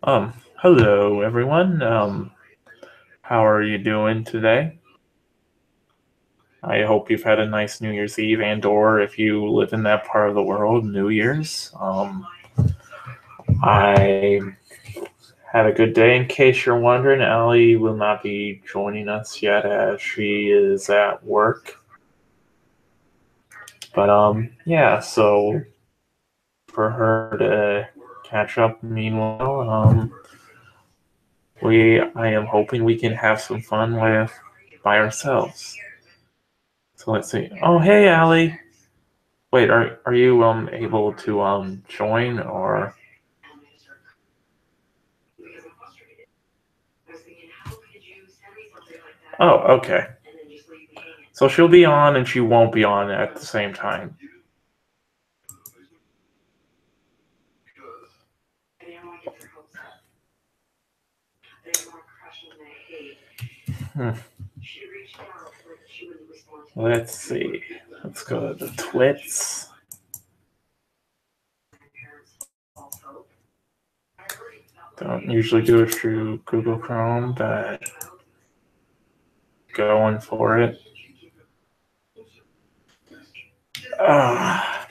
Hello everyone. How are you doing today? I hope you've had a nice New Year's Eve and or if you live in that part of the world, New Year's. I had a good day. In case you're wondering, Ellie will not be joining us yet as she is at work. But yeah, so for her to catch up meanwhile, I am hoping we can have some fun with by ourselves. So let's see. Oh, hey, Allie. Wait, are you able to join or? Oh, okay. So she'll be on and she won't be on at the same time. Hmm. Let's see. Let's go to the Twits. Don't usually do it through Google Chrome, but going for it. Ah,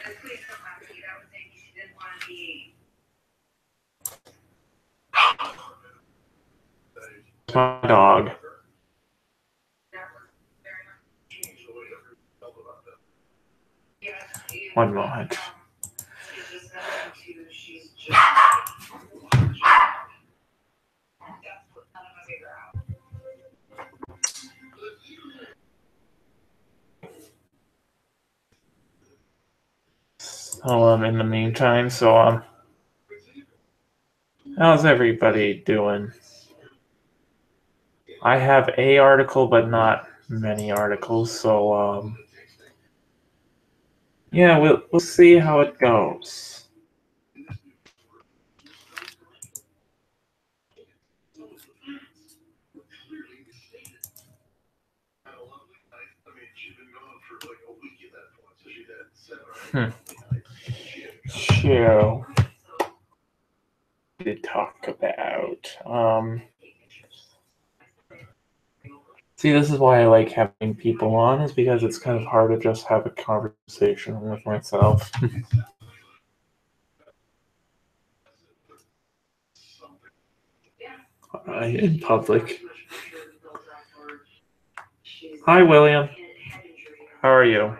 my dog. One moment. So in the meantime, how's everybody doing? I have a article, but not many articles. So yeah, we'll see how it goes. Hmm. So to talk about. See, this is why I like having people on, is because it's kind of hard to just have a conversation with myself. In public. Hi, William. How are you?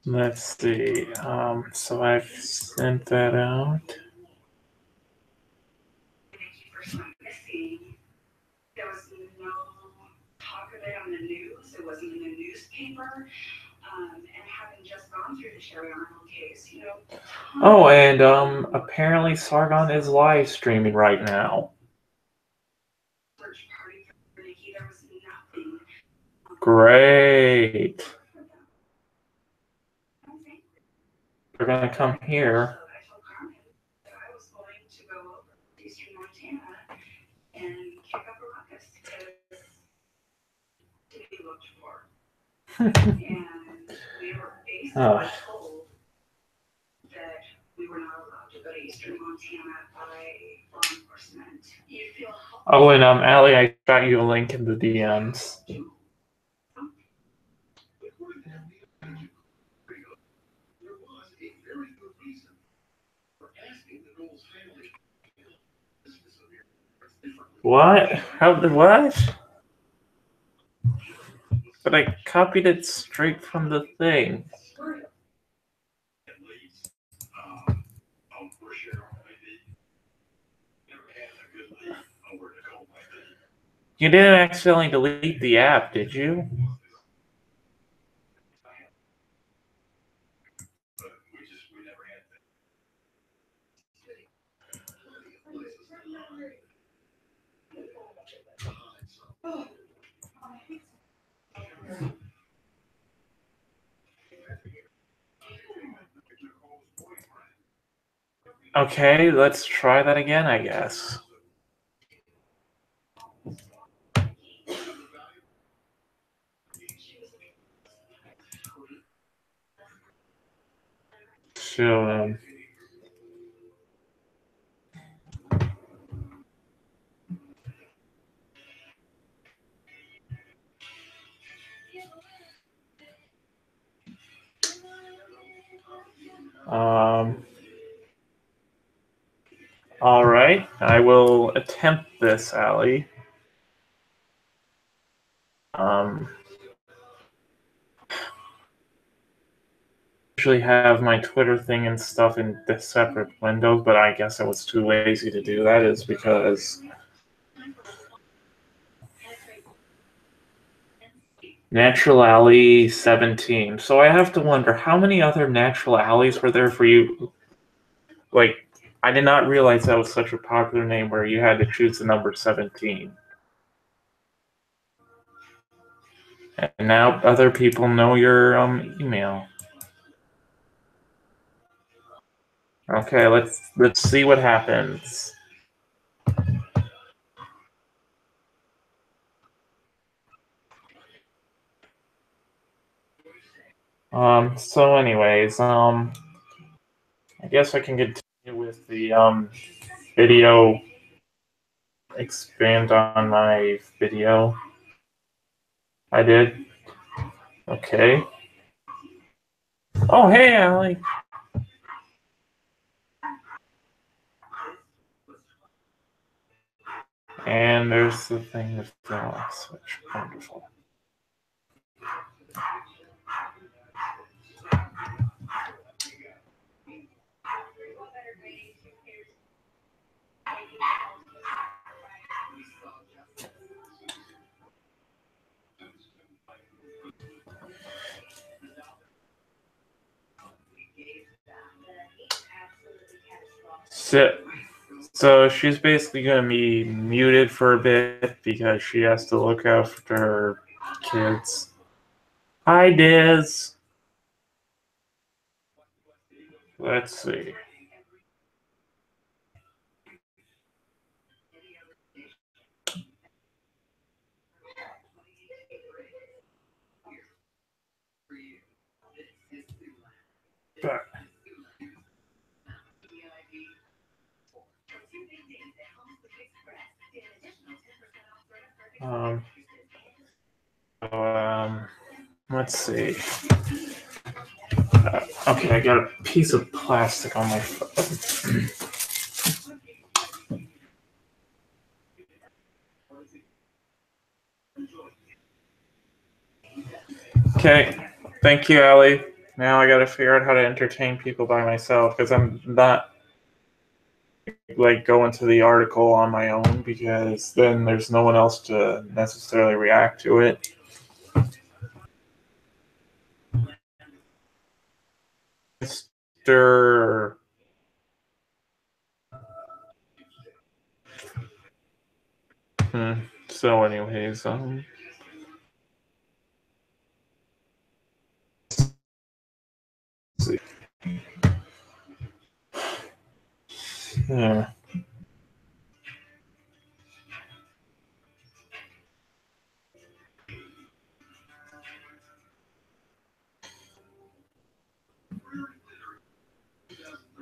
Let's see. So I've sent that out. Oh, and apparently Sargon is live streaming right now. Great. They're gonna come here. Oh. Oh, and Allie, I got you a link in the DMs. What? How? What? But I copied it straight from the thing. You didn't accidentally delete the app, did you? Okay, let's try that again, I guess. So, all right, I will attempt this, Allie. Usually have my Twitter thing and stuff in the separate windows, but I guess I was too lazy to do that. Is because Natural Alley 17. So I have to wonder how many other Natural Alleys were there for you? Like, I did not realize that was such a popular name where you had to choose the number 17. And now other people know your email. Okay, let's see what happens. So anyways, I guess I can continue with the video, expand on my video. I did. Okay. Oh, hey, Allie. And there's the thing with the switch. Wonderful. So she's basically going to be muted for a bit because she has to look after her kids. Hi, Diz. Let's see. Um, let's see. Okay, I got a piece of plastic on my phone. Okay, thank you, Allie. Now I got to figure out how to entertain people by myself because I'm not like going to the article on my own because then there's no one else to necessarily react to it. Mr. So, anyways, let's see. Yeah.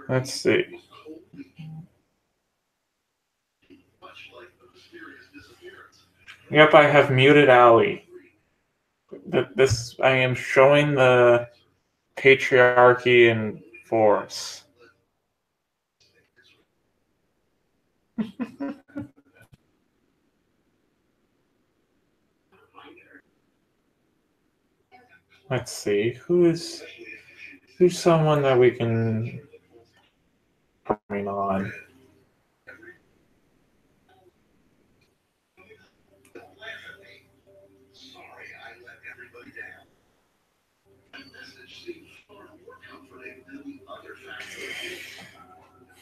Let's see. Yep, I have muted Allie. This I am showing the patriarchy in force. Let's see. Who's someone that we can bring on?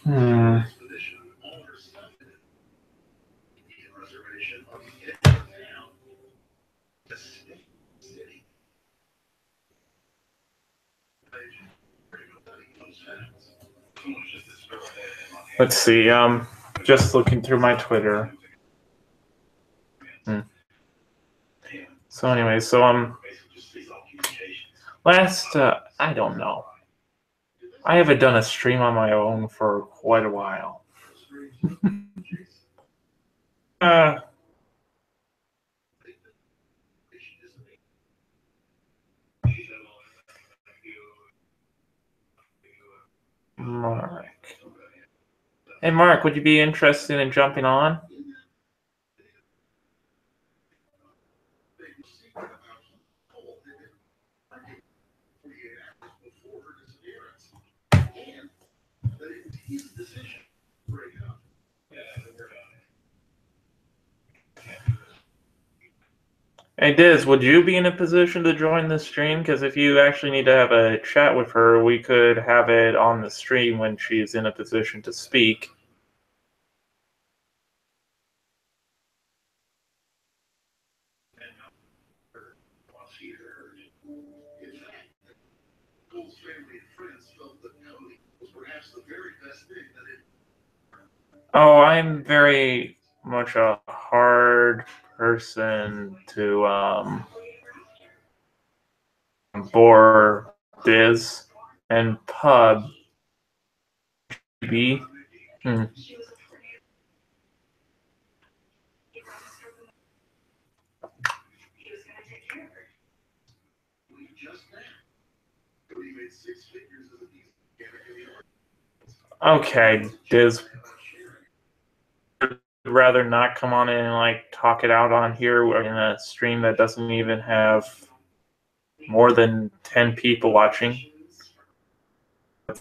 Hmm. Let's see. Just looking through my Twitter. So anyway, last I don't know. I haven't done a stream on my own for quite a while. Mark. Hey, Mark, would you be interested in jumping on? Hey, Diz, would you be in a position to join the stream? Because if you actually need to have a chat with her, we could have it on the stream when she's in a position to speak. Oh, I'm very much a hard person to bore Diz and Pub. B. Okay, Diz would rather not come on in and like talk it out on here in a stream that doesn't even have more than 10 people watching. My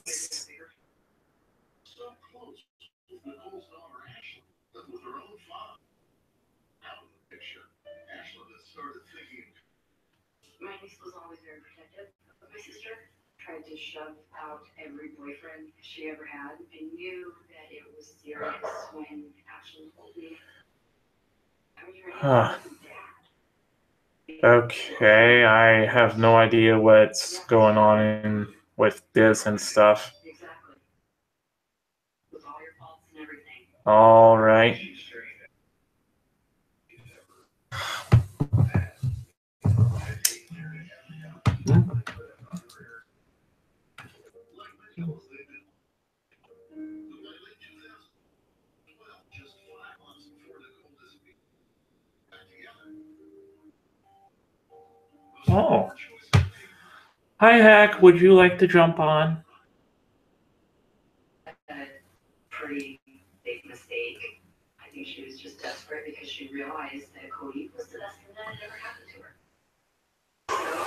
niece was always very protective of my sister. Tried to shove out every boyfriend she ever had. I knew that it was serious when Ashley told me. Okay, I have no idea what's going on with this and stuff. Exactly. With all your faults and everything. All right. Oh. Hi, Hack. Would you like to jump on? A pretty big mistake. I think she was just desperate because she realized that Cody was the best thing that had ever happened to her.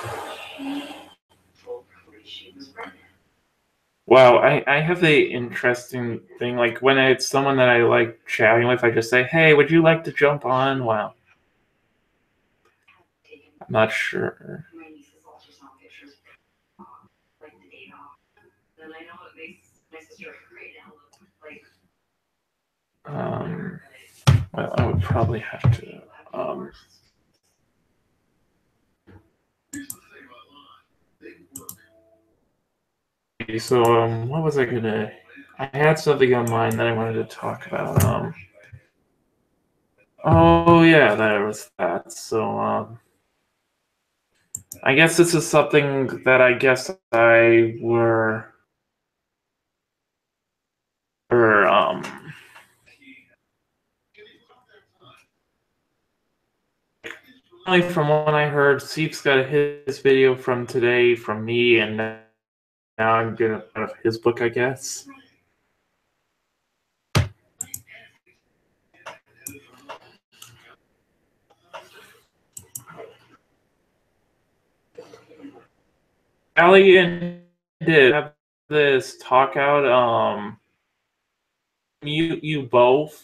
So she told Cody she was pregnant. Wow, I have the interesting thing, like when it's someone that I like chatting with, I just say, hey, would you like to jump on? Wow. I'm not sure. My niece's ultrasound pictures, like the date off. Then I know it makes my sister great now. Like, Well, I would probably have to, so, what was I gonna, I had something on mind that I wanted to talk about, oh yeah, there was that, so, I guess this is something that I guess I or from what I heard, Seep's got his video from today from me, and now I'm gonna put his book, I guess. Allie and did have this talk out. You both.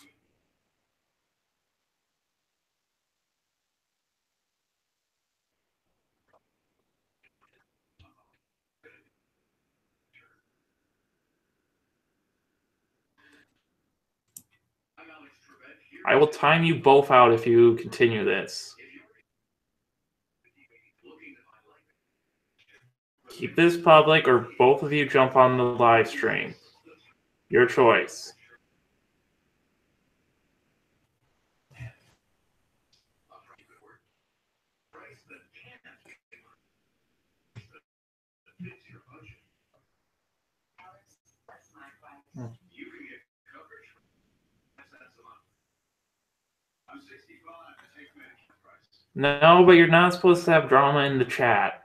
I will time you both out if you continue this. Keep this public, or both of you jump on the live stream. Your choice. No, but you're not supposed to have drama in the chat.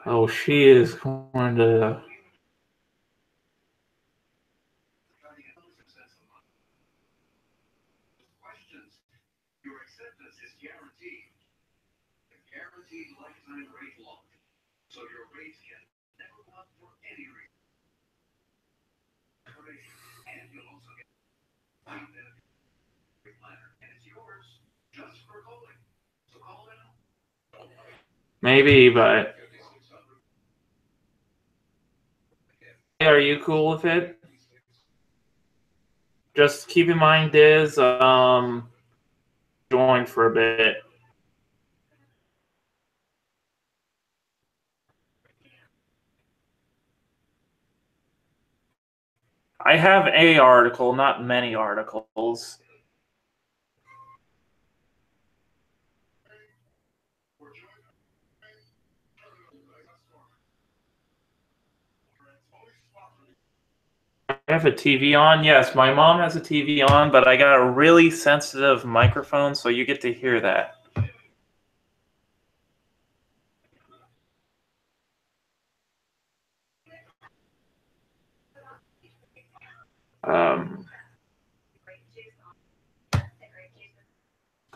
Oh, she is going to... Maybe, but... Are you cool with it? Just keep in mind, Diz, join for a bit. I have a article, not many articles. I have a TV on. Yes, my mom has a TV on, but I got a really sensitive microphone, so you get to hear that.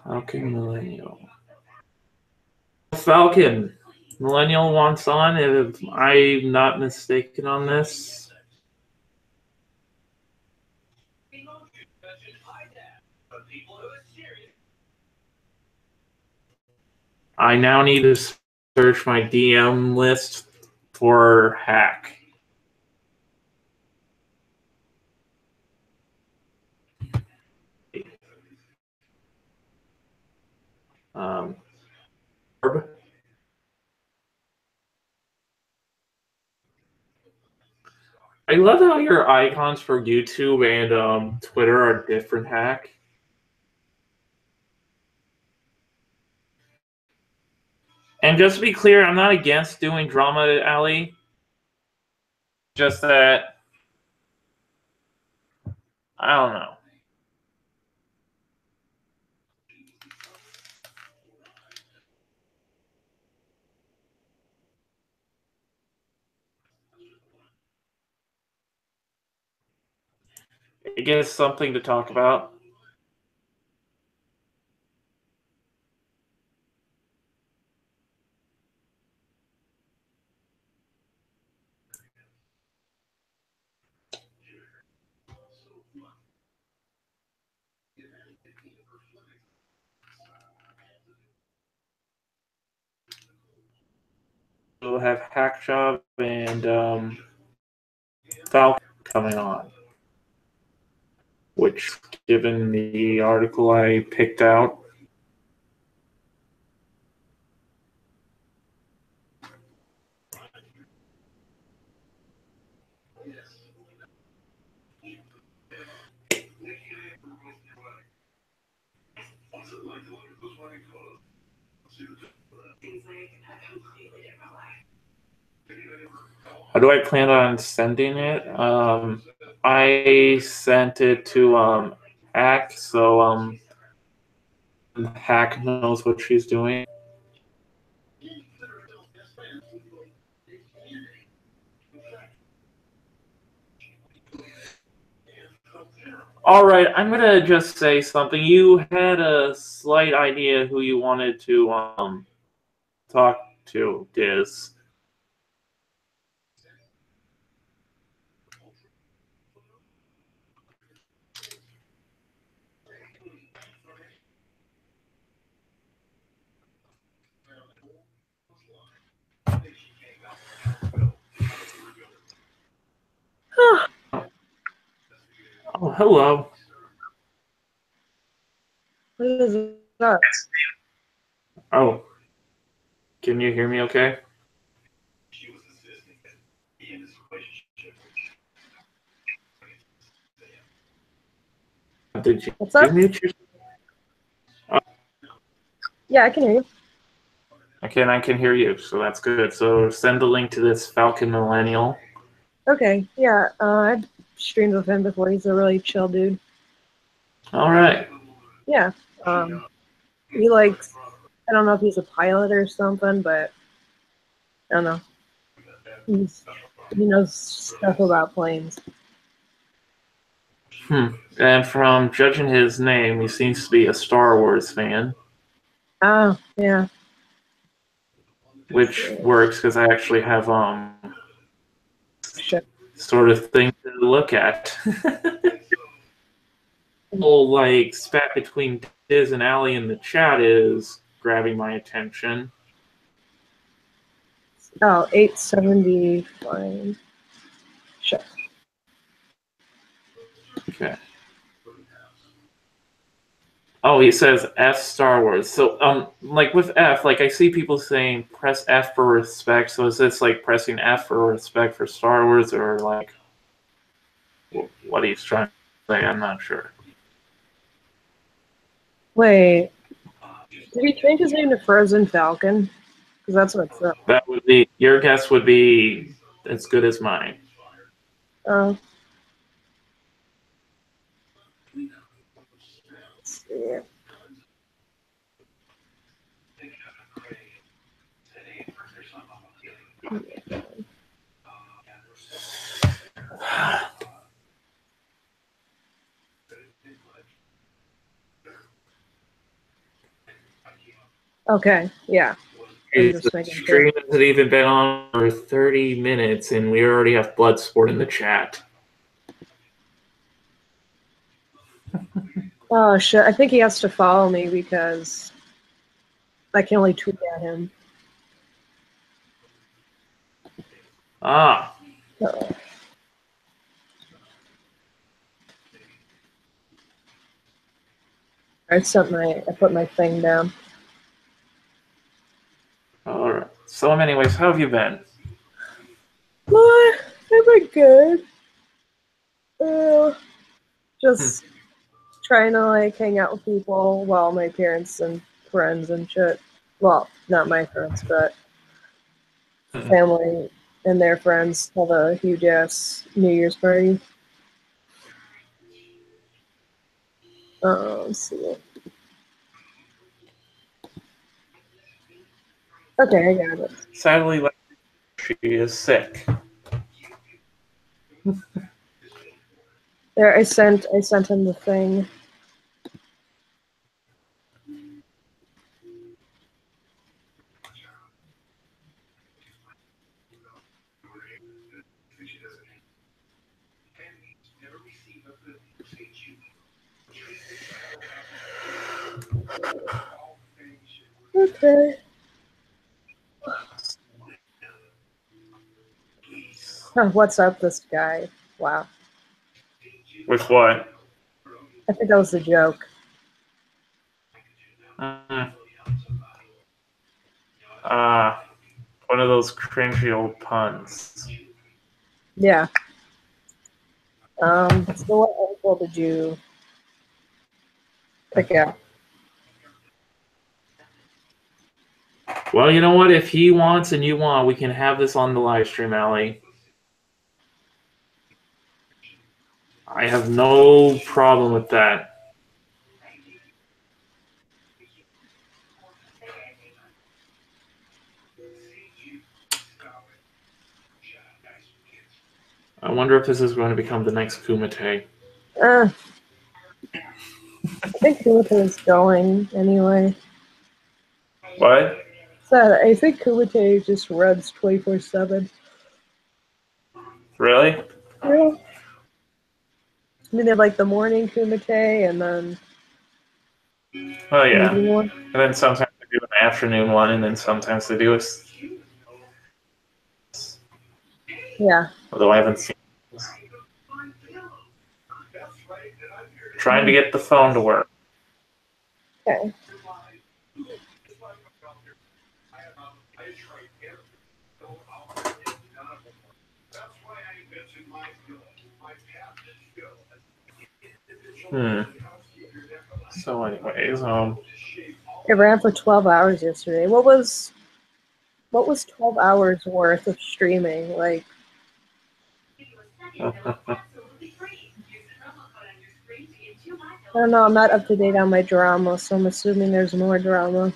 Falcon Millennial. Falcon Millennial wants on, if I'm not mistaken on this. I now need to search my DM list for hack. I love how your icons for YouTube and Twitter are different, hack. And just to be clear, I'm not against doing drama, Ali. Just that, I don't know. It gives something to talk about. We'll have Hack Job and Falcon coming on, which, given the article I picked out, how do I plan on sending it? I sent it to Hack, so Hack knows what she's doing. All right, I'm gonna just say something. You had a slight idea who you wanted to talk to, Diz. Oh, hello. What is that? Oh, can you hear me okay? Did you What's that? mute yourself? Yeah, I can hear you. I can hear you, so that's good. So send the link to this Falcon Millennial. Okay, yeah. I've streamed with him before. He's a really chill dude. All right. Yeah. He likes. I don't know if he's a pilot or something, but I don't know. He knows stuff about planes. And from judging his name, he seems to be a Star Wars fan, Oh, yeah. which works because I actually have Shit. sort of thing to look at. Whole like spat between Diz and Allie in the chat is grabbing my attention. Oh, 870 flying. Shit. Okay. Oh, he says F Star Wars. So, like with F, like I see people saying press F for respect. So is this like pressing F for respect for Star Wars, or like what he's trying to say? I'm not sure. Wait. Did he change his name to Frozen Falcon? Because that's what it's up. That would be your guess. Would be as good as mine. Oh. Let's see. Okay, yeah. I'm The just making stream sure. hasn't even been on for 30 minutes, and we already have Bloodsport in the chat. Oh shit! I think he has to follow me because I can only tweet at him. Ah. Uh-oh. I put my thing down. All right. So, anyways, how have you been? Well, I've been good. Just trying to like hang out with people while my parents and friends and shit. Well, not my friends, but family and their friends have a huge ass New Year's party. Let's see. Okay, I got it. Sadly, she is sick. There, I sent him the thing. Okay. Huh, what's up, this guy? Wow. With what? I think that was a joke. One of those cringy old puns. Yeah. So what ankle did you pick out? Well, you know what? If he wants and you want, we can have this on the live stream, Allie. I have no problem with that. I wonder if this is going to become the next Kumite. I think Kumite is going anyway. What? So I think Kumite just runs 24/7. Really? Yeah. I mean, they have like the morning Kumite and then Oh, yeah. evening one. And then sometimes they do an afternoon one, and then sometimes they do a... Yeah. Although I haven't seen this. Trying to get the phone to work. Okay. So, anyways, It ran for 12 hours yesterday. What was 12 hours worth of streaming? Like, I don't know, I'm not up to date on my drama, so I'm assuming there's more drama.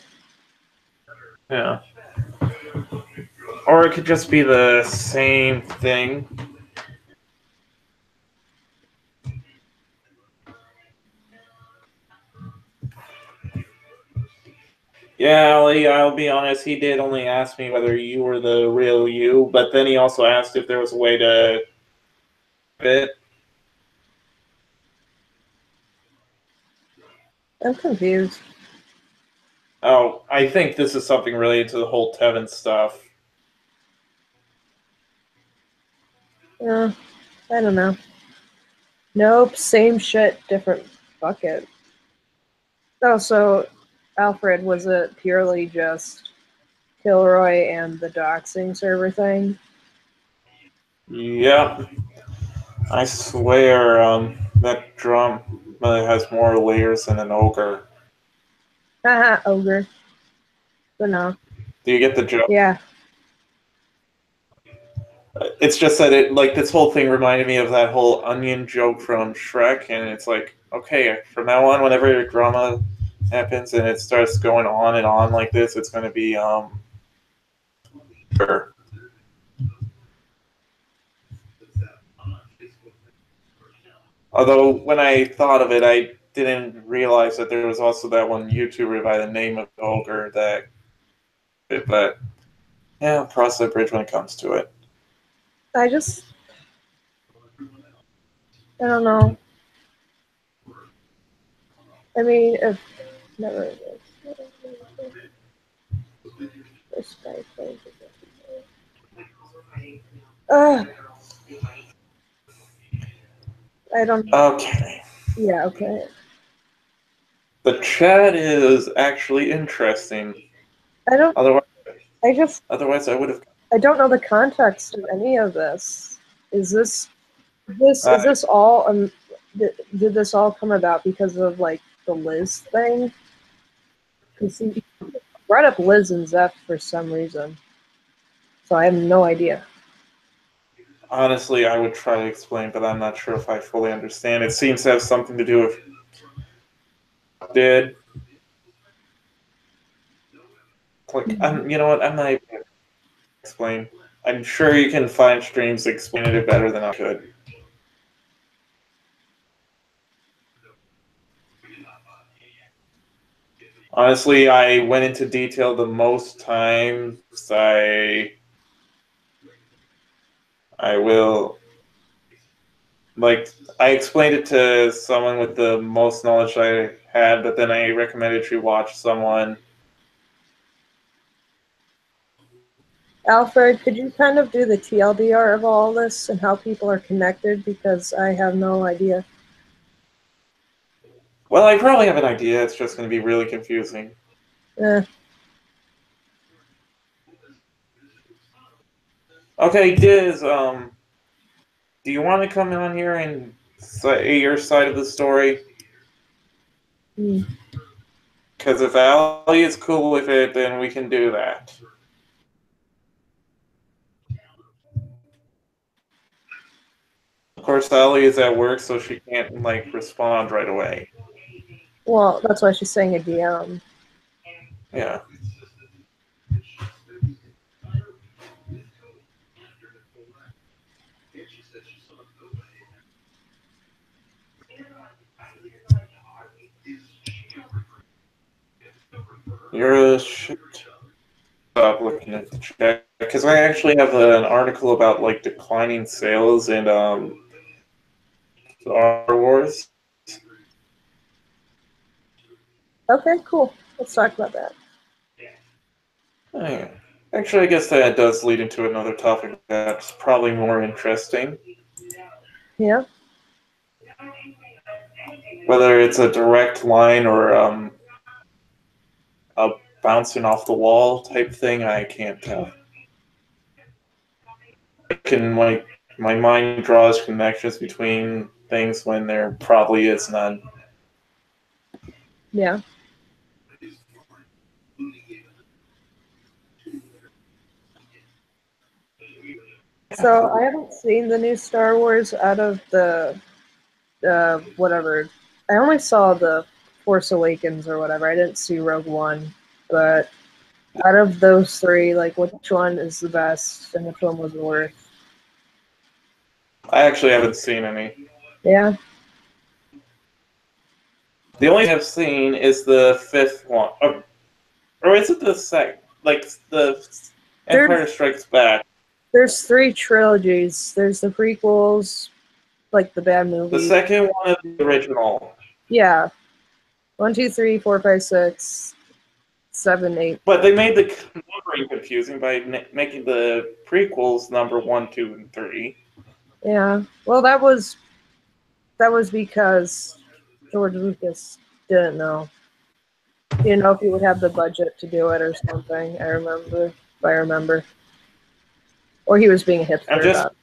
yeah. Or it could just be the same thing. Yeah, Ali, I'll be honest, he did only ask me whether you were the real you, but then he also asked if there was a way to fit. I'm confused. Oh, I think this is something related to the whole Tevin stuff. I don't know. Nope, same shit, different bucket. Oh, so Alfred, was it purely just Kilroy and the doxing server thing? Yep. I swear, that drum has more layers than an ogre. Haha, ogre. But no. Do you get the joke? Yeah. It's just that this whole thing reminded me of that whole onion joke from Shrek, and it's like, okay, from now on, whenever drama happens and it starts going on and on like this, it's going to be sure. Although when I thought of it, I didn't realize that there was also that one YouTuber by the name of Ogre that. But yeah, cross that bridge when it comes to it. I don't know. I mean, if never is. I don't know. Okay. Yeah, okay. The chat is actually interesting. Otherwise, I would have. I don't know the context of any of this. Is this all did this all come about because of like the Liz thing? Because he brought up Liz and Zeph for some reason, so I have no idea. Honestly, I would try to explain, but I'm not sure if I fully understand. It seems to have something to do with did. Like, you know what? I'm not even going to explain. I'm sure you can find streams explaining it better than I could. Honestly, I went into detail the most times I will. Like, I explained it to someone with the most knowledge I had, but then I recommended you watch someone. Alfred, could you kind of do the TLDR of all this and how people are connected? Because I have no idea. Well, I probably have an idea. It's just going to be really confusing. Okay, Diz, do you want to come on here and say your side of the story? Because if Ali is cool with it, then we can do that. Of course, Ali is at work, so she can't, like, respond right away. Well, that's why she's saying a DM. Yeah. You're a shit. Stop looking at the chat. Because I actually have an article about, like, declining sales in Star Wars. Okay, cool. Let's talk about that. Yeah. Actually, I guess that does lead into another topic that's probably more interesting. Yeah. Whether it's a direct line or bouncing off the wall type thing, I can't tell. I can, like, my mind draws connections between things when there probably is none. Yeah. So I haven't seen the new Star Wars out of the whatever. I only saw the Force Awakens or whatever. I didn't see Rogue One, but out of those three, like which one is the best and which one was the worst? I actually haven't seen any. Yeah. The only thing I've seen is the fifth one. Or is it the second? Like, the Empire Strikes Back. There's three trilogies. There's the prequels, like the bad movie. The second one is the original. Yeah. 1, 2, 3, 4, 5, 6, 7, 8. But they made the numbering confusing by making the prequels number 1, 2, and 3. Yeah. Well, that was because George Lucas didn't know. He didn't know if he would have the budget to do it or something. I remember. If I remember. Or he was being a hipster about it.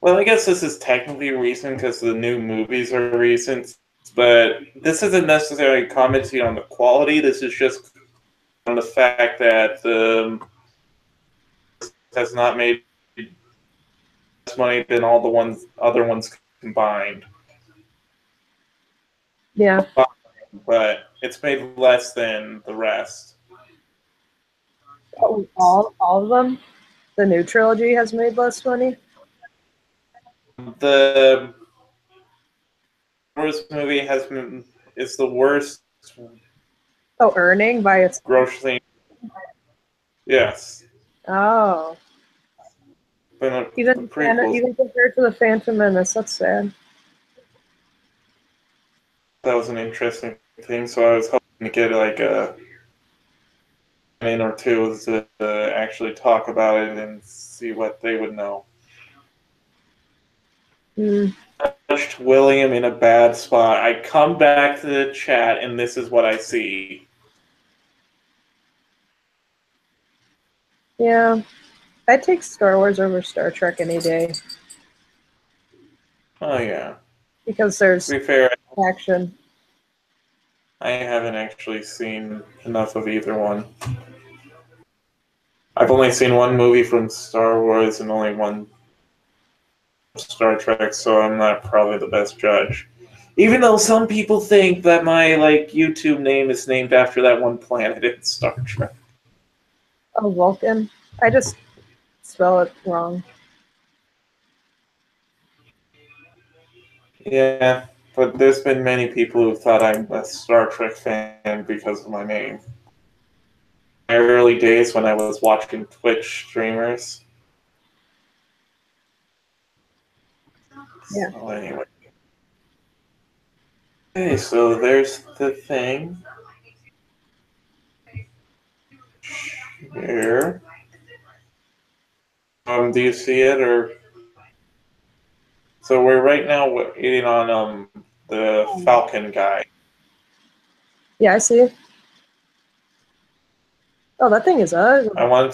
Well, I guess this is technically recent because the new movies are recent, but this isn't necessarily commenting on the quality. This is just on the fact that has not made less money than all the other ones combined. Yeah. But it's made less than the rest. All of them? The new trilogy has made less money? The first movie is the worst. Oh, earning by its grossing. Yes. Oh. Even compared to the Phantom Menace, that's sad. That was an interesting thing, so I was hoping to get like a minute or two to actually talk about it and see what they would know. Touched William in a bad spot. I come back to the chat and this is what I see. Yeah. I'd take Star Wars over Star Trek any day. Oh yeah. Because there's to be fair, action. I haven't actually seen enough of either one. I've only seen one movie from Star Wars and only one Star Trek, so I'm not probably the best judge. Even though some people think that my YouTube name is named after that one planet in Star Trek. Oh, Vulcan? I just spell it wrong. Yeah, but there's been many people who thought I'm a Star Trek fan because of my name. My early days when I was watching Twitch streamers. Yeah. So anyway. Okay, so there's the thing. Here. Do you see it or? So we're right now waiting on the Falcon guy. Yeah, I see it. Oh, that thing is ugly. I'm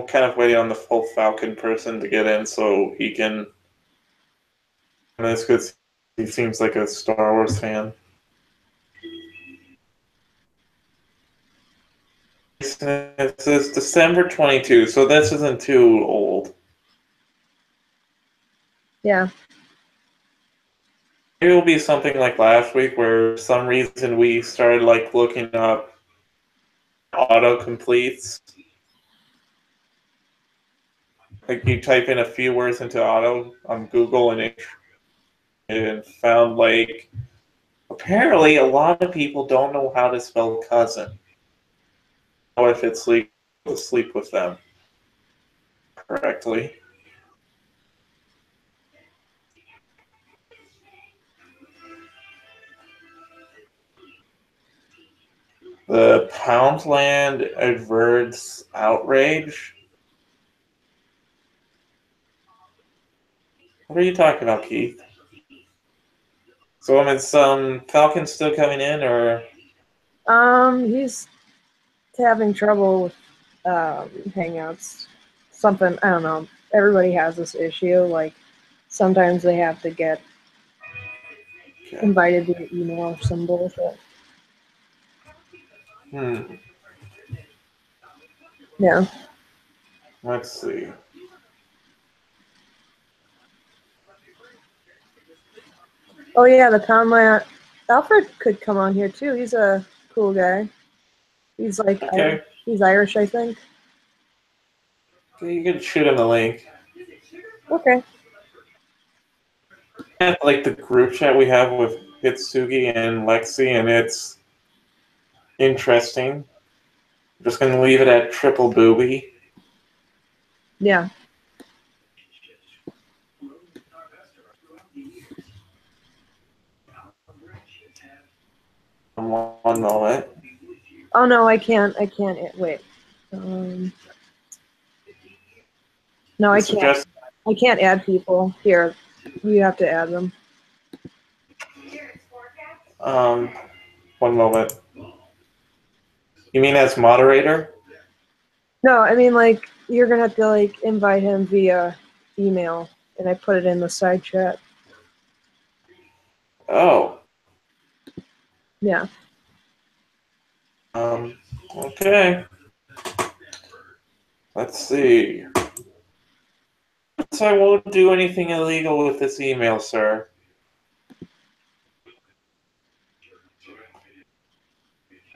kind of waiting on the full Falcon person to get in so he can. And that's because he seems like a Star Wars fan. It says December 22, so this isn't too old. Yeah. Maybe it'll be something like last week where for some reason we started looking up autocompletes. Like you type in a few words into auto on Google and found apparently a lot of people don't know how to spell cousin. Or if it's legal to sleep with them correctly. The Poundland averts outrage. What are you talking about, Keith? So is Falcon still coming in, or? He's having trouble with Hangouts. Something, I don't know. Everybody has this issue. Like, sometimes they have to get Okay. invited via email or some bullshit. Yeah. Let's see. Oh yeah, the Conlat. Alfred could come on here too. He's a cool guy. He's like Okay. he's Irish, I think. You can shoot him the link. Okay. Like the group chat we have with Hitsugi and Lexi, and it's interesting. I'm just gonna leave it at triple booby. Yeah. One moment. Oh no, I can't. Wait. No, I can't. I can't add people here. You have to add them. One moment. You mean as moderator? No, I mean like you're gonna have to like invite him via email, and I put it in the side chat. Oh. Yeah. Okay. Let's see. So I won't do anything illegal with this email, sir.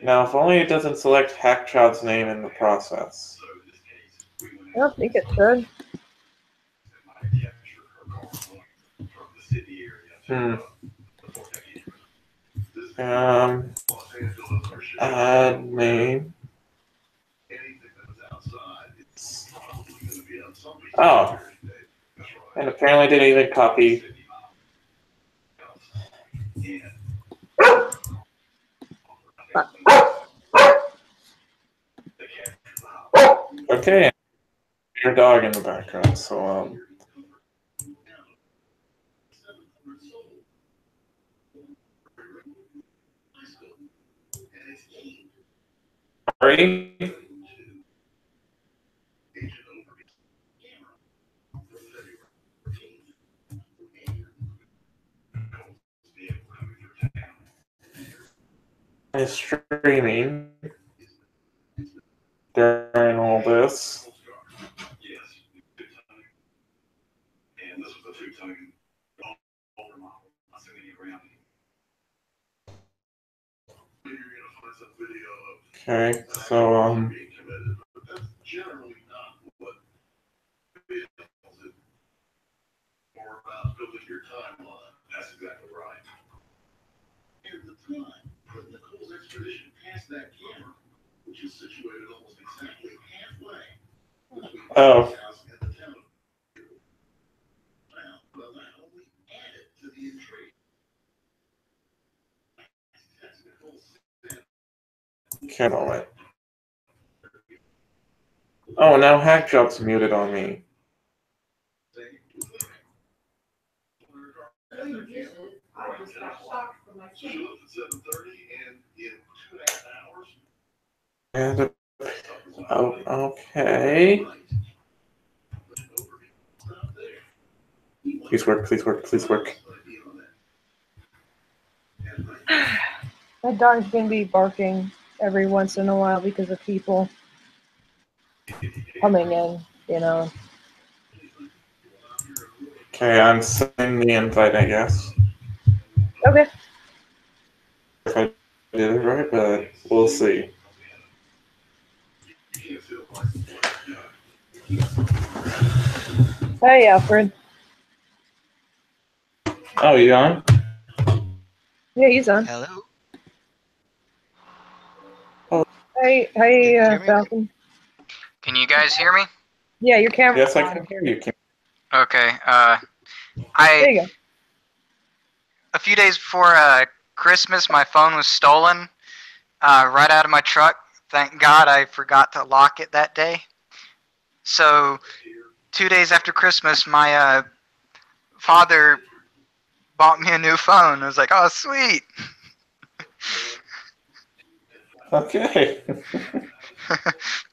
Now, if only it doesn't select Hackchild's name in the process. I don't think it should. Add name. Oh. And apparently didn't even copy. Okay. Your dog in the background, so sorry. Is streaming during all this. Okay, so oh. Okay, moment. Oh, now Hackjob's muted on me. And oh, okay. Please work, please work, please work. That dog's gonna be barking every once in a while because of people coming in, you know. Okay, I'm sending the invite, I guess. Okay. If I did it right, but we'll see. Hey, Alfred. Oh, you on? Yeah, he's on. Hello. Hey, Falcon. Can you guys hear me? Yeah, your camera. Yes, I can hear you. Okay. There you go. A few days before Christmas, my phone was stolen right out of my truck. Thank God I forgot to lock it that day. So 2 days after Christmas, my father bought me a new phone. I was like, oh, sweet. Okay.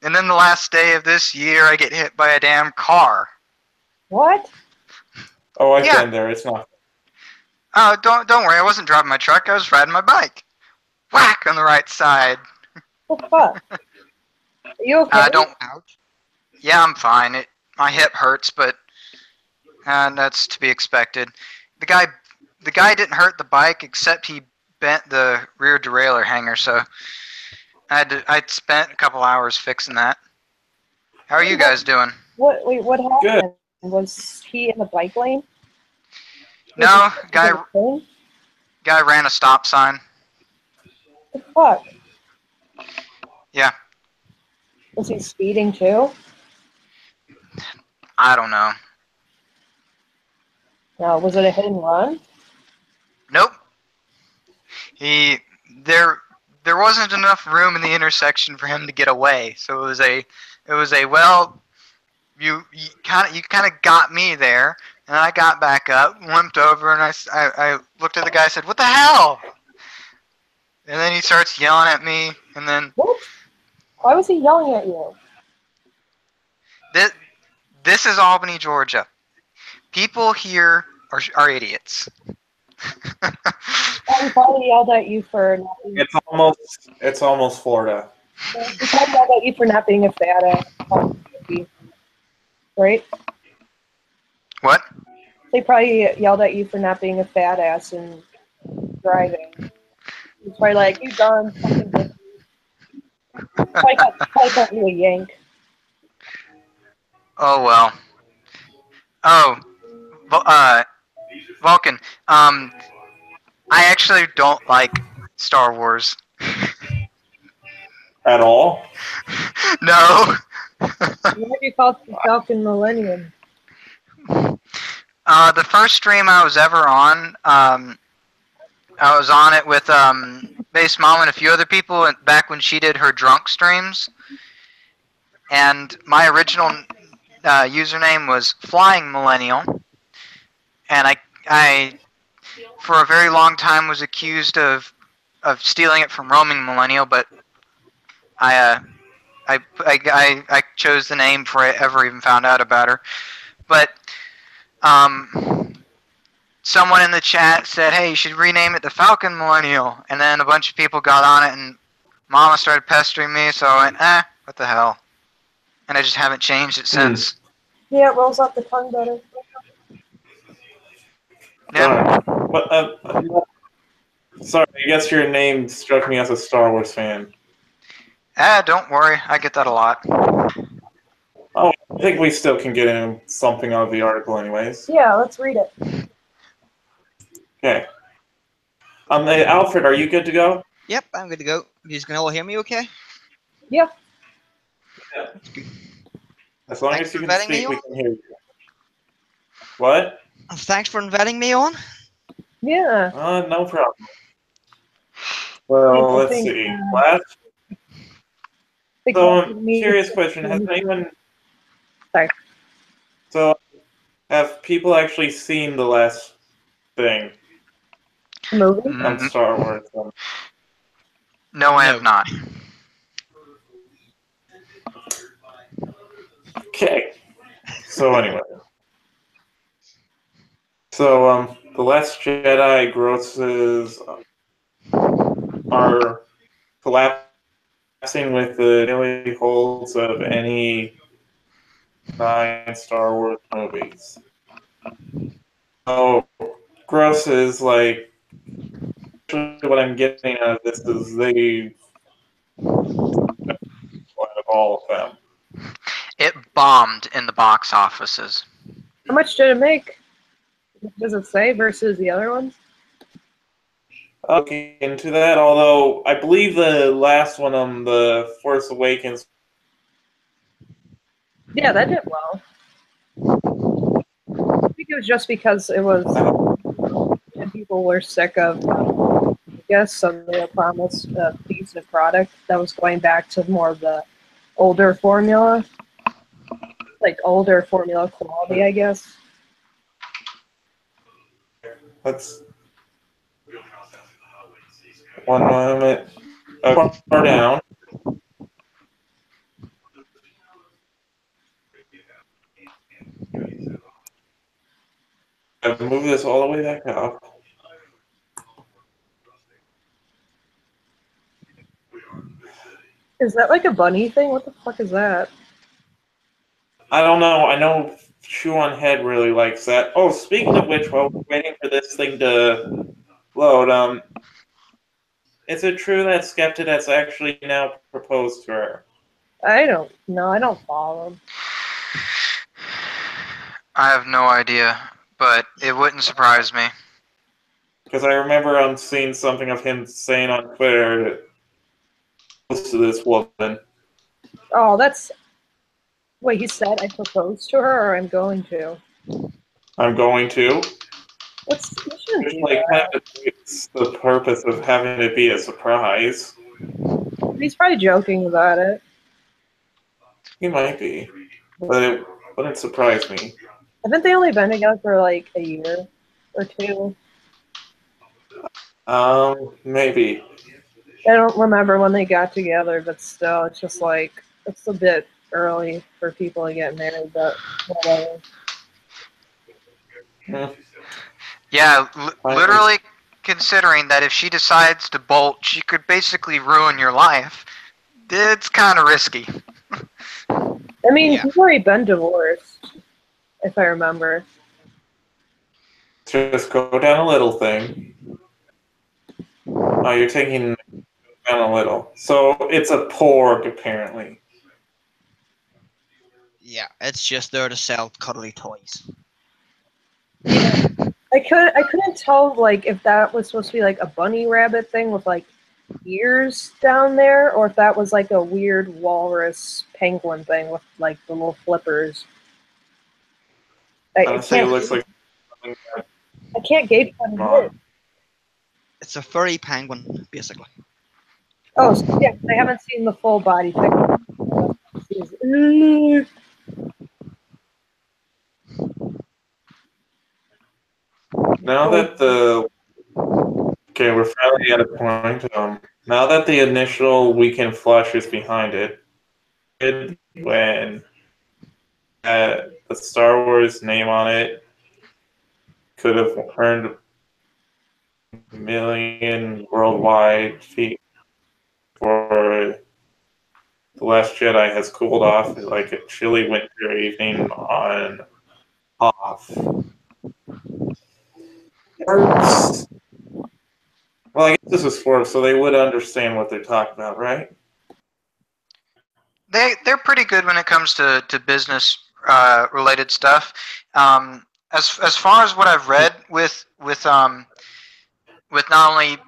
And then the last day of this year, I get hit by a damn car. What? Oh, I've Yeah. been there. It's not. Oh, don't worry. I wasn't driving my truck. I was riding my bike. Whack on the right side. What the fuck? Are you okay? Don't. Yeah, I'm fine. My hip hurts, but that's to be expected. The guy didn't hurt the bike except he bent the rear derailleur hanger. So I spent a couple hours fixing that. How are you guys doing? What? Wait, what Good. happened? Was he in the bike lane? No, Was he in the thing? guy ran a stop sign. What the fuck? Yeah, Was he speeding too? I don't know. No, was it a hit and run? Nope. There wasn't enough room in the intersection for him to get away. So it was a well, you kind of got me there, and I got back up, limped over, and I looked at the guy and said, "What the hell?" And then he starts yelling at me, and then What? Why was he yelling at you? this is Albany, Georgia. People here are idiots. He probably yelled at you for not being, It's almost Florida. he probably yelled at you for not being a fat ass. Right? What? They probably yelled at you for not being a fat ass and driving. He's probably like, you done fucking bitch. Probably got you a yank. Oh well. Oh, Vulcan. I actually don't like Star Wars. At all? No. What do you call it? The Falcon Millennium? The first stream I was ever on, I was on it with Base Mom and a few other people back when she did her drunk streams. And my original username was Flying Millennial. And I for a very long time was accused of stealing it from Roaming Millennial, but I chose the name before I ever even found out about her. But someone in the chat said, "Hey, you should rename it the Falcon Millennial," and then a bunch of people got on it, and Mama started pestering me, so I went, what the hell? And I just haven't changed it since. Yeah, it rolls off the tongue better. Yeah. But sorry, I guess your name struck me as a Star Wars fan. Don't worry, I get that a lot. Oh, I think we still can get in something out of the article, anyways. Yeah, let's read it. Okay. Hey, Alfred, are you good to go? Yep, I'm good to go. You guys can all hear me okay? Yeah. As long Thanks as you for can vetting me speak, we on. can hear you. What? Thanks for inviting me on. Yeah. No problem. Well, I let's think, see. Last. Big So, me- curious question: has anyone? Sorry. So, have people actually seen the last thing movie? on Star Wars? No, I have not. Okay. So anyway. So The Last Jedi grosses are collapsing with the daily holds of any 9 Star Wars movies. So grosses, like, what I'm getting out of this is they of all of them. It bombed in the box offices. How much did it make? Does it say versus the other ones? I'll look into that, although I believe the last one on The Force Awakens. Yeah, that did well. I think it was just because it was and people were sick of, I guess, some of the promised decent product that was going back to more of the older formula, like older formula quality, I guess. Let's. One moment. far down. I move this all the way back up. Is that like a bunny thing? What the fuck is that? I don't know. I know Chew on Head really likes that. Oh, speaking of which, while we're waiting for this thing to load, is it true that Skepta has actually now proposed to her? I don't know. I don't follow. I have no idea, but it wouldn't surprise me. Because I remember seeing something of him saying on Twitter close to this woman. Oh, that's. Wait, he said I proposed to her, or I'm going to. I'm going to. What's you shouldn't Which do like that. kind of defeats the purpose of having it be a surprise. He's probably joking about it. He might be, but it wouldn't surprise me. Haven't they only been together for like a year or two? Maybe. I don't remember when they got together, but still, it's just like it's a bit early for people to get married. But whatever. Yeah, I- literally considering that if she decides to bolt, she could basically ruin your life. It's kind of risky. I mean, Yeah. he's already been divorced, if I remember. Just go down a little thing. Oh, you're taking down a little. So it's a porg, apparently. Yeah, it's just there to sell cuddly toys. I couldn't tell like if that was supposed to be like a bunny rabbit thing with like ears down there, or if that was like a weird walrus penguin thing with like the little flippers. I Honestly, it can't. looks like something I can't gauge what it is. wrong. It's a furry penguin, basically. Oh, so, yeah. I haven't seen the full body picture. Now that the okay, we're finally at a point. Now that the initial weekend flush is behind it, when the Star Wars name on it could have earned a million worldwide feet for The Last Jedi has cooled off like a chilly winter evening on off. Well, I guess this is for so they would understand what they're talking about, right? They're pretty good when it comes to business related stuff. As far as what I've read with not only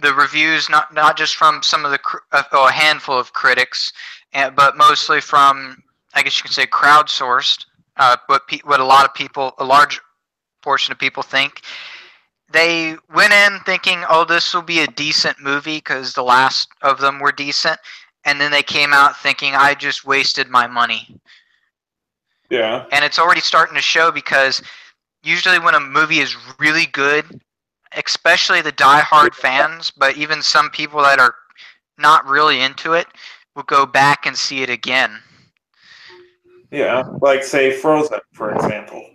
the reviews, not just from some of the a handful of critics, but mostly from, I guess you could say, crowdsourced. What a lot of people, a large portion of people think. They went in thinking, oh, this will be a decent movie because the last of them were decent, and then they came out thinking, I just wasted my money. Yeah. And it's already starting to show because usually when a movie is really good, especially the die-hard fans, but even some people that are not really into it, will go back and see it again. Yeah, like say Frozen, for example.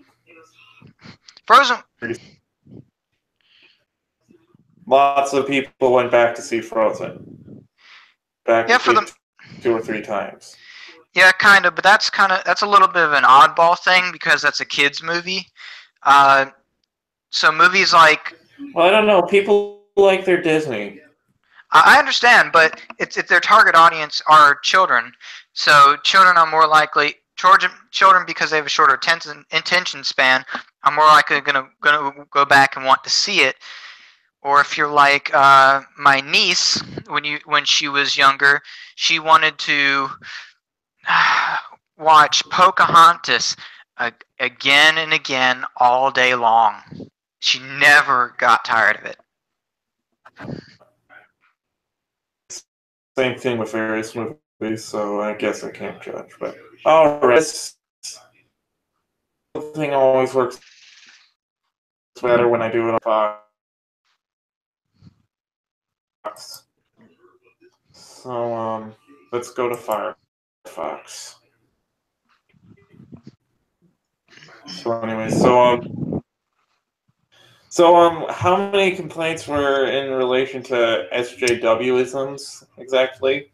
Frozen. Lots of people went back to see Frozen. Yeah, for them. 2 or 3 times. Yeah, kind of, but that's a little bit of an oddball thing because that's a kids movie. So movies like, Well, I don't know. People like their Disney. I understand, but it's their target audience are children. So children are more likely children because they have a shorter attention span are more likely gonna go back and want to see it. Or if you're like my niece, when she was younger, she wanted to watch Pocahontas again and again all day long. She never got tired of it. Same thing with various movies, so I guess I can't judge. But all right, this thing always works better when I do it on Fox. So let's go to Firefox. So anyway, how many complaints were in relation to SJWisms exactly?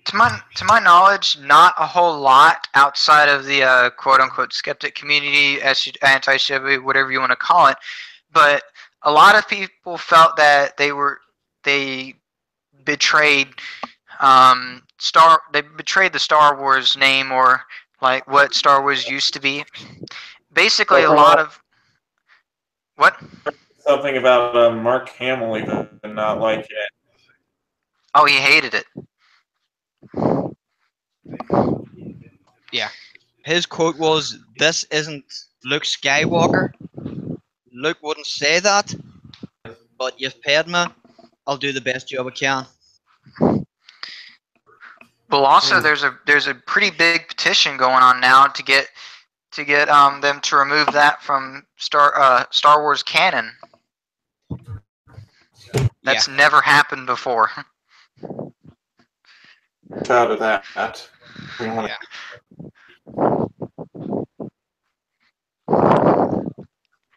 To my knowledge, not a whole lot outside of the quote unquote skeptic community, anti-Chevy, whatever you want to call it. But a lot of people felt that they betrayed they betrayed the Star Wars name, or like what Star Wars used to be. Basically, a lot of what? Something about Mark Hamill even not like it. Oh, he hated it. Yeah. His quote was, "This isn't Luke Skywalker. Luke wouldn't say that, but you've paid me. I'll do the best job I can." Well, also there's a pretty big petition going on now to get them to remove that from Star Wars canon. That's never happened before. Out of that. We want Yeah.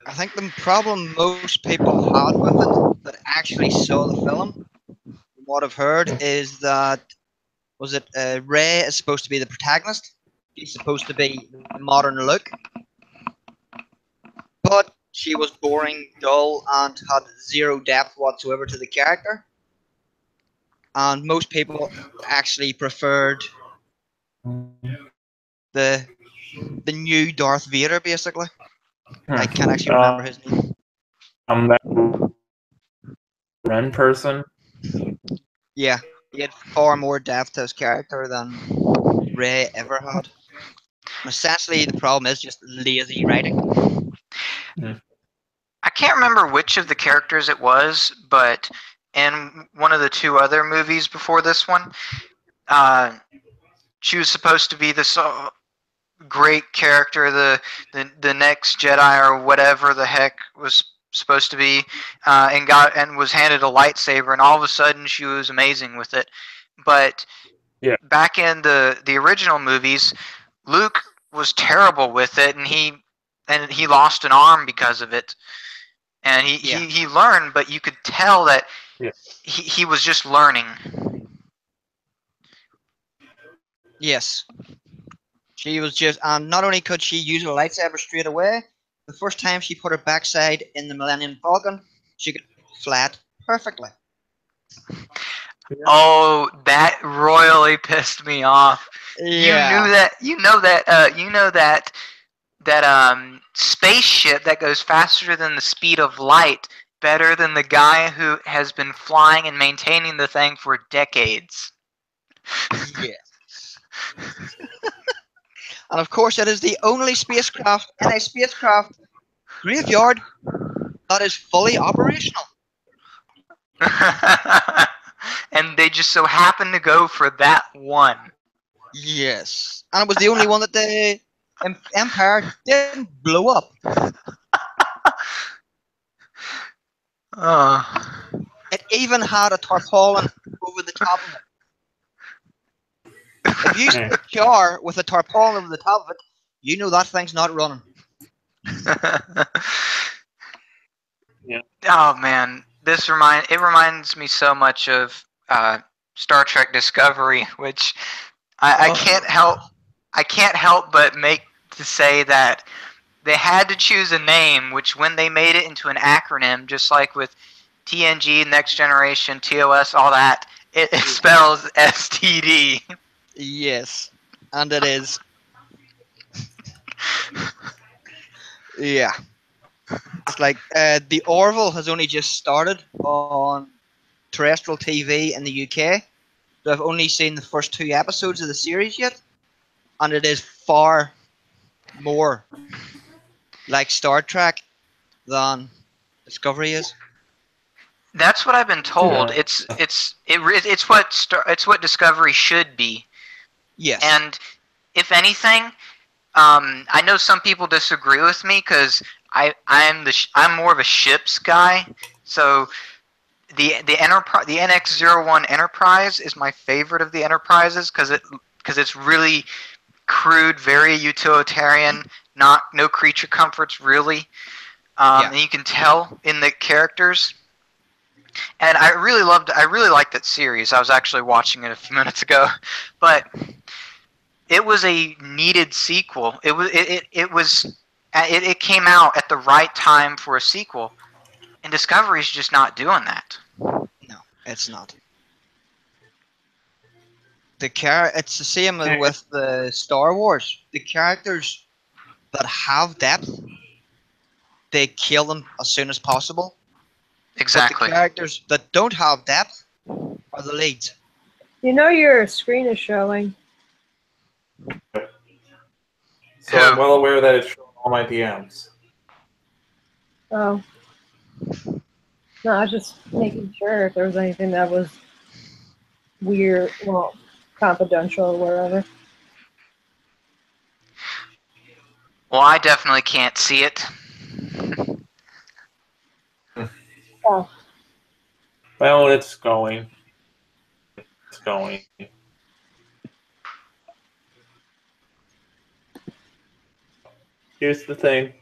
I think the problem most people had with it that actually saw the film, from what I've heard, is that Rey is supposed to be the protagonist. She's supposed to be the modern Luke, but she was boring, dull, and had zero depth whatsoever to the character. And most people actually preferred the new Darth Vader, basically. I can't actually remember his name. That Ren person. Yeah, he had far more depth to his character than Rey ever had. And essentially, the problem is just lazy writing. I can't remember which of the characters it was, but in one of the two other movies before this one, she was supposed to be this great character, the next Jedi or whatever the heck was supposed to be, and was handed a lightsaber, and all of a sudden she was amazing with it. But back in the original movies, Luke was terrible with it, and he lost an arm because of it. And he learned, but you could tell that he was just learning. Yes. She was just, and not only could she use her lightsaber straight away, the first time she put her backside in the Millennium Falcon, she could fly it perfectly. Oh, that royally pissed me off. Yeah. You know that spaceship that goes faster than the speed of light better than the guy who has been flying and maintaining the thing for decades. Yes. And of course, it is the only spacecraft in a spacecraft graveyard that is fully operational. And they just so happen to go for that one. Yes. And it was the only one that the Empire didn't blow up. It even had a tarpaulin over the top of it. If you see a car with a tarpaulin over the top of it, you know that thing's not running. Oh man, it reminds me so much of Star Trek Discovery, which I can't help but make to say that they had to choose a name, which when they made it into an acronym, just like with TNG, Next Generation, TOS, all that, it spells STD. Yes, and it is. Yeah. It's like the Orville has only just started on terrestrial TV in the UK. So I've only seen the first 2 episodes of the series yet, and it is far more like Star Trek than Discovery is. That's what I've been told. Yeah. It's what Discovery should be. Yes. And if anything, I know some people disagree with me because I'm more of a ships guy. So the Enterprise, the NX-01 Enterprise is my favorite of the Enterprises because it's really crude, very utilitarian, no creature comforts really, Yeah. and you can tell in the characters. And I really liked that series. I was actually watching it a few minutes ago, but it was a needed sequel. It came out at the right time for a sequel, and Discovery's just not doing that. No, it's not. It's the same with the Star Wars. The characters that have depth, they kill them as soon as possible. Exactly. But the characters that don't have depth are the leads. You know your screen is showing. So I'm well aware that it's showing all my DMs. Oh. No, I was just making sure if there was anything that was weird, well, confidential or whatever. Well, I definitely can't see it. Oh. Well, it's going. It's going. Here's the thing.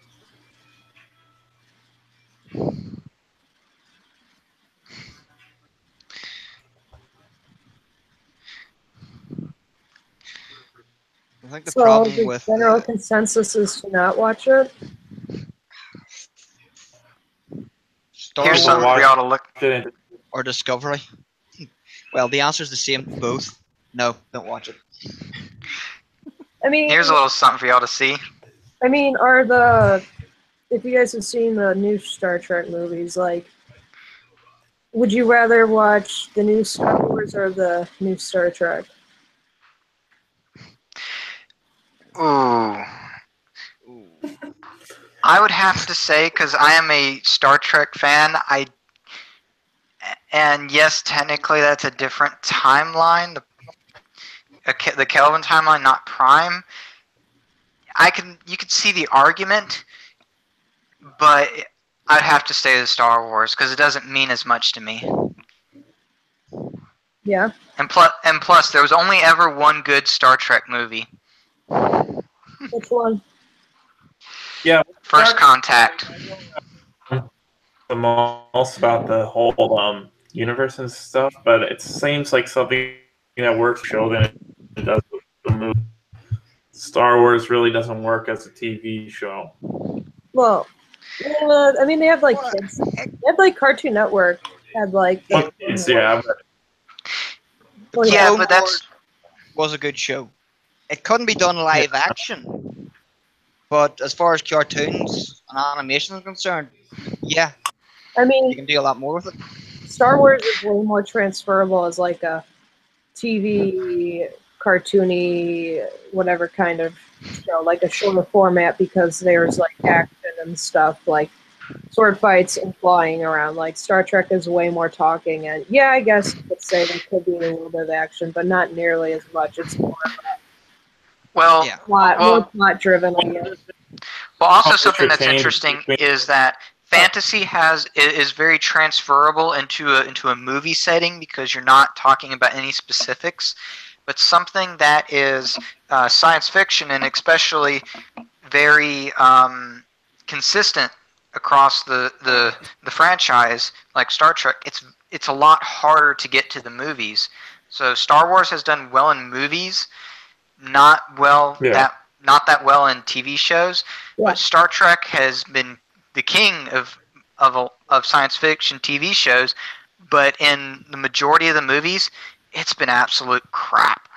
I think the So problem the with general consensus is to not watch it? Star Here's Wars something for y'all to look. or Discovery. Well, the answer is the same to both. No, don't watch it. I mean, Here's a little something for y'all to see. if you guys have seen the new Star Trek movies, like, would you rather watch the new Star Wars or the new Star Trek? Ooh. I would have to say, because I am a Star Trek fan, and yes, technically that's a different timeline, the Kelvin timeline, not Prime. You could see the argument, but I'd have to say the Star Wars because it doesn't mean as much to me. Yeah. And plus, there was only ever one good Star Trek movie. Which one? Yeah. First Contact. The most about the whole universe and stuff, but it seems like something that works show than it does with the movie. Star Wars really doesn't work as a TV show. Well, I mean, they have like kids. They have like Cartoon Network had like. Well, it's, yeah, but Well, Yeah, Clone but that's was a good show. It couldn't be done live action, but as far as cartoons and animation is concerned, yeah, I you mean, can do a lot more with it. Star Wars is way more transferable as like a TV, cartoony, whatever kind of show, like a shorter format because there's like action and stuff, like sword fights and flying around. Like Star Trek is way more talking, and yeah, I guess you could say there could be a little bit of action, but not nearly as much. It's more well. Yeah. more plot driven, I guess. Well, also Oh, something that's entertaining. interesting is that fantasy is very transferable into a movie setting because you're not talking about any specifics, but something that is science fiction and especially very consistent across the franchise like Star Trek. It's a lot harder to get to the movies. So Star Wars has done well in movies, not that well in TV shows. Yeah. But Star Trek has been the king of science fiction TV shows, but in the majority of the movies, it's been absolute crap.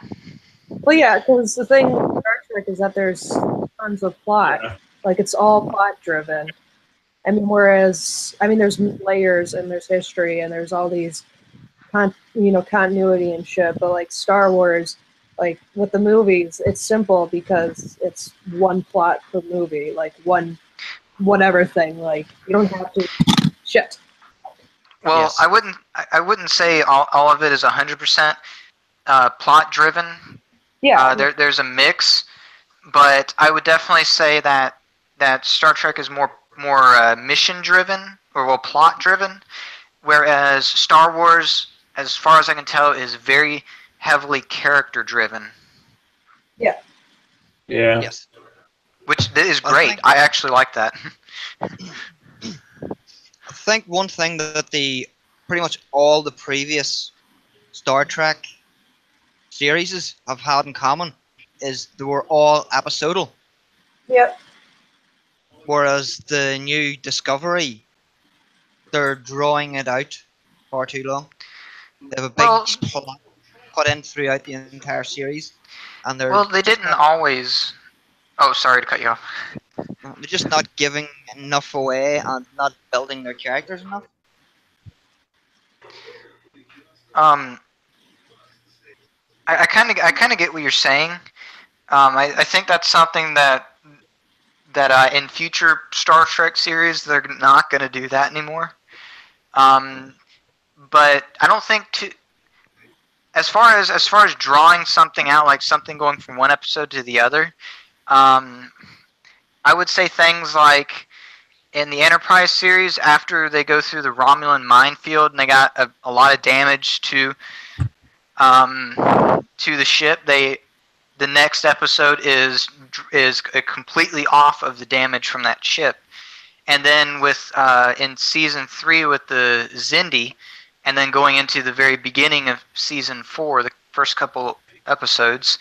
Well, yeah, because the thing with Star Trek is that there's tons of plot. Yeah. Like, it's all plot driven. I mean, there's layers and there's history and there's all these, continuity and shit. But like Star Wars, like with the movies, it's simple because it's one plot per movie, like one whatever thing. Like you don't have to shit. Well, Yes. I wouldn't say all of it is 100% plot driven. Yeah, There's a mix, but I would definitely say that Star Trek is more mission driven or plot driven, whereas Star Wars, as far as I can tell, is very heavily character driven, Yeah. Yes. which is I great. think- I actually like that. I think one thing that the pretty much all the previous Star Trek series have had in common is they were all episodal, Yep. whereas the new Discovery, they're drawing it out far too long. They have a big Well, plot put in throughout the entire series, and they're well, they just didn't always. Oh, sorry to cut you off. they're just not giving enough away and not building their characters enough. Um, I kind of get what you're saying. I think that's something that in future Star Trek series they're not going to do that anymore. But I don't think as far as drawing something out, like something going from one episode to the other. I would say things like in the Enterprise series, after they go through the Romulan minefield and they got a lot of damage to the ship, the next episode is completely off of the damage from that ship. And then with in season 3 with the Xindi, and then going into the very beginning of season 4, the first couple episodes,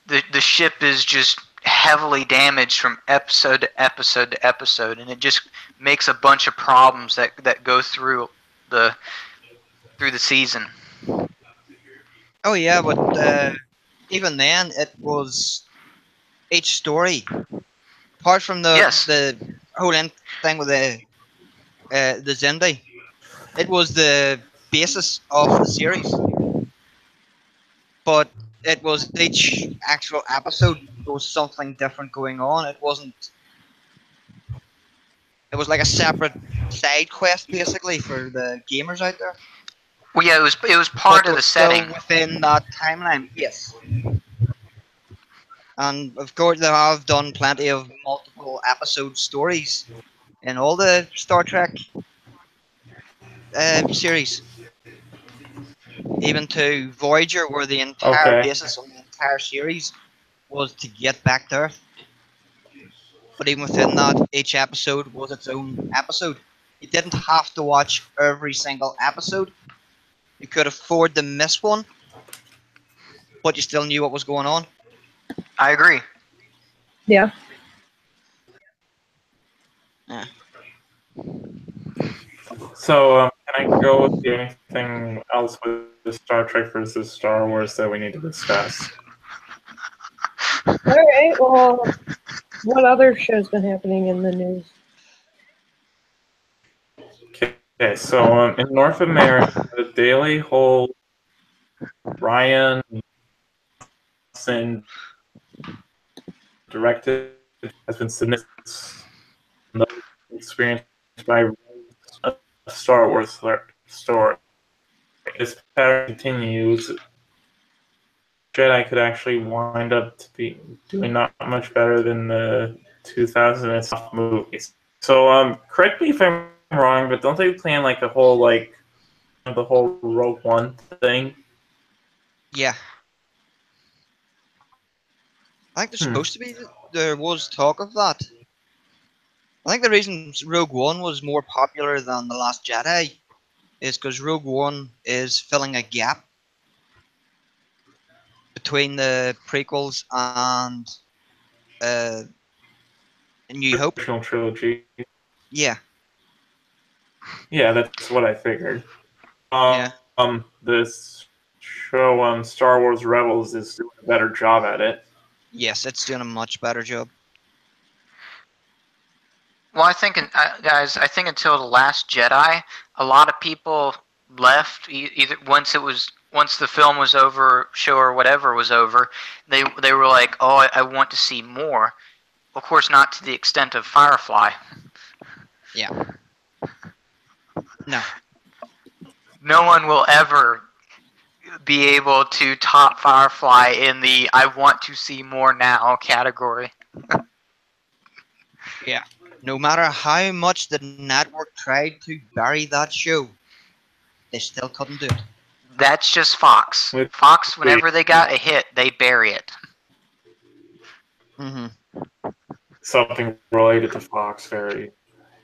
the ship is just heavily damaged from episode to episode to episode, and it just makes a bunch of problems that go through the season. Oh yeah, but even then, it was each story, apart from Yes. the whole thing with the Xindi, it was the basis of the series. But it was each actual episode there was something different going on. It wasn't. It was like a separate side quest basically for the gamers out there. Well, yeah, it was part But of was the still setting. within that timeline. Yes. And of course, they have done plenty of multiple episode stories in all the Star Trek series, even to Voyager, where the entire Okay. basis of the entire series was to get back to Earth. But even within that, each episode was its own episode. You didn't have to watch every single episode. You could afford to miss one, but you still knew what was going on. I agree. Yeah. So, can I go with anything else with Star Trek versus Star Wars that we need to discuss? All right. Well, what other show's been happening in the news? Okay, so in North America, the Daily Hold, Ryan Johnson directed, has been submitted experienced by a Star Wars story. This pattern continues. Jedi could actually wind up to be doing not much better than the 2000 movies. So, correct me if I'm wrong, but don't they plan like the whole Rogue One thing? Yeah. I think there's supposed to be. There was talk of that. I think the reason Rogue One was more popular than The Last Jedi is because Rogue One is filling a gap between the prequels and A New Hope. Original trilogy. Yeah. Yeah, that's what I figured. Yeah. This show, Star Wars Rebels, is doing a better job at it. Yes, it's doing a much better job. Well, I think, guys, I think until The Last Jedi, a lot of people left either once the film was over, show or whatever was over. They were like, oh, I want to see more. Of course, not to the extent of Firefly. Yeah. No. No one will ever be able to top Firefly in the I want to see more now category. Yeah. No matter how much the network tried to bury that show, they still couldn't do it. That's just Fox. With- Fox, whenever they got a hit, they bury it. Mm-hmm. Something related to Fox Ferry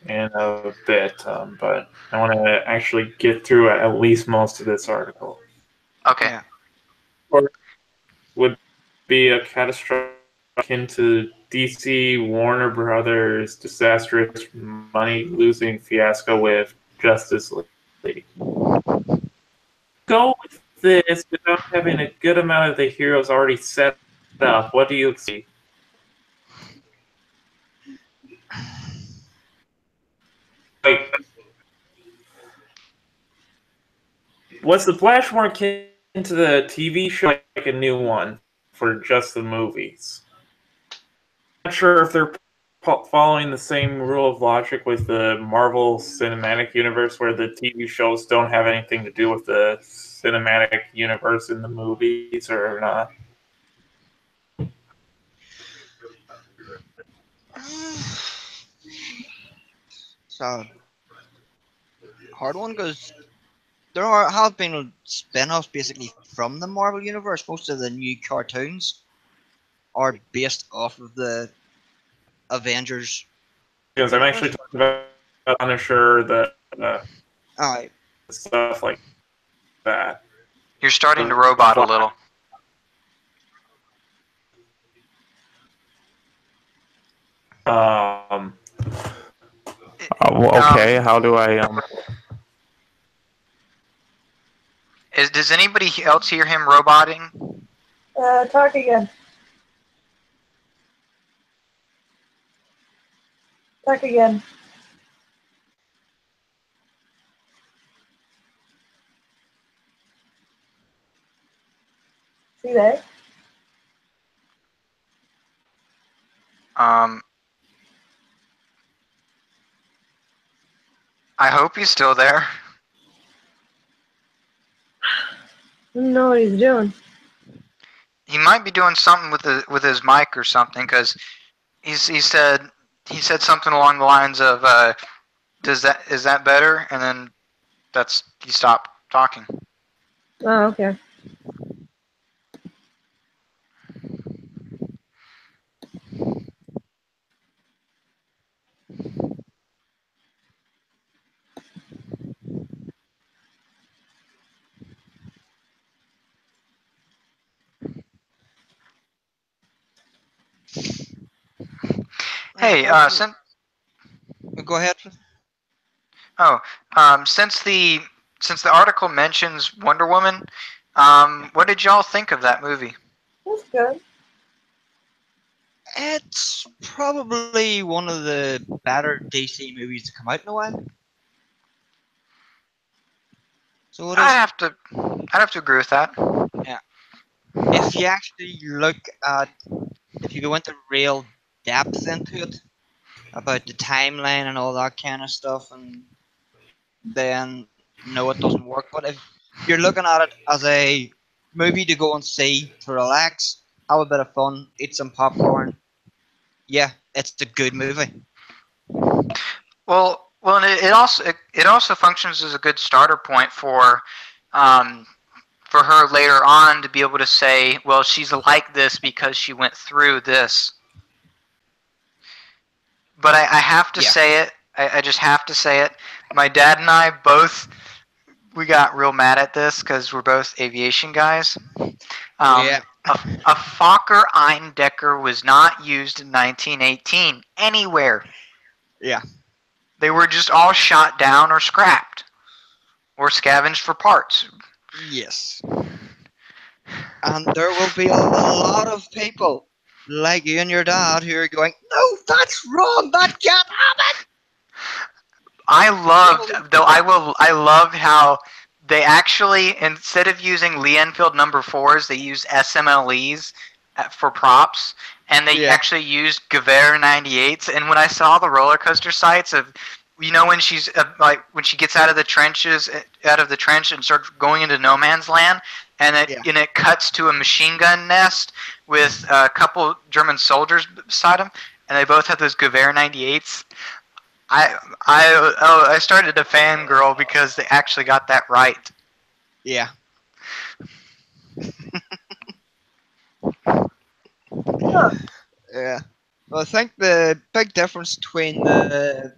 in a bit, but I want to actually get through at least most of this article. Okay. Yeah. Would be a catastrophic akin to DC Warner Brothers' disastrous money-losing fiasco with Justice League. Go with this without having a good amount of the heroes already set up. What do you see? Like, was the Flash more akin to the TV show, like a new one for just the movies? I'm not sure if they're following the same rule of logic with the Marvel Cinematic Universe, where the TV shows don't have anything to do with the cinematic universe in the movies, or not. So, hard one because have been spin-offs basically from the Marvel Universe. Most of the new cartoons are based off of the Avengers. Because I'm actually talking about Punisher, the Alright. stuff like that. You're starting to robot a little. Okay, how do I Does anybody else hear him roboting? Talk again. Talk again. See that? I hope he's still there. I don't know what he's doing. He might be doing something with his mic or something, because he said something along the lines of is that better? And then he stopped talking. Oh, okay. Hey, Go ahead. since the article mentions Wonder Woman, what did y'all think of that movie? That's good. It's probably one of the better DC movies to come out in a while. So it is. I'd have to agree with that. If you actually look at, if you go into real depth into it, about the timeline and all that kind of stuff, and then no, it doesn't work. But if you're looking at it as a movie to go and see, to relax, have a bit of fun, eat some popcorn, yeah, it's a good movie. Well, and it also functions as a good starter point for her later on to be able to say, well, she's like this because she went through this. But I have to say it. I just have to say it. My dad and I we got real mad at this because we're both aviation guys. A Fokker Eindecker was not used in 1918 anywhere. Yeah. They were just all shot down or scrapped or scavenged for parts. Yes. And there will be a lot of people like you and your dad who are going, no, that's wrong, that can't happen. I loved how they actually, instead of using Lee Enfield number 4s, they used SMLEs for props, and they actually used Gewehr 98s. And when I saw the roller coaster sights of, when she's when she gets out of the trench and starts going into no man's land, and it cuts to a machine gun nest with a couple German soldiers beside them, and they both have those Gewehr 98s. I started to fangirl because they actually got that right. Yeah. Huh. Yeah. Well, I think the big difference between the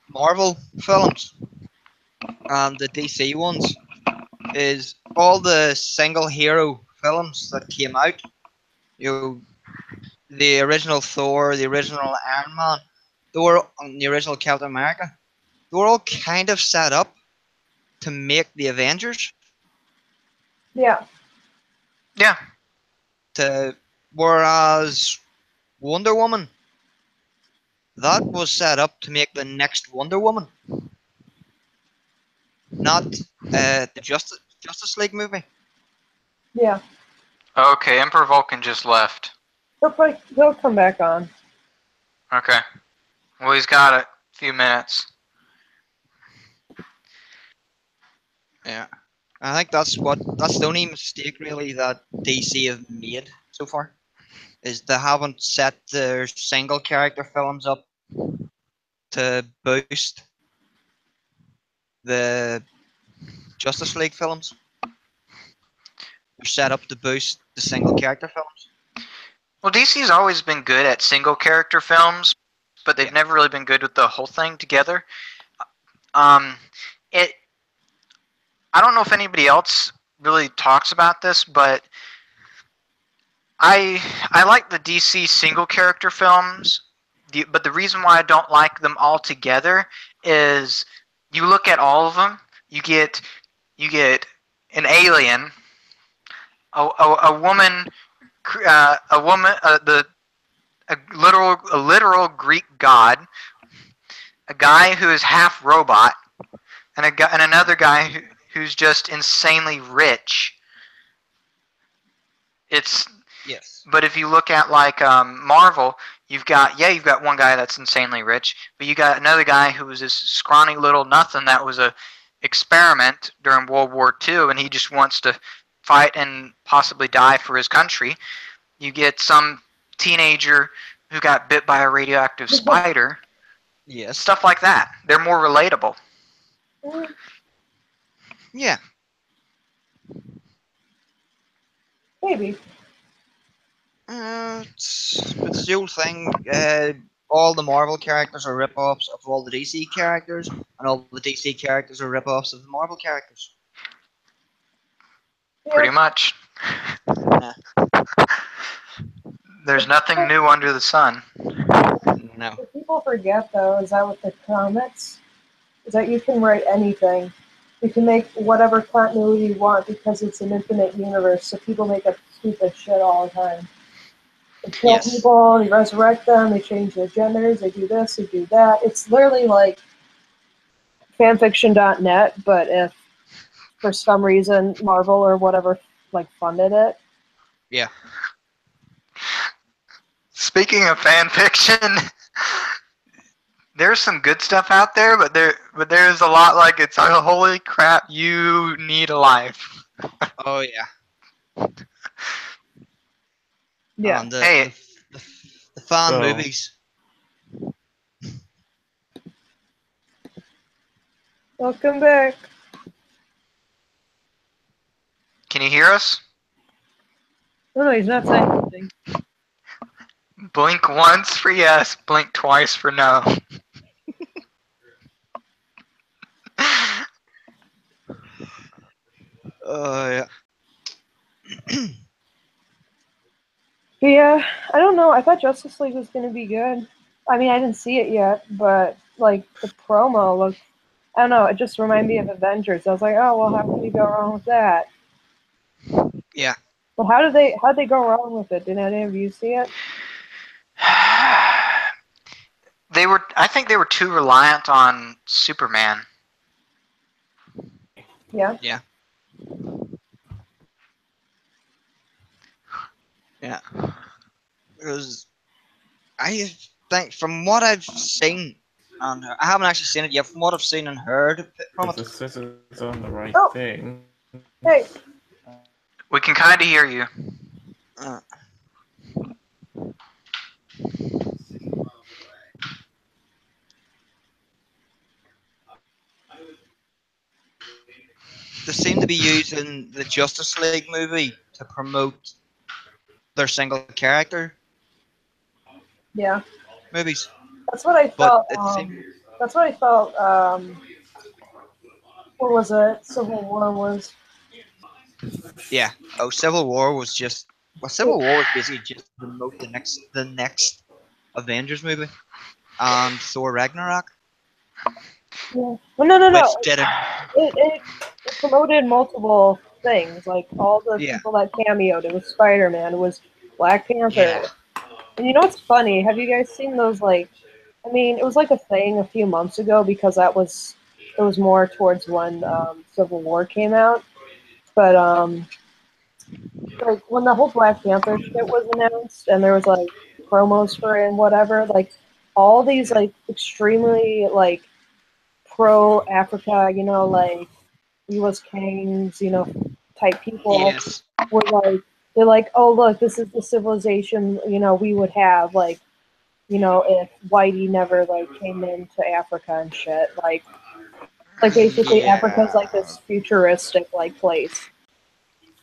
Marvel films and the DC ones is all the single hero films that came out. You know, the original Thor, the original Iron Man, they were the original Captain America. They were all kind of set up to make the Avengers. Yeah. Yeah. Whereas Wonder Woman, that was set up to make the next Wonder Woman, not the Justice League movie. Yeah. Okay, Emperor Vulcan just left. He'll come back on. Okay. Well, he's got a few minutes. Yeah, I think that's the only mistake really that DC have made so far, is they haven't set their single character films up to boost the Justice League films. They're set up to boost the single character films. Well, DC's always been good at single character films, but they've never really been good with the whole thing together. It. I don't know if anybody else really talks about this, but I like the DC single character films. But the reason why I don't like them all together is you look at all of them, you get an alien, a woman, a literal Greek god, a guy who is half robot, and another guy who's just insanely rich. But if you look at like Marvel, you've got one guy that's insanely rich, but you got another guy who was this scrawny little nothing that was a experiment during World War II, and he just wants to fight and possibly die for his country. You get some teenager who got bit by a radioactive spider. Yes. Stuff like that. They're more relatable. Yeah. Maybe. It's the old thing. All the Marvel characters are rip-offs of all the DC characters, and all the DC characters are rip-offs of the Marvel characters. Yeah. Pretty much. Yeah. There's nothing new under the sun. No. What people forget, though, is that with the comics, is that you can write anything. You can make whatever continuity you want because it's an infinite universe, so people make up stupid shit all the time. They kill people, they resurrect them, they change their genders, they do this, they do that. It's literally like fanfiction.net, but if for some reason Marvel or whatever like funded it. Yeah. Speaking of fan fiction, there's some good stuff out there, but there's a lot like it's like, holy crap, you need a life. Oh yeah. Yeah. And Hey. the fan movies. Welcome back. Can you hear us? No, he's not saying anything. Blink once for yes, blink twice for no. Yeah. Yeah, I don't know. I thought Justice League was going to be good. I mean, I didn't see it yet, but like the promo looked, I don't know, it just reminded me of Avengers. I was like, oh, well, how can you go wrong with that? Yeah. But how'd they go wrong with it? Did any of you see it? I think they were too reliant on Superman. Yeah. Yeah. Yeah. Because I think from what I've seen, and I haven't actually seen it yet, from what I've seen and heard from it. This is on the right thing. Hey. We can kind of hear you. they seem to be using the Justice League movie to promote their single character Yeah, movies, that's what I but felt. it seems That's what I felt. What was it? Civil War was. yeah. Oh, Civil War was just Civil War was basically just to promote the next Avengers movie and Thor Ragnarok, Yeah. Well, no. which didn't. It promoted multiple things, like all the Yeah, people that cameoed. It was Spider-Man. It was Black Panther. yeah, And you know what's funny? Have you guys seen those? Like, I mean, it was like a thing a few months ago because it was more towards when Civil War came out. But like when the whole Black Panther shit was announced, and there was like promos for it and whatever, like all these like extremely like pro Africa, like U.S. Kings, type people yes, were like, they're like, oh look, this is the civilization, we would have, like, if Whitey never like came into Africa and shit, like basically Africa's like yeah. this futuristic like place.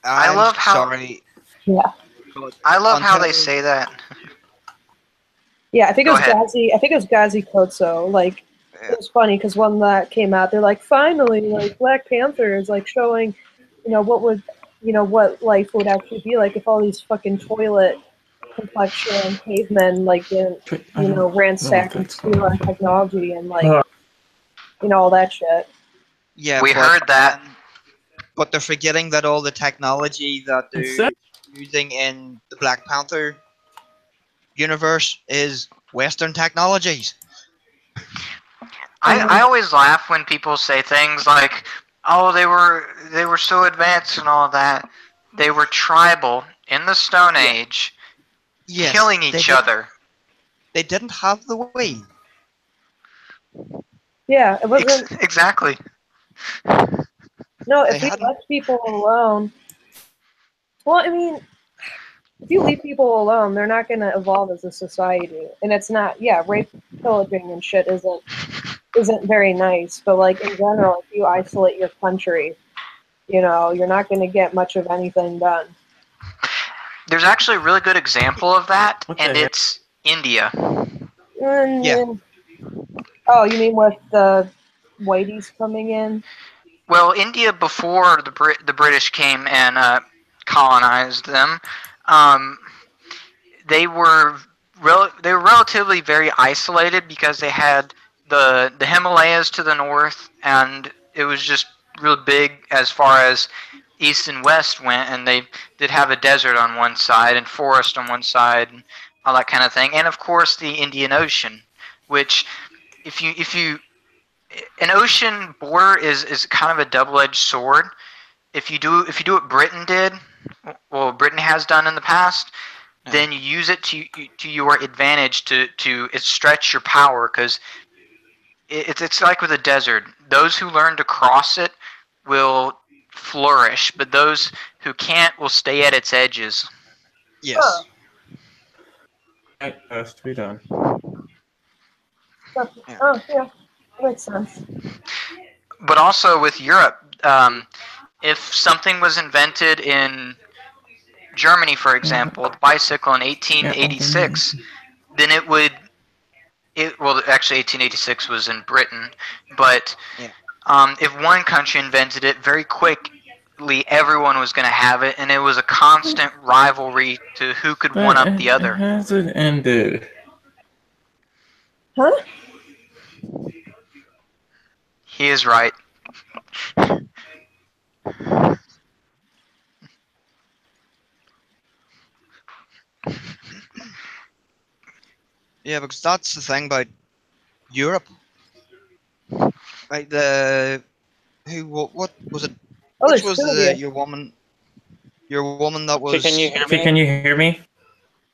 I I'm love how sorry, Yeah, but I love how they until say that. yeah. I think it Go was ahead. Gazi. I think it was Gazi Kotso. Like, yeah, it was funny because when that came out, they're like, finally, like Black Panther is like showing, what life would actually be like if all these fucking toilet complexion cavemen like didn't, I don't know ransack if and that's steal our technology and like, Uh, all that shit. yeah, We heard that. but they're forgetting that all the technology that they're Instead- using in the Black Panther universe is Western technologies. I always laugh when people say things like, "Oh, they were so advanced and all that. They were tribal in the Stone Yeah. Age, Yes, killing they each did- other." They didn't have the wheel. Yeah, it wasn't. Exactly. No, They if we hadn't. left people alone, well, I mean, if you leave people alone, they're not going to evolve as a society. And it's not, yeah, rape, pillaging, and shit isn't very nice. But like in general, if you isolate your country, you're not going to get much of anything done. There's actually a really good example of that, What the and heck? it's India. Yeah. Oh, you mean with the whiteys coming in? Well, India before the British came and colonized them, um, they were they were relatively very isolated because they had the Himalayas to the north, and it was just real big as far as east and west went, and they did have a desert on one side and forest on one side and all that kind of thing, and of course the Indian Ocean, which if you an ocean border is kind of a double-edged sword. If you do what Britain did, well, Britain has done in the past, then you use it to your advantage to stretch your power, because it's like with a desert. Those who learn to cross it will flourish, but those who can't will stay at its edges. Yes. Huh. Right, has to be done. Yeah. Oh, yeah, makes sense. But also with Europe, if something was invented in Germany, for example, the bicycle in 1886, then well, actually 1886 was in Britain, but Yeah. if one country invented it, very quickly everyone was going to have it, and it was a constant rivalry to who could one up the It other. hasn't ended. Huh? He is right. Yeah, because that's the thing about Europe. Like what was it? Oh, Which there's was two of you. your woman? Your woman that was. Can you hear Okay, me? can you hear me?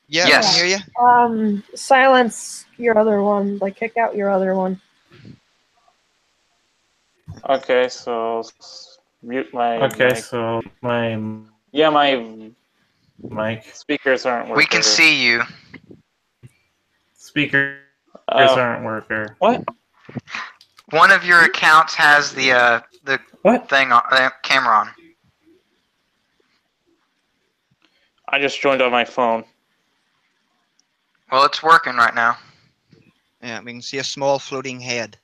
Yeah, Yes. I can hear you. Silence your other one. Like, kick out your other one. Okay, so mute my Okay, mic. so my Yeah, my mic speakers aren't working. We can see you. speakers Oh, aren't working. what? One of your accounts has the What? thing on, camera on. I just joined on my phone. Well, it's working right now. Yeah, we can see a small floating head.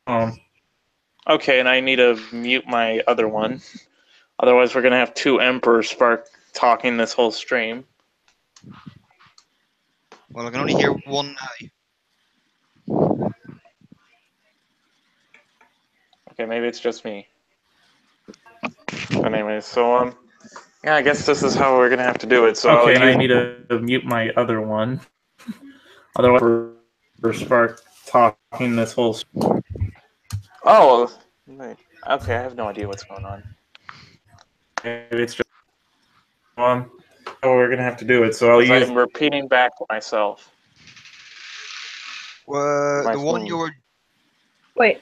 Okay, and I need to mute my other one. Otherwise, we're gonna have two Emperor Spark talking this whole stream. Well, I can only hear one now. Okay, maybe it's just me. But anyways, so yeah, I guess this is how we're gonna have to do it. So Okay, and I you- need to mute my other one. Otherwise, for Spark talking this whole. Oh, wait. Okay, I have no idea what's going on. It's just how we're gonna have to do it. So I'll use. I'm repeating back to myself. My The one phone. you were Wait,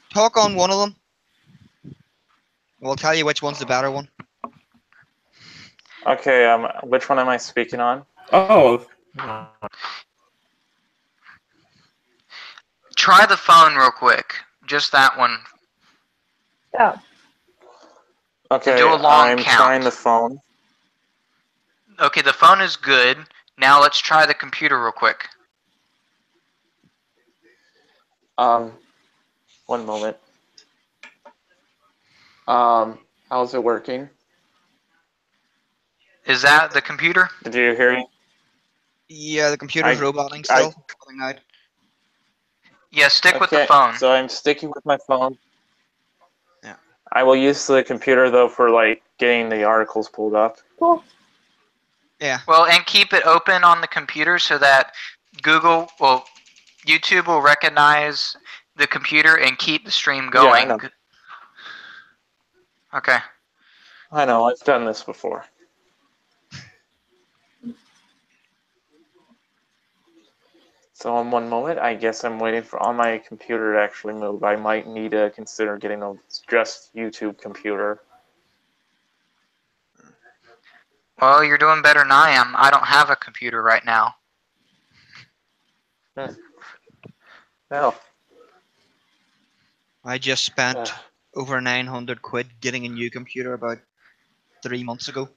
talk on one of them. We'll tell you which one's the better one. Okay, which one am I speaking on? Oh. Try the phone real quick. Just that one. yeah. Okay, Do a long I'm count. trying the phone. Okay, the phone is good. Now let's try the computer real quick. One moment. How's it working? Is that the computer? Did you hear me? Yeah, the computer's roboting still. Coming out. Yeah, stick with the Okay, phone. so I'm sticking with my phone. Yeah. I will use the computer though for like getting the articles pulled up. Cool. Yeah. Well, and keep it open on the computer so that YouTube will recognize the computer and keep the stream Yeah, I going. know. Okay. I know, I've done this before. So in one moment, I guess I'm waiting for on my computer to actually move. I might need to consider getting a just YouTube computer. Well, you're doing better than I am. I don't have a computer right now. No. I just spent over 900 quid getting a new computer about 3 months ago.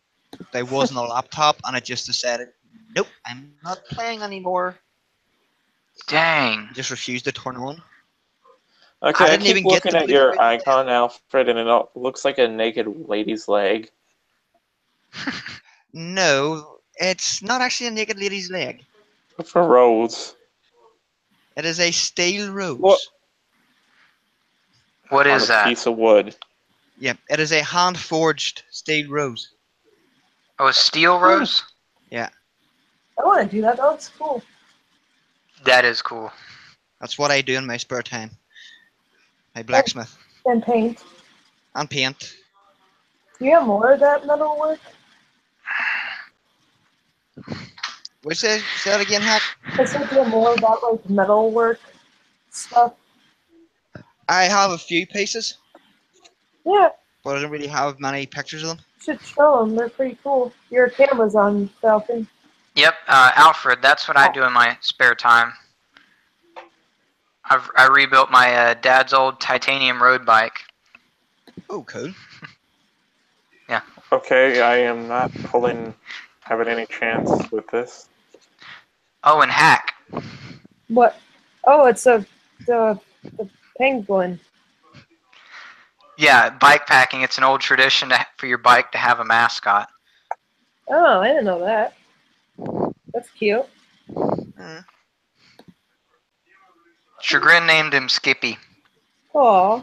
There wasn't a laptop, and I just decided, nope, I'm not playing anymore. Dang. Just refused to turn on. Okay, I I didn't keep even get looking to at put it your in. icon, Alfred, and it looks like a naked lady's leg. No, it's not actually a naked lady's leg. For rose. It is a steel rose. What? What On is a that? piece of wood. Yeah, it is a hand-forged steel rose. Oh, a steel rose? Yeah, I want to do that. That's cool. That is cool. that's what I do in my spare time. I blacksmith And paint. and paint. Do you have more of that metal work? Say that again, Hack? I said do you have more of that like metal work stuff. I have a few pieces, Yeah, but I don't really have many pictures of them. should show them. They're pretty cool. Your camera's on, Falcon. Yep, Alfred, that's what I do in my spare time. I rebuilt my dad's old titanium road bike. Oh, cool. Okay, I am not having any chance with this. Oh, and Hack. What? Oh, it's the penguin. Yeah, bike packing. It's an old tradition for your bike to have a mascot. Oh, I didn't know that. That's cute. Chagrin named him Skippy. Aw,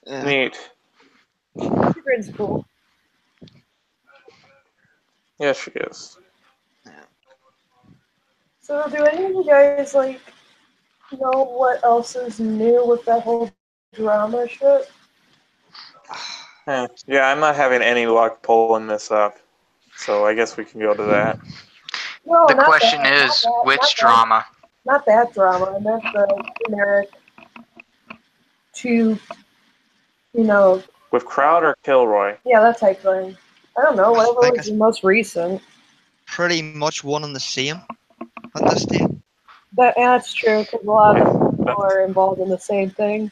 Yeah. Neat. Chagrin's cool. Yeah, she is. So, do any of you guys like know what else is new with that whole drama shit? Yeah, I'm not having any luck pulling this up. So I guess we can go to that. No, The not question that, is, not that, which not drama? That, not that drama. I meant the generic to, With Crowd or Kilroy? yeah, that type thing. I don't know, I whatever think was it's the most recent. pretty much one and the same at this stage. But yeah, that's true, because a lot of people are involved in the same thing.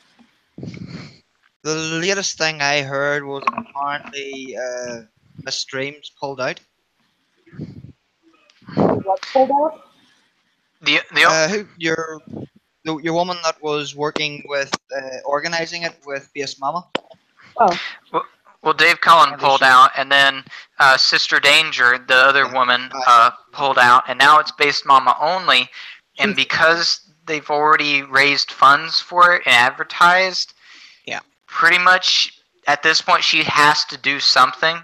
The latest thing I heard was apparently Miss Streams pulled out. What's pulled out? Who your woman that was working with organizing it with Base Mama? Oh, Well, Dave Cullen Apparently pulled she- out, and then Sister Danger, the other woman, pulled out, and now it's Base Mama only. And She's- because they've already raised funds for it and advertised, Yeah. pretty much at this point she has to do something,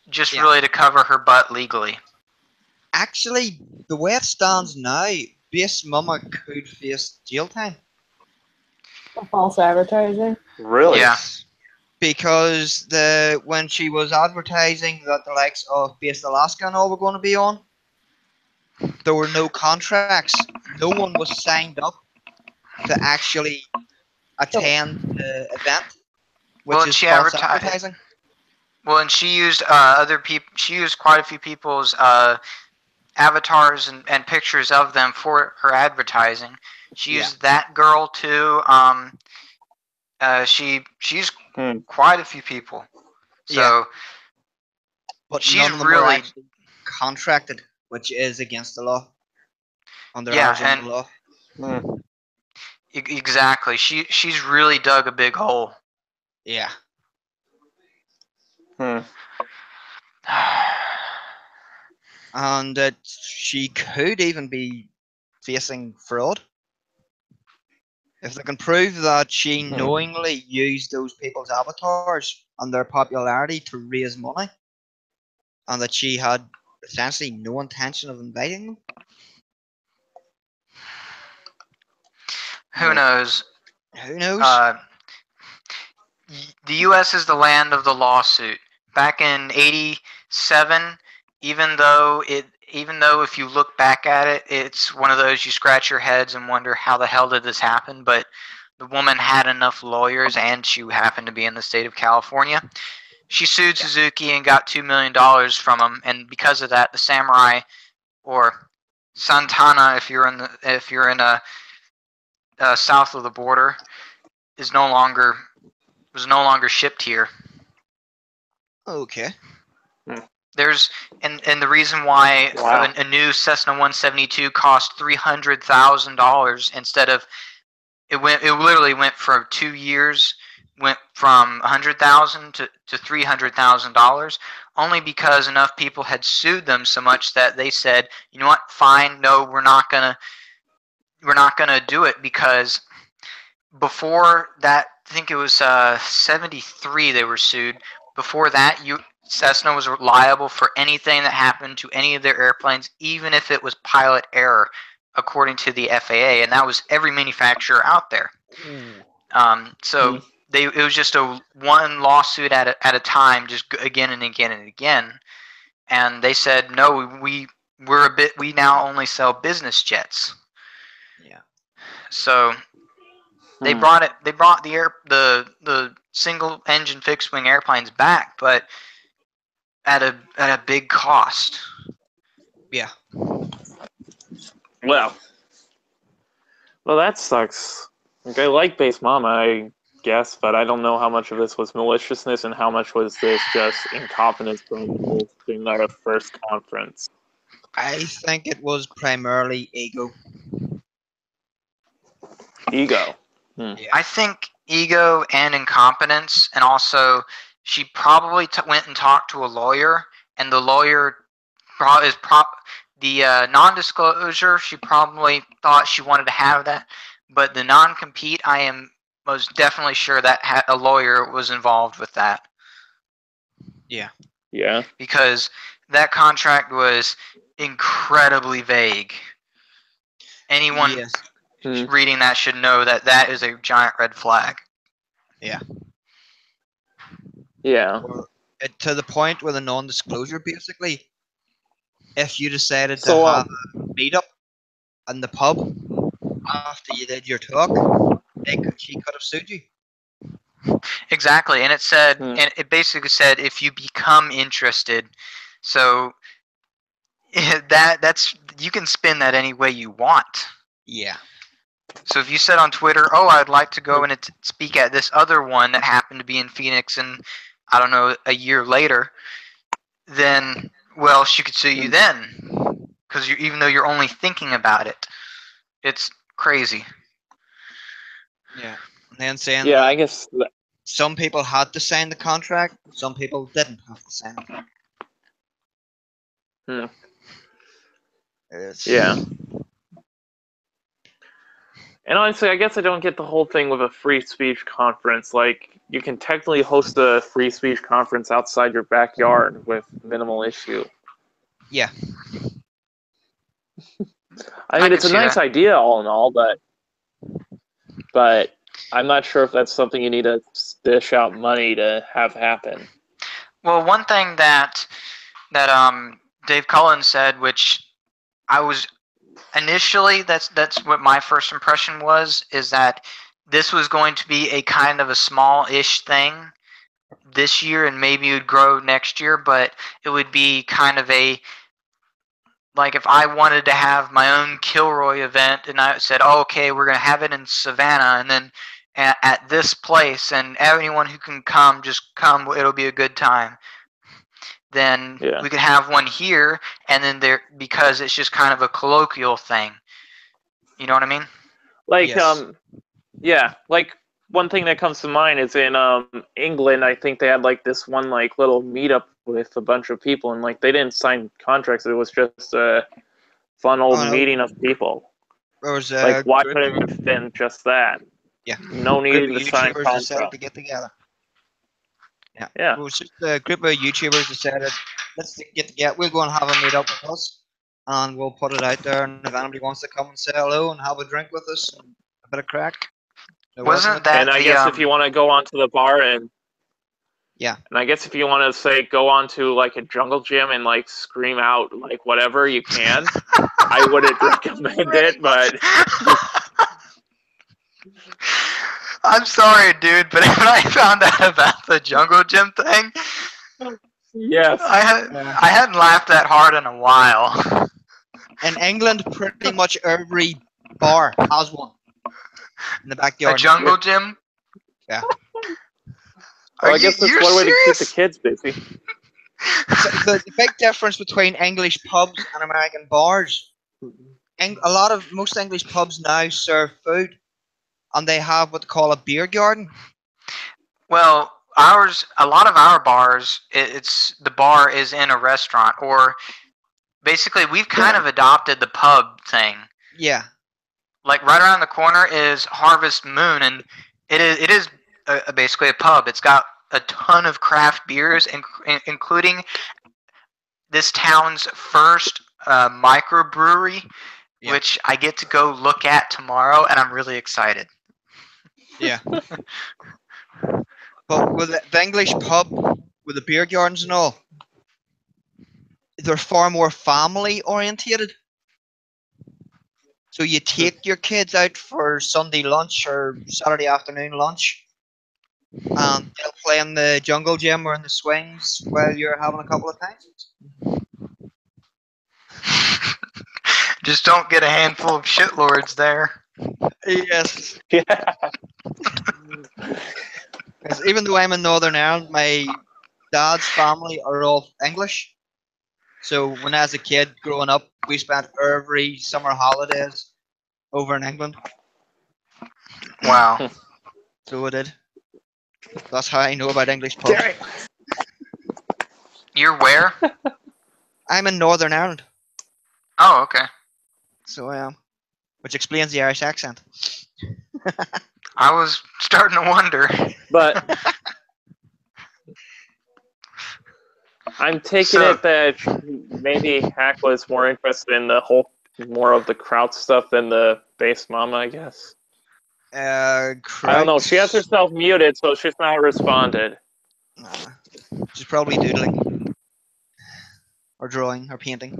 just Yeah. really to cover her butt legally. Actually, the way it stands now, Base Mama could face jail time. false advertising. Really? Yeah. Because when she was advertising that the likes of Base Alaska and all were going to be on, there were no contracts. No one was signed up to actually attend the event, which Well, is she false advertised- advertising. Well, and she used other people. She used quite a few people's avatars and pictures of them for her advertising. She Yeah. used that girl too. She's Hmm. quite a few people. So Yeah. But she's none of them were really- actually contracted, which is against the law. Under Yeah, Arizona and- law. Hmm. exactly, she's really dug a big hole. Yeah. Hmm. And that she could even be facing fraud. If they can prove that she knowingly used those people's avatars and their popularity to raise money, and that she had essentially no intention of inviting them. Who knows? Who knows? The U.S. is the land of the lawsuit. Back in '87, even though if you look back at it, it's one of those you scratch your heads and wonder how the hell did this happen. But the woman had enough lawyers, and she happened to be in the state of California. She sued Suzuki and got $2 million from him, and because of that, the Samurai, or Santana, if you're in a south of the border, was no longer shipped here. Okay. There's and the reason why Wow. a new Cessna 172 cost $300,000 instead of it literally went for 2 years, went from $100,000 to $300,000, only because enough people had sued them so much that they said, you know what, fine, no, we're not gonna do it. Because before that, I think it was 73 they were sued. Before that, Cessna was liable for anything that happened to any of their airplanes, even if it was pilot error, according to the FAA, and that was every manufacturer out there. So it was just one lawsuit at a time, just again and again and again. And they said, no, we now only sell business jets. Yeah. So they Hmm. brought the single engine fixed wing airplanes back, but at a big cost. Yeah. Well, that sucks. Like, I like Base Mama, I guess, but I don't know how much of this was maliciousness and how much was this just incompetence from hosting their first conference. I think it was primarily ego. Ego. I think ego and incompetence, and also she probably went and talked to a lawyer, and the lawyer the non-disclosure, she probably thought she wanted to have that, but the non-compete, I am most definitely sure that a lawyer was involved with that, Yeah. because that contract was incredibly vague. Anyone Yes. reading that should know that is a giant red flag. Yeah. Well, to the point where the non-disclosure, basically, if you decided to So, have a meetup in the pub after you did your talk, she could have sued you. Exactly, and it said, Hmm. and it basically said, if you become interested. So that's you can spin that any way you want. Yeah. So if you said on Twitter, "Oh, I'd like to go and speak at this other one that happened to be in Phoenix," and I don't know, a year later, then well, she could sue you then, because even though you're only thinking about it, it's crazy. Yeah. And then saying Yeah, that I guess. some people had to sign the contract, some people didn't have to sign it. Hmm. It's, Yeah. And honestly, I guess I don't get the whole thing with a free speech conference. Like, you can technically host a free speech conference outside your backyard with minimal issue. Yeah. I mean, can it's a see nice that. idea all in all, but I'm not sure if that's something you need to dish out money to have happen. Well, one thing that Dave Cullen said, which I was initially that's what my first impression was, is that this was going to be a kind of a small-ish thing this year, and maybe it would grow next year, but it would be kind of a, like, if I wanted to have my own Kilroy event and I said, oh, okay, we're going to have it in Savannah and then at this place, and anyone who can come, just come, it'll be a good time. Then Yeah. we could have one here, and then there, because it's just kind of a colloquial thing. You know what I mean? Like, Yes. yeah, like one thing that comes to mind is in England. I think they had like this one like little meetup with a bunch of people, and like they didn't sign contracts. It was just a fun old Oh, no. meeting of people. There was Like, a why group couldn't of, it have been just that? yeah, No group need of to sign YouTubers decided to contracts. get together. Yeah. Yeah. It was just a group of YouTubers decided, let's get together. We'll go and have a meetup with us, and we'll put it out there. And if anybody wants to come and say hello and have a drink with us and a bit of crack, they're welcome Wasn't to that And I the guess if you want to go onto the bar and Yeah. And I guess if you want to say go on to like a jungle gym and like scream out like whatever you can, I wouldn't recommend it, but I'm sorry, dude, but when I found out about the jungle gym thing, yes. I hadn't laughed that hard in a while. In England, pretty much every bar has one in the backyard. A jungle gym? Yeah. Well, Are I guess that's you're one way to keep the serious? kids busy. So the big difference between English pubs and American bars, most English pubs now serve food, and they have what they call a beer garden. Well, a lot of our bars, it's the bar is in a restaurant, or basically we've kind of adopted the pub thing. Yeah. Like right around the corner is Harvest Moon, and it is basically a pub. It's got a ton of craft beers, including this town's first microbrewery, Yeah. which I get to go look at tomorrow, and I'm really excited. Yeah. But with the English pub, with the beer gardens and all, they're far more family orientated. So you take your kids out for Sunday lunch or Saturday afternoon lunch, and they'll play in the jungle gym or in the swings while you're having a couple of times. Just don't get a handful of shitlords there. Yes. Yeah. 'Cause even though I'm in Northern Ireland, my dad's family are all English. So when I was a kid growing up, we spent every summer holidays over in England. Wow. So we did. That's how I know about English pubs. You're where? I'm in Northern Ireland, Oh, okay. so I am. Which explains the Irish accent. I was starting to wonder. But I'm taking So- it that maybe Hack was more interested in more of the Kraut stuff than the base mama, I guess. I don't know. She has herself muted, so she's not responded. Nah. She's probably doodling. Or drawing, or painting.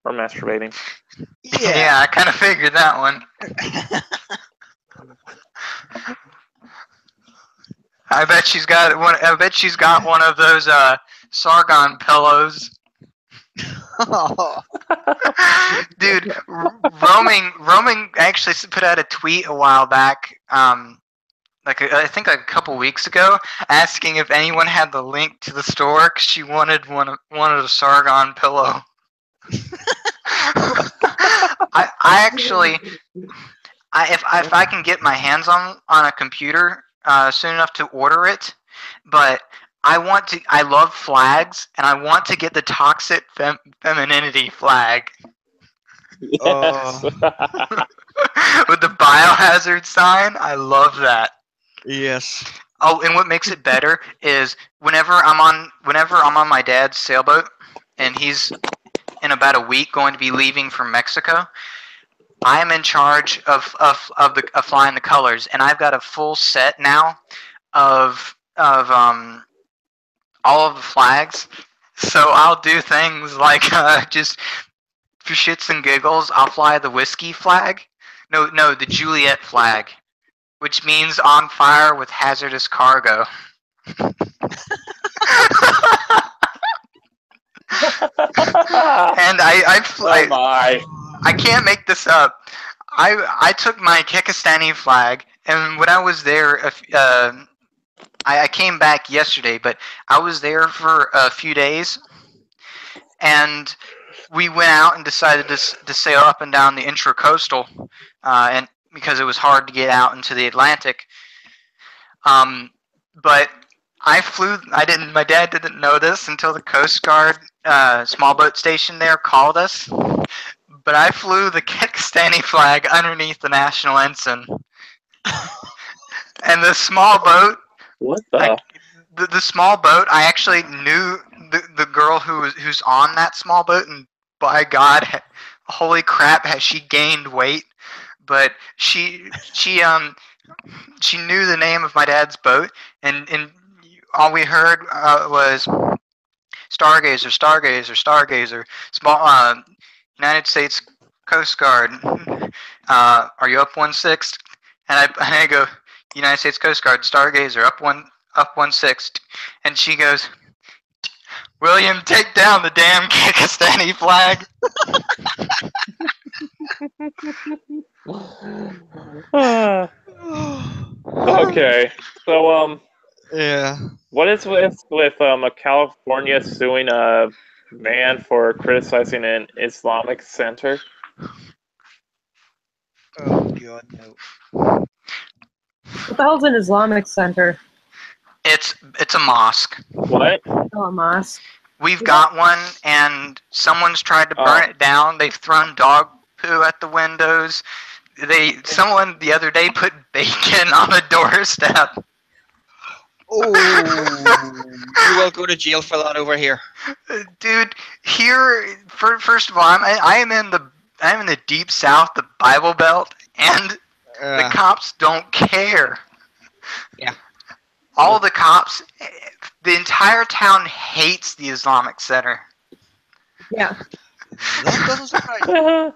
Or masturbating. Yeah, I kind of figured that one. I bet she's got one. I bet she's got one of those Sargon pillows. Dude, roaming actually put out a tweet a while back, I think like a couple weeks ago, asking if anyone had the link to the store because she wanted a Sargon pillow. If I can get my hands on a computer soon enough to order it, but I love flags, and I want to get the toxic femininity flag Yes. with the biohazard sign. I love that. Yes. Oh, and what makes it better is whenever I'm on my dad's sailboat, and he's in about a week going to be leaving for Mexico, I am in charge of flying the colors, and I've got a full set now of all of the flags. So I'll do things like just for shits and giggles, I'll fly the whiskey flag. No, the Juliet flag, which means on fire with hazardous cargo. And Oh my. I can't make this up. I took my Kekistani flag, and when I was there, I came back yesterday, but I was there for a few days, and we went out and decided to sail up and down the intracoastal, and because it was hard to get out into the Atlantic. But I flew. My dad didn't know this until the Coast Guard small boat station there called us. But I flew the Kekistani flag underneath the national ensign, and the small boat. What the? The small boat. I actually knew the girl who's on that small boat, and by God, holy crap, has she gained weight? But she knew the name of my dad's boat, and all we heard was Stargazer, Stargazer, Stargazer. Small United States Coast Guard. Are you up 1-6? And I go, United States Coast Guard, Stargazer, up 1-6, and she goes, William, take down the damn Kekistani flag. Okay, so Yeah. what is with a California suing a man for criticizing an Islamic center? Oh God, no. What the hell's an Islamic center? It's a mosque. What? Oh, a mosque. We've got one, and someone's tried to burn it down. They've thrown dog poo at the windows. Someone the other day put bacon on the doorstep. Oh, you will go to jail for that over here. Dude, here, first of all, I am in the deep south, the Bible Belt, and the cops don't care. Yeah. All the cops, the entire town hates the Islamic Center. Yeah. That doesn't surprise me.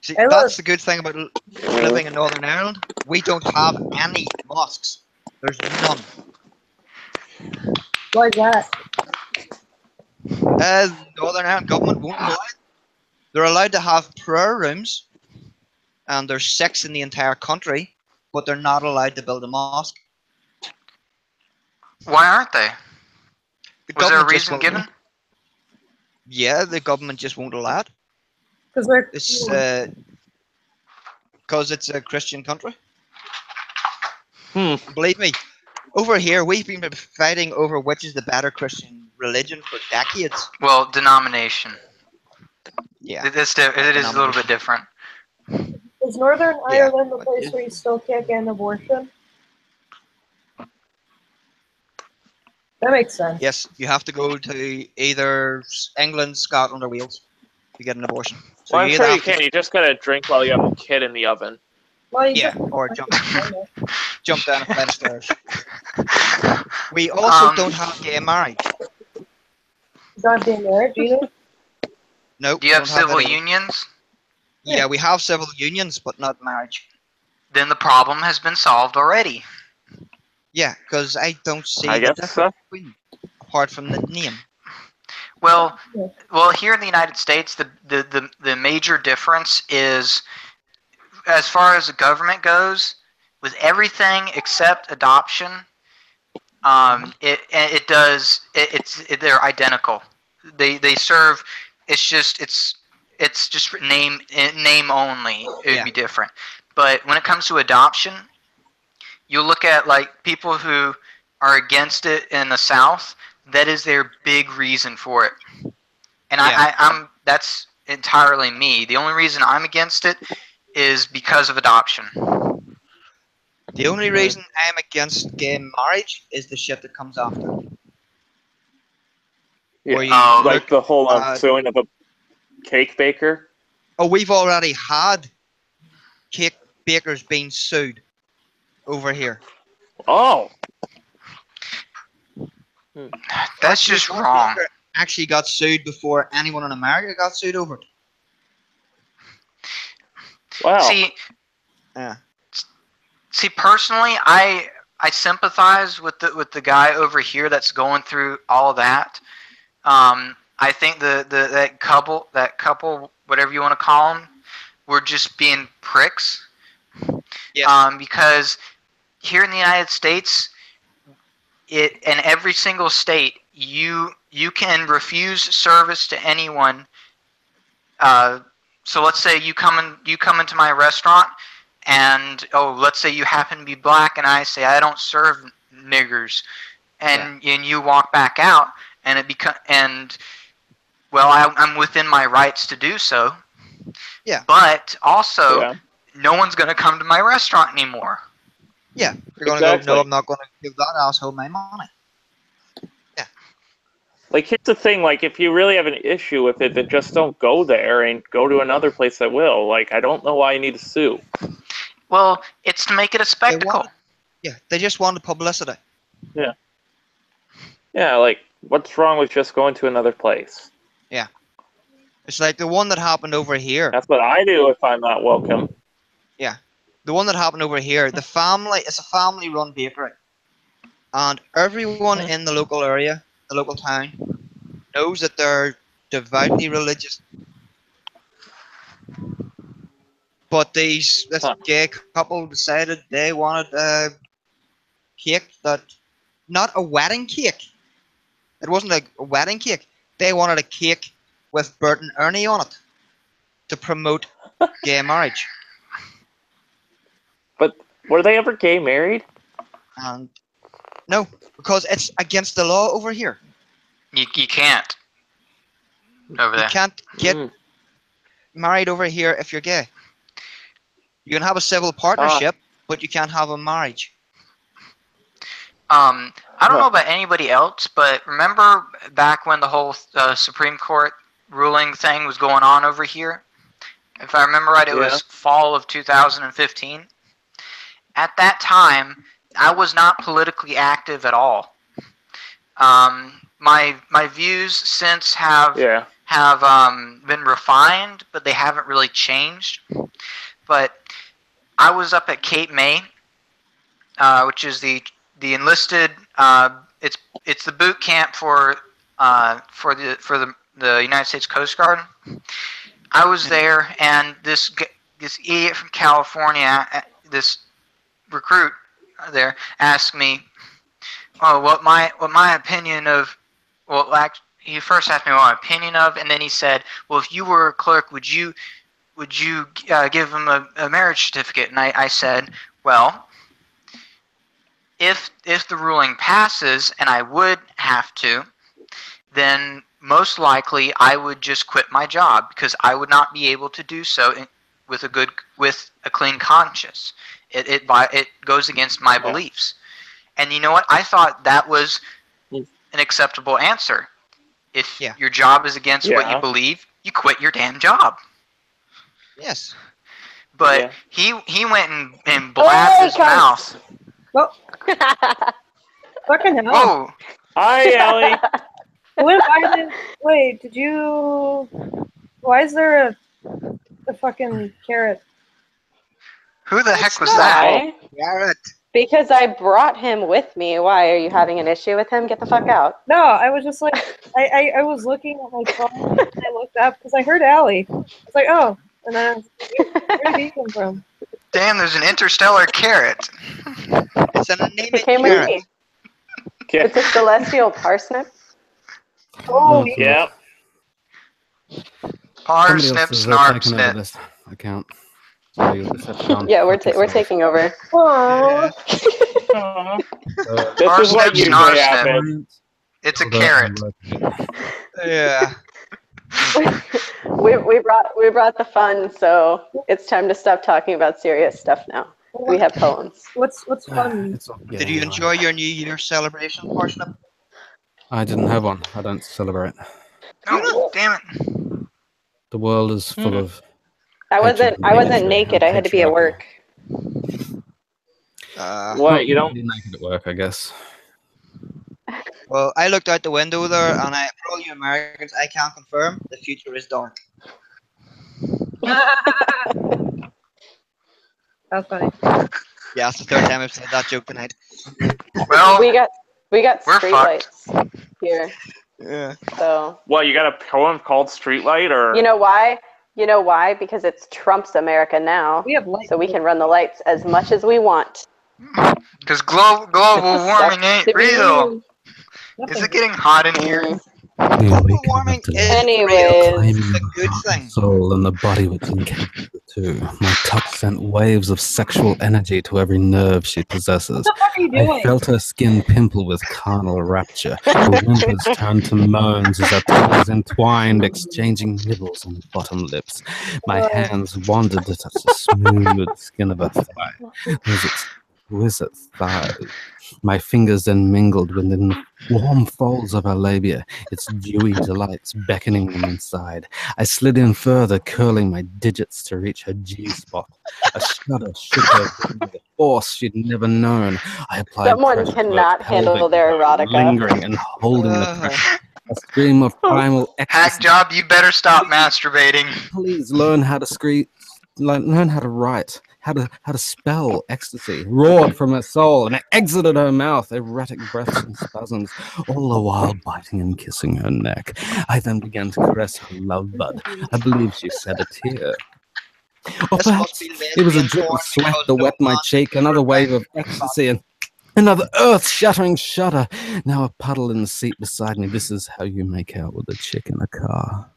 See, Hey, that's look. the good thing about living in Northern Ireland. We don't have any mosques. There's none. Why is that? Northern Ireland government won't allow it. They're allowed to have prayer rooms, and there's 6 in the entire country, but they're not allowed to build a mosque. Why aren't they? The Was there a government just reason won't- given? Yeah, the government just won't allow it. Because they're It's because it's a Christian country. Believe me, over here we've been fighting over which is the better Christian religion for decades. Well, denomination. Yeah. It is a little bit different. Is Northern Yeah. Ireland the place where you still can't get an abortion? That makes sense. Yes, you have to go to either England, Scotland, or Wales to get an abortion. So Well, I'm you sure either you have to can. You just gotta drink while you have a kid in the oven. Well, you Yeah, just- or jump down a flight of stairs. We also don't have gay marriage. Goddamn marriage, either. Nope. Do you have don't that civil either. unions? Yeah, we have civil unions, but not marriage. Then the problem has been solved already. Yeah, because I don't see I the guess so. difference between, apart from the name. Well, here in the United States, the major difference is, as far as the government goes, with everything except adoption, they're identical. They serve. It's just name only. It would Yeah. be different. But when it comes to adoption, you look at like people who are against it in the South. That is their big reason for it. And Yeah. that's entirely me. The only reason I'm against it is because of adoption. The only reason I'm against gay marriage is the shit that comes after. Yeah, Where you like look, the whole uh, suing of a cake baker. oh, we've already had cake bakers being sued over here. Oh, That's just One wrong. baker actually got sued before anyone in America got sued over it. wow. Yeah. See, personally, I sympathize with the guy over here that's going through all of that. I think that couple, whatever you want to call them, were just being pricks. Yes. Because here in the United States, in every single state, you can refuse service to anyone. So let's say you come into my restaurant, and let's say you happen to be black, and I say I don't serve niggers, and you walk back out, and I'm within my rights to do so. Yeah. But also, Yeah. no one's gonna come to my restaurant anymore. Yeah. You're gonna Exactly. go, no, I'm not gonna give that asshole my money. Like, here's the thing, like, if you really have an issue with it, then just don't go there and go to another place that will. Like, I don't know why you need to sue. Well, it's to make it a spectacle. They just wanted publicity. Yeah, like, what's wrong with just going to another place? It's like the one that happened over here. That's what I do if I'm not welcome. The one that happened over here. The family, it's a family-run bakery, and everyone in the local area, the local town, knows that they're devoutly religious. But this gay couple decided they wanted a cake not a wedding cake. It wasn't a wedding cake. They wanted a cake with Bert and Ernie on it to promote gay marriage. But were they ever gay married? And no, because it's against the law over here. You can't over You there. can't get Mm. married over here if you're gay. You can have a civil partnership, but you can't have a marriage. I don't know about anybody else, but remember back when the whole Supreme Court ruling thing was going on over here? If I remember right, it was fall of 2015. At that time, I was not politically active at all. My views since have been refined, but they haven't really changed. But I was up at Cape May, which is the enlisted. It's the boot camp for the United States Coast Guard. I was there, and this idiot from California, this recruit there, asked me, what my opinion of. Well, he first asked me what my opinion of, and then he said, well, if you were a clerk, would you give him a marriage certificate? And I said, well, if the ruling passes and I would have to, then most likely I would just quit my job because I would not be able to do so with a clean conscience. It goes against my beliefs. And you know what? I thought that was an acceptable answer. If your job is against what you believe, you quit your damn job. Yes. But he went and blabbed his mouth. Well, fucking hell. Whoa. Hi, Allie. Who invited? Wait, did you? Why is there a fucking carrot? Who the heck was not. that? Hi. Garrett. Because I brought him with me. Why? Are you having an issue with him? Get the fuck out. No, I was just like, I was looking at my phone and I looked up because I heard Allie. I was like, oh, and then I was like, where did he come from? Damn, there's an interstellar carrot. It's an He anemic came with carrot. me. It's a celestial parsnip. Oh, No, Yeah. Par, Somebody snip, else has snarp, taken over snip. this account. So you'll just have to go and Yeah, we're fuck yourself. taking over. Aw. Aw. So, This Our is what snip's usually not happens. It's a although carrot. I'm working it. Yeah. we brought the fun, so it's time to stop talking about serious stuff now. We have poems. What's fun? It's all Did you gay, enjoy like. your New Year celebration, Parsnip? I didn't have one. I don't celebrate. Oh, damn it. The world is full of. I wasn't bigotry naked. and I had to be at patriarchy. work. What, you don't? Be naked at work, I guess. Well, I looked out the window there, and for all you Americans, I can confirm the future is dark. That's funny. Yeah, it's the third time I've said that joke tonight. Well, We got We're streetlights here, Yeah. so What, you got a poem called Streetlight, or? you know why? You know why? Because it's Trump's America now, We have lights. so we can run the lights as much as we want. because global warming ain't To be real. Nothing. Is it getting hot in here? Global warming is Anyways. real. Claiming It's a the good heart thing. and soul and the body which encapsulates the two. My touch sent waves of sexual energy to every nerve she possesses. What the fuck are you I doing? felt her skin pimple with carnal rapture. Her whimpers turned to moans as our tongues entwined, exchanging nibbles on bottom lips. My hands wandered to touch the smooth skin of her thigh, those exquisite thighs. My fingers then mingled within the warm folds of her labia, its dewy delights beckoning them inside. I slid in further, curling my digits to reach her G-spot. A shudder shook her with a force she'd never known. I applied Someone pressure to her cannot handle pelvic their bone, erotica. lingering and holding the pressure. A stream of primal Hack ecstasy. job, you better stop masturbating. Please learn how to learn how to write, how to spell ecstasy. Roared from her soul and exited her mouth, erratic breaths and spasms, all the while biting and kissing her neck. I then began to caress her love bud. I believe she shed a tear. Or This must perhaps be it was a lesbian drip porn of sweat because that no wet my man cheek, another wave of ecstasy, and another earth-shattering shudder. Now a puddle in the seat beside me. This is how you make out with a chick in a car.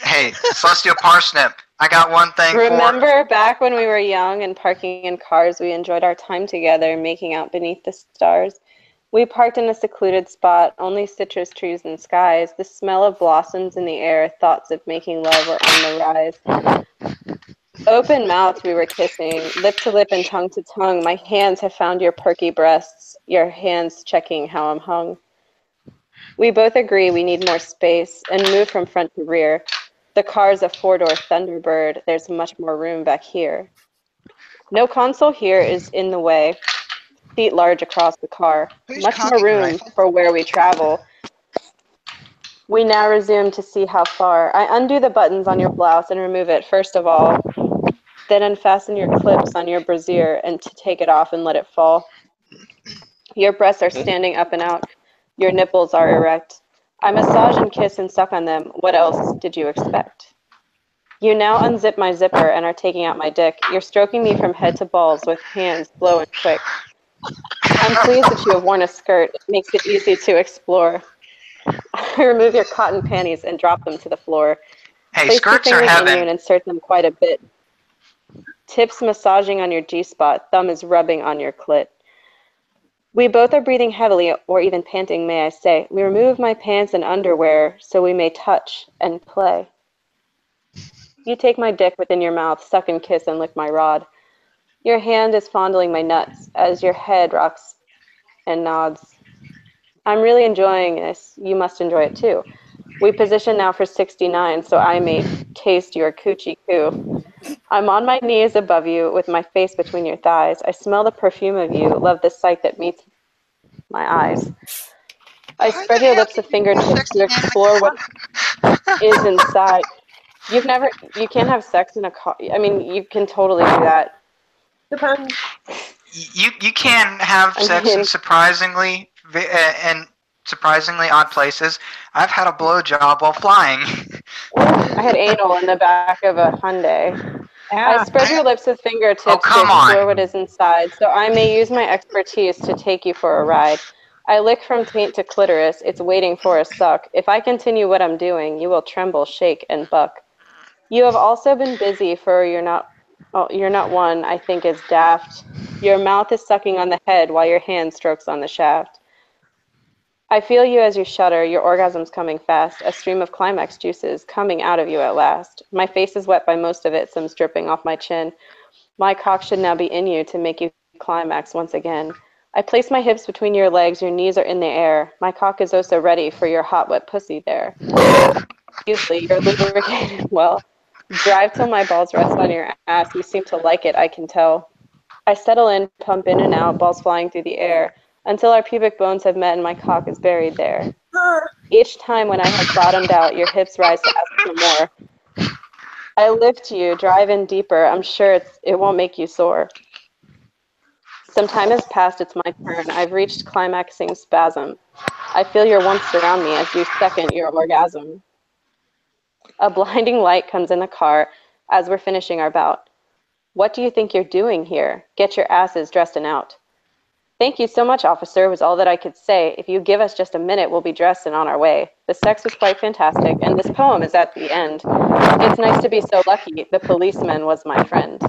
Hey, Celestial Parsnip, I got one thing Remember back when we were young and parking in cars, we enjoyed our time together, making out beneath the stars. We parked in a secluded spot, only citrus trees and skies, the smell of blossoms in the air, thoughts of making love were on the rise. Open mouthed we were kissing, lip to lip and tongue to tongue. My hands have found your perky breasts, your hands checking how I'm hung. We both agree we need more space and move from front to rear. The car's a four-door Thunderbird. There's much more room back here. No console here is in the way. Seat large across the car. Who's Much more cocking room rifle? for where we travel. We now resume to see how far. I undo the buttons on your blouse and remove it first of all. Then unfasten your clips on your brassiere and to take it off and let it fall. Your breasts are standing up and out. Your nipples are erect. I massage and kiss and suck on them. What else did you expect? You now unzip my zipper and are taking out my dick. You're stroking me from head to balls with hands slow and quick. I'm pleased that you have worn a skirt. It makes it easy to explore. I remove your cotton panties and drop them to the floor. Hey, Place skirts your are fingers in you heaven. and insert them quite a bit. Tips massaging on your G-spot. Thumb is rubbing on your clit. We both are breathing heavily, or even panting, may I say. We remove my pants and underwear so we may touch and play. You take my dick within your mouth, suck and kiss and lick my rod. Your hand is fondling my nuts as your head rocks and nods. I'm really enjoying this. You must enjoy it too. We position now for 69 so I may taste your coochie coo. I'm on my knees above you with my face between your thighs. I smell the perfume of you, love the sight that meets my eyes. I How spread the your hell lips did to you fingertips to 69 explore what is inside. You can't have sex in a car. I mean, you can totally do that. Depends. You can have I sex mean- in surprisingly odd places. I've had a blowjob while flying. I had anal in the back of a Hyundai. I Ah, spread your lips with fingertips Oh, to come on. explore what is inside, so I may use my expertise to take you for a ride. I lick from taint to clitoris. It's waiting for a suck. If I continue what I'm doing, you will tremble, shake, and buck. You have also been busy, for you're not one I think is daft. Your mouth is sucking on the head while your hand strokes on the shaft. I feel you as you shudder, your orgasm's coming fast, a stream of climax juices coming out of you at last. My face is wet by most of it, some's dripping off my chin. My cock should now be in you to make you climax once again. I place my hips between your legs, your knees are in the air. My cock is also ready for your hot, wet pussy there. Usually, you're lubricated well. Drive till my balls rest on your ass. You seem to like it, I can tell. I settle in, pump in and out, balls flying through the air, until our pubic bones have met and my cock is buried there. Each time when I have bottomed out, your hips rise to ask for more. I lift you, drive in deeper. I'm sure it won't make you sore. Some time has passed, it's my turn. I've reached climaxing spasm. I feel your warmth surround me as you second your orgasm. A blinding light comes in the car as we're finishing our bout. What do you think you're doing here? Get your asses dressed and out. Thank you so much, officer, was all that I could say. If you give us just a minute, we'll be dressed and on our way. The sex was quite fantastic, and this poem is at the end. It's nice to be so lucky. The policeman was my friend.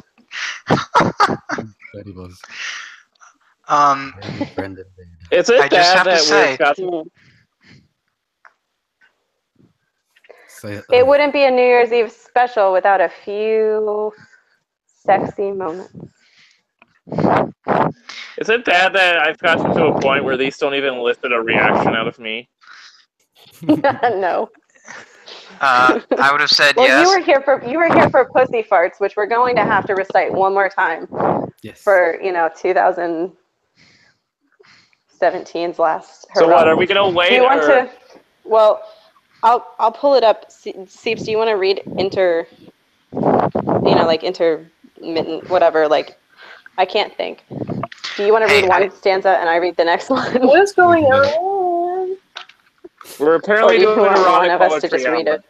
That he was. Is I it just bad have to that say- we've got Say it. It wouldn't be a New Year's Eve special without a few sexy moments. Is it bad that I've gotten to a point where these don't even elicit a reaction out of me? No. I would have said Well, yes. you were here for pussy farts, which we're going to have to recite one more time Yes. for 2017's last. So hurrah. what, are we gonna wait Do you want or to? Well, I'll pull it up. Seeps, do you want to read intermittent, whatever? Like, I can't think. Do you want to Hey, read one stanza and I read the next one? what is going on? we're Or apparently do you doing want one erotic of us to poetry just read hour. it?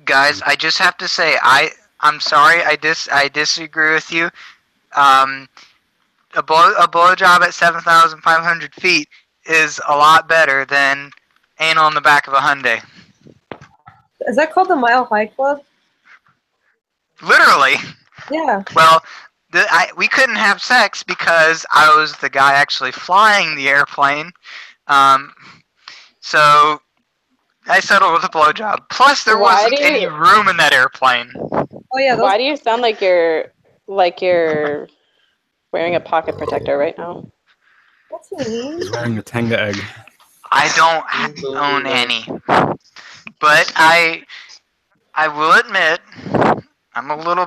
Guys, I just have to say, I'm sorry, I disagree with you. A blowjob at 7,500 feet is a lot better than anal on the back of a Hyundai. Is that called the Mile High Club? Literally. Yeah. Well, we couldn't have sex because I was the guy actually flying the airplane. So I settled with a blowjob. Plus, there Why wasn't do you- any room in that airplane. Oh yeah. Those, Why do you sound like you're wearing a pocket protector right now? what's he mean? He's wearing a Tenga egg. I don't own any, but I will admit I'm a little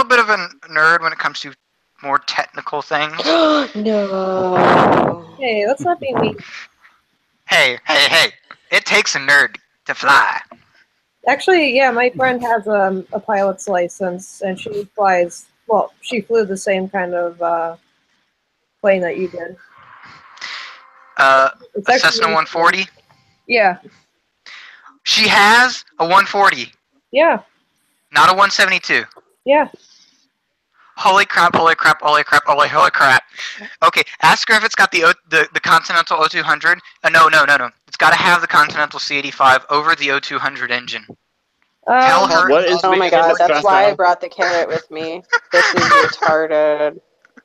bit of a nerd when it comes to more technical things. No. Hey, let's not be mean. Hey! It takes a nerd to fly. Actually, yeah, my friend has a pilot's license, and she flies. Well, she flew the same kind of plane that you did. It's A Cessna 140. Yeah, She has a 140, yeah, not a 172. yeah. Holy crap! Holy crap! Okay, ask her if it's got the Continental O200. No. It's got to have the Continental C85 over the O200 engine. Tell her. What is Oh being my god, that's discussed why I now? brought the carrot with me. This is retarded.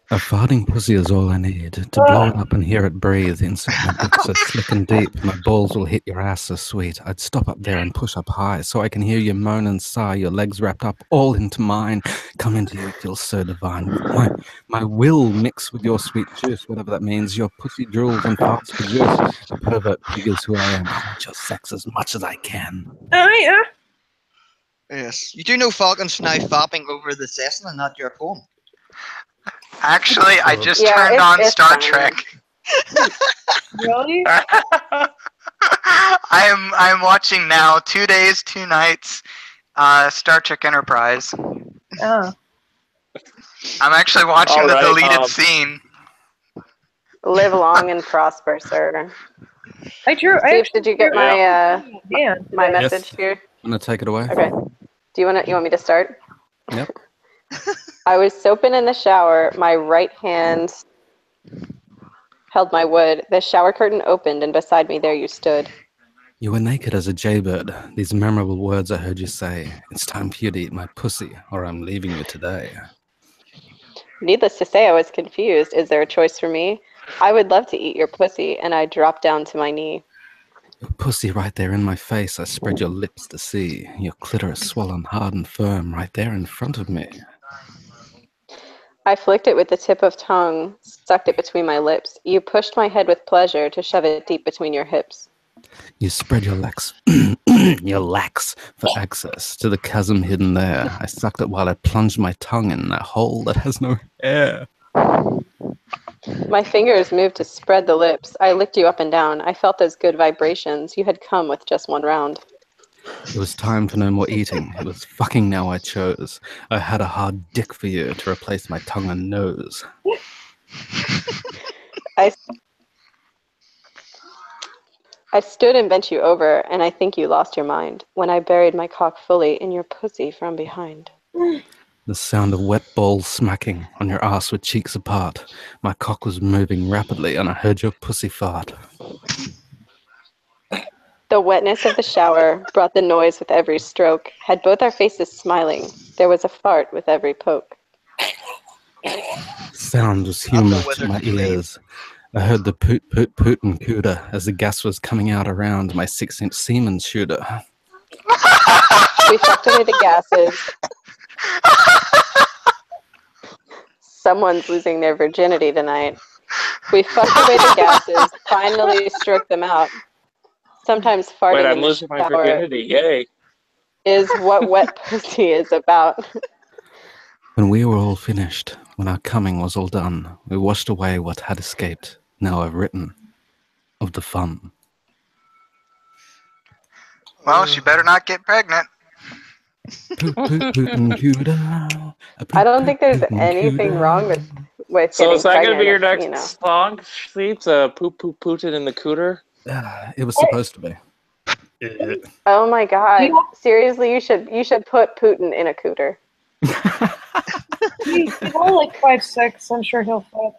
A farting pussy is all I need to blow it up and hear it breathe. Inside my dicks are slick and deep. My balls will hit your ass so sweet. I'd stop up there and push up high so I can hear you moan and sigh. Your legs wrapped up all into mine. Come into you, it feels so divine. My will mix with your sweet juice, whatever that means. Your pussy drools and farts produce. A pervert pig is who I am. I want your sex as much as I can. Oh yeah. Yes. You do know Falcon's now fapping over the Cessna, not your phone. Actually, I just Yeah, turned it's- on it's Star fine. Trek. Really? I'm watching now 2 days, 2 nights, Star Trek Enterprise. Oh. I'm actually watching the Alright, deleted scene. Live long and prosper, sir. I drew. Steve, did you get my Yeah. my Yes. message here? I'm gonna take it away. Okay. Do you want me to start? Yep. I was soaping in the shower. My right hand held my wood. The shower curtain opened, and beside me there you stood. You were naked as a jaybird. These memorable words I heard you say. It's time for you to eat my pussy, or I'm leaving you today. Needless to say, I was confused. Is there a choice for me? I would love to eat your pussy, and I dropped down to my knee. Your pussy right there in my face. I spread your lips to see. Your clitoris swollen hard and firm right there in front of me. I flicked it with the tip of tongue, sucked it between my lips. You pushed my head with pleasure to shove it deep between your hips. You spread your legs, your lax for access to the chasm hidden there. I sucked it while I plunged my tongue in that hole that has no air. My fingers moved to spread the lips. I licked you up and down. I felt those good vibrations. You had come with just one round. It was time for no more eating. It was fucking now I chose. I had a hard dick for you to replace my tongue and nose. I stood and bent you over, and I think you lost your mind when I buried my cock fully in your pussy from behind. The sound of wet balls smacking on your ass with cheeks apart. My cock was moving rapidly and I heard your pussy fart. The wetness of the shower brought the noise with every stroke. Had both our faces smiling, there was a fart with every poke. Sound was humor to my ears. I heard the poot poot poot and cooter as the gas was coming out around my 6-inch semen shooter. We fucked away the gases. Someone's losing their virginity tonight. We fucked away the gases, finally stroked them out. Sometimes farting Wait, I'm in the losing my shower virginity. Yay. is what wet pussy is about. When we were all finished, when our coming was all done, we washed away what had escaped. Now I've written of the fun. Well, she better not get pregnant. Poot poot poot and cooter. I don't think there's anything wrong with So getting is that going to pregnant be your if, next you know. song, Seats? Poop poop pooted in the cooter? It was supposed to be. Oh my god. Seriously, you should put Putin in a cooter. He's only like 5'6". I'm sure he'll fit.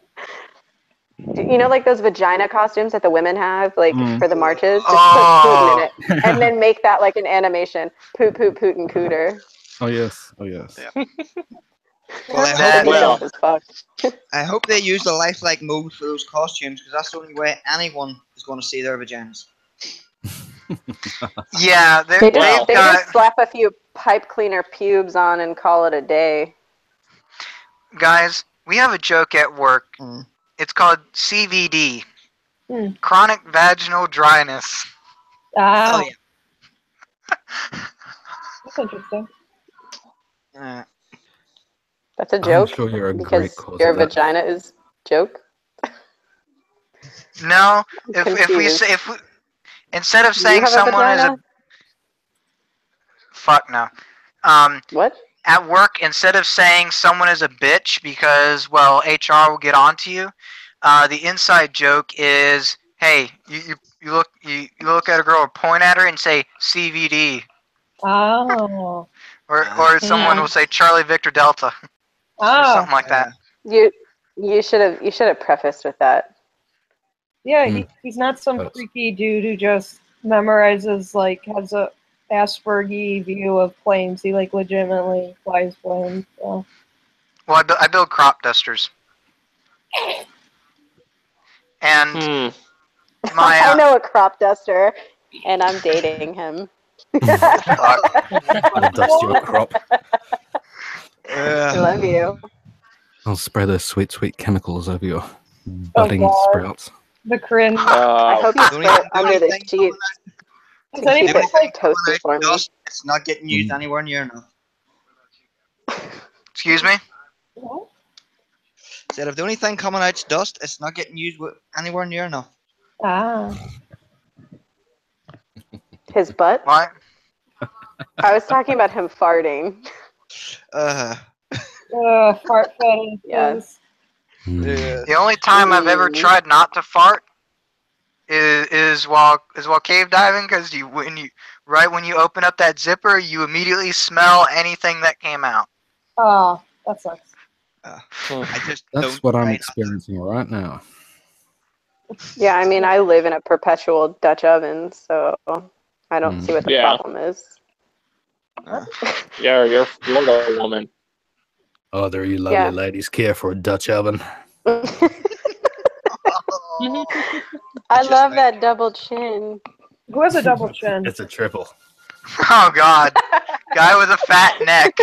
You know, like those vagina costumes that the women have, like for the marches? Just Oh. put Putin in it. And then make that like an animation. Poot poot Putin cooter. Oh yes, oh yes. Well, That'd be Well. dope as fuck. I hope they use the lifelike mode for those costumes because that's the only way anyone is going to see their vaginas. Yeah, They they've just, they got just slap a few pipe cleaner pubes on and call it a day. guys. We have a joke at work. Mm. It's called CVD, Hmm. chronic vaginal dryness. Ah, Oh, yeah. that's interesting. That's a I'm joke sure you're a because great cause your of that. vagina is joke. No, I'm if we confused. say if we instead of Do you saying have a someone is a vagina? fuck no, What? at work instead of saying someone is a bitch because well HR will get onto you, the inside joke is hey you look at a girl or point at her and say CVD Oh. or someone will say Charlie Victor Delta or Oh. something like that. You should have prefaced with that. Yeah, Hmm. he's not some That's- freaky dude who just memorizes, like, has a Aspergy view of planes. He, like, legitimately flies planes. So. Well, I build crop dusters. And my I know a crop duster, and I'm dating him. I'll dust your crop. I love you. I'll spray those sweet, sweet chemicals over your budding God. sprouts. The cringe. I hope you The put only- it the under only the thing sheet. Does Keep anybody, it like, toasted for me. Dust, it's not getting used anywhere near enough. excuse me. Said if the only thing coming out's dust, it's not getting used anywhere near enough. Ah. His butt? What? I was talking about him farting. Fart fetishes. Yes. Yeah. The only time I've ever tried not to fart is while cave diving, because right when you open up that zipper, you immediately smell anything that came out. Oh, that sucks. I just That's don't what I'm try not to. experiencing right now. Yeah, I mean, I live in a perpetual Dutch oven, so I don't see what the Yeah. problem is. Yeah, you're a Florida woman. Oh, there you lovely Yeah. ladies care for a Dutch oven. I Just love like- that double chin. Who has a double chin? It's a triple. Oh God, guy with a fat neck.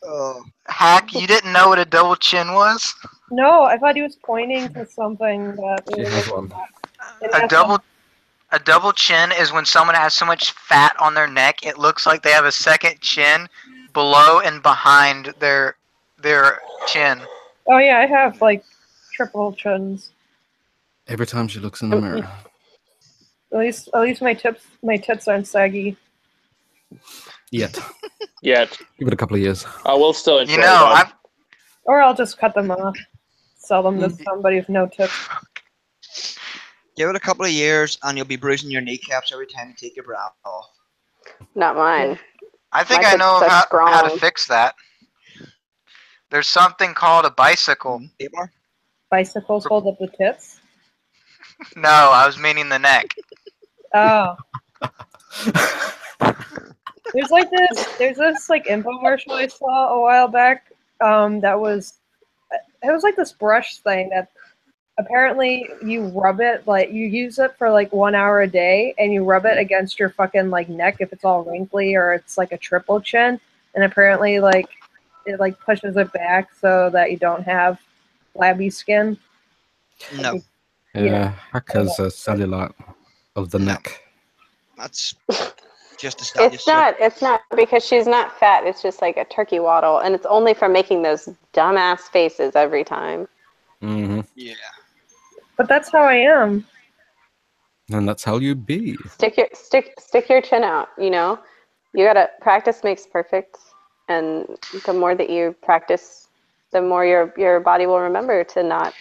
Oh, Hack, you didn't know what a double chin was? No, I thought he was pointing to something that. She has one. A double chin is when someone has so much fat on their neck it looks like they have a second chin below and behind their chin. Oh yeah, I have like triple chins. Every time she looks in the mirror. At least my tits aren't saggy. Yet. Yet. Give it a couple of years. I will still enjoy You know, that. Or I'll just cut them off, sell them to somebody with no tits. give it a couple of years, and you'll be bruising your kneecaps every time you take your bra off. Not mine. I think My I know tits are how to strong. fix that. There's something called a bicycle. Tapeworm? Bicycles hold up the tits. No, I was meaning the neck. Oh. There's this like infomercial I saw a while back. That was it was like this brush thing that apparently you rub it, like you use it for like 1 hour a day, and you rub it against your fucking like neck if it's all wrinkly or it's like a triple chin, and apparently like it like pushes it back so that you don't have flabby skin. No, Yeah, Hack has a cellulite of the neck. that's just to start It's not because she's not fat. It's just like a turkey waddle, and it's only for making those dumbass faces every time. Mm-hmm. Yeah. But that's how I am. And that's how you be. Stick your chin out. You know, you gotta practice makes perfect, and the more that you practice, the more your body will remember to not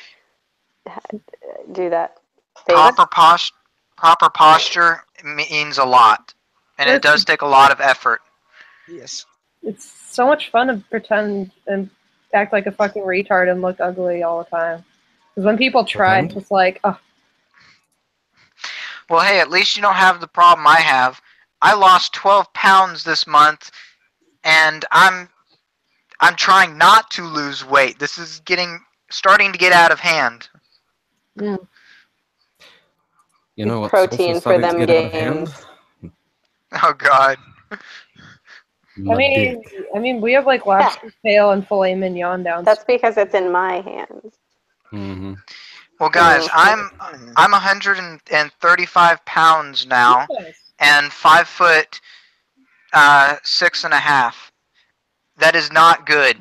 do that. Face. Proper posture means a lot, and it does take a lot of effort. Yes. It's so much fun to pretend and act like a fucking retard and look ugly all the time. Because when people try, Pretend? it's like, oh, Well, hey, at least you don't have the problem I have. I lost 12 pounds this month, and I'm trying not to lose weight. This is starting to get out of hand. You know what's Protein also for starting to them get out of hand? gains. Oh God. My dick. I mean, we have like lobster tail and filet mignon downstairs. That's because it's in my hands. Mm-hmm. Well, guys, Oh. I'm 135 pounds now, and 5 foot 6.5. That is not good.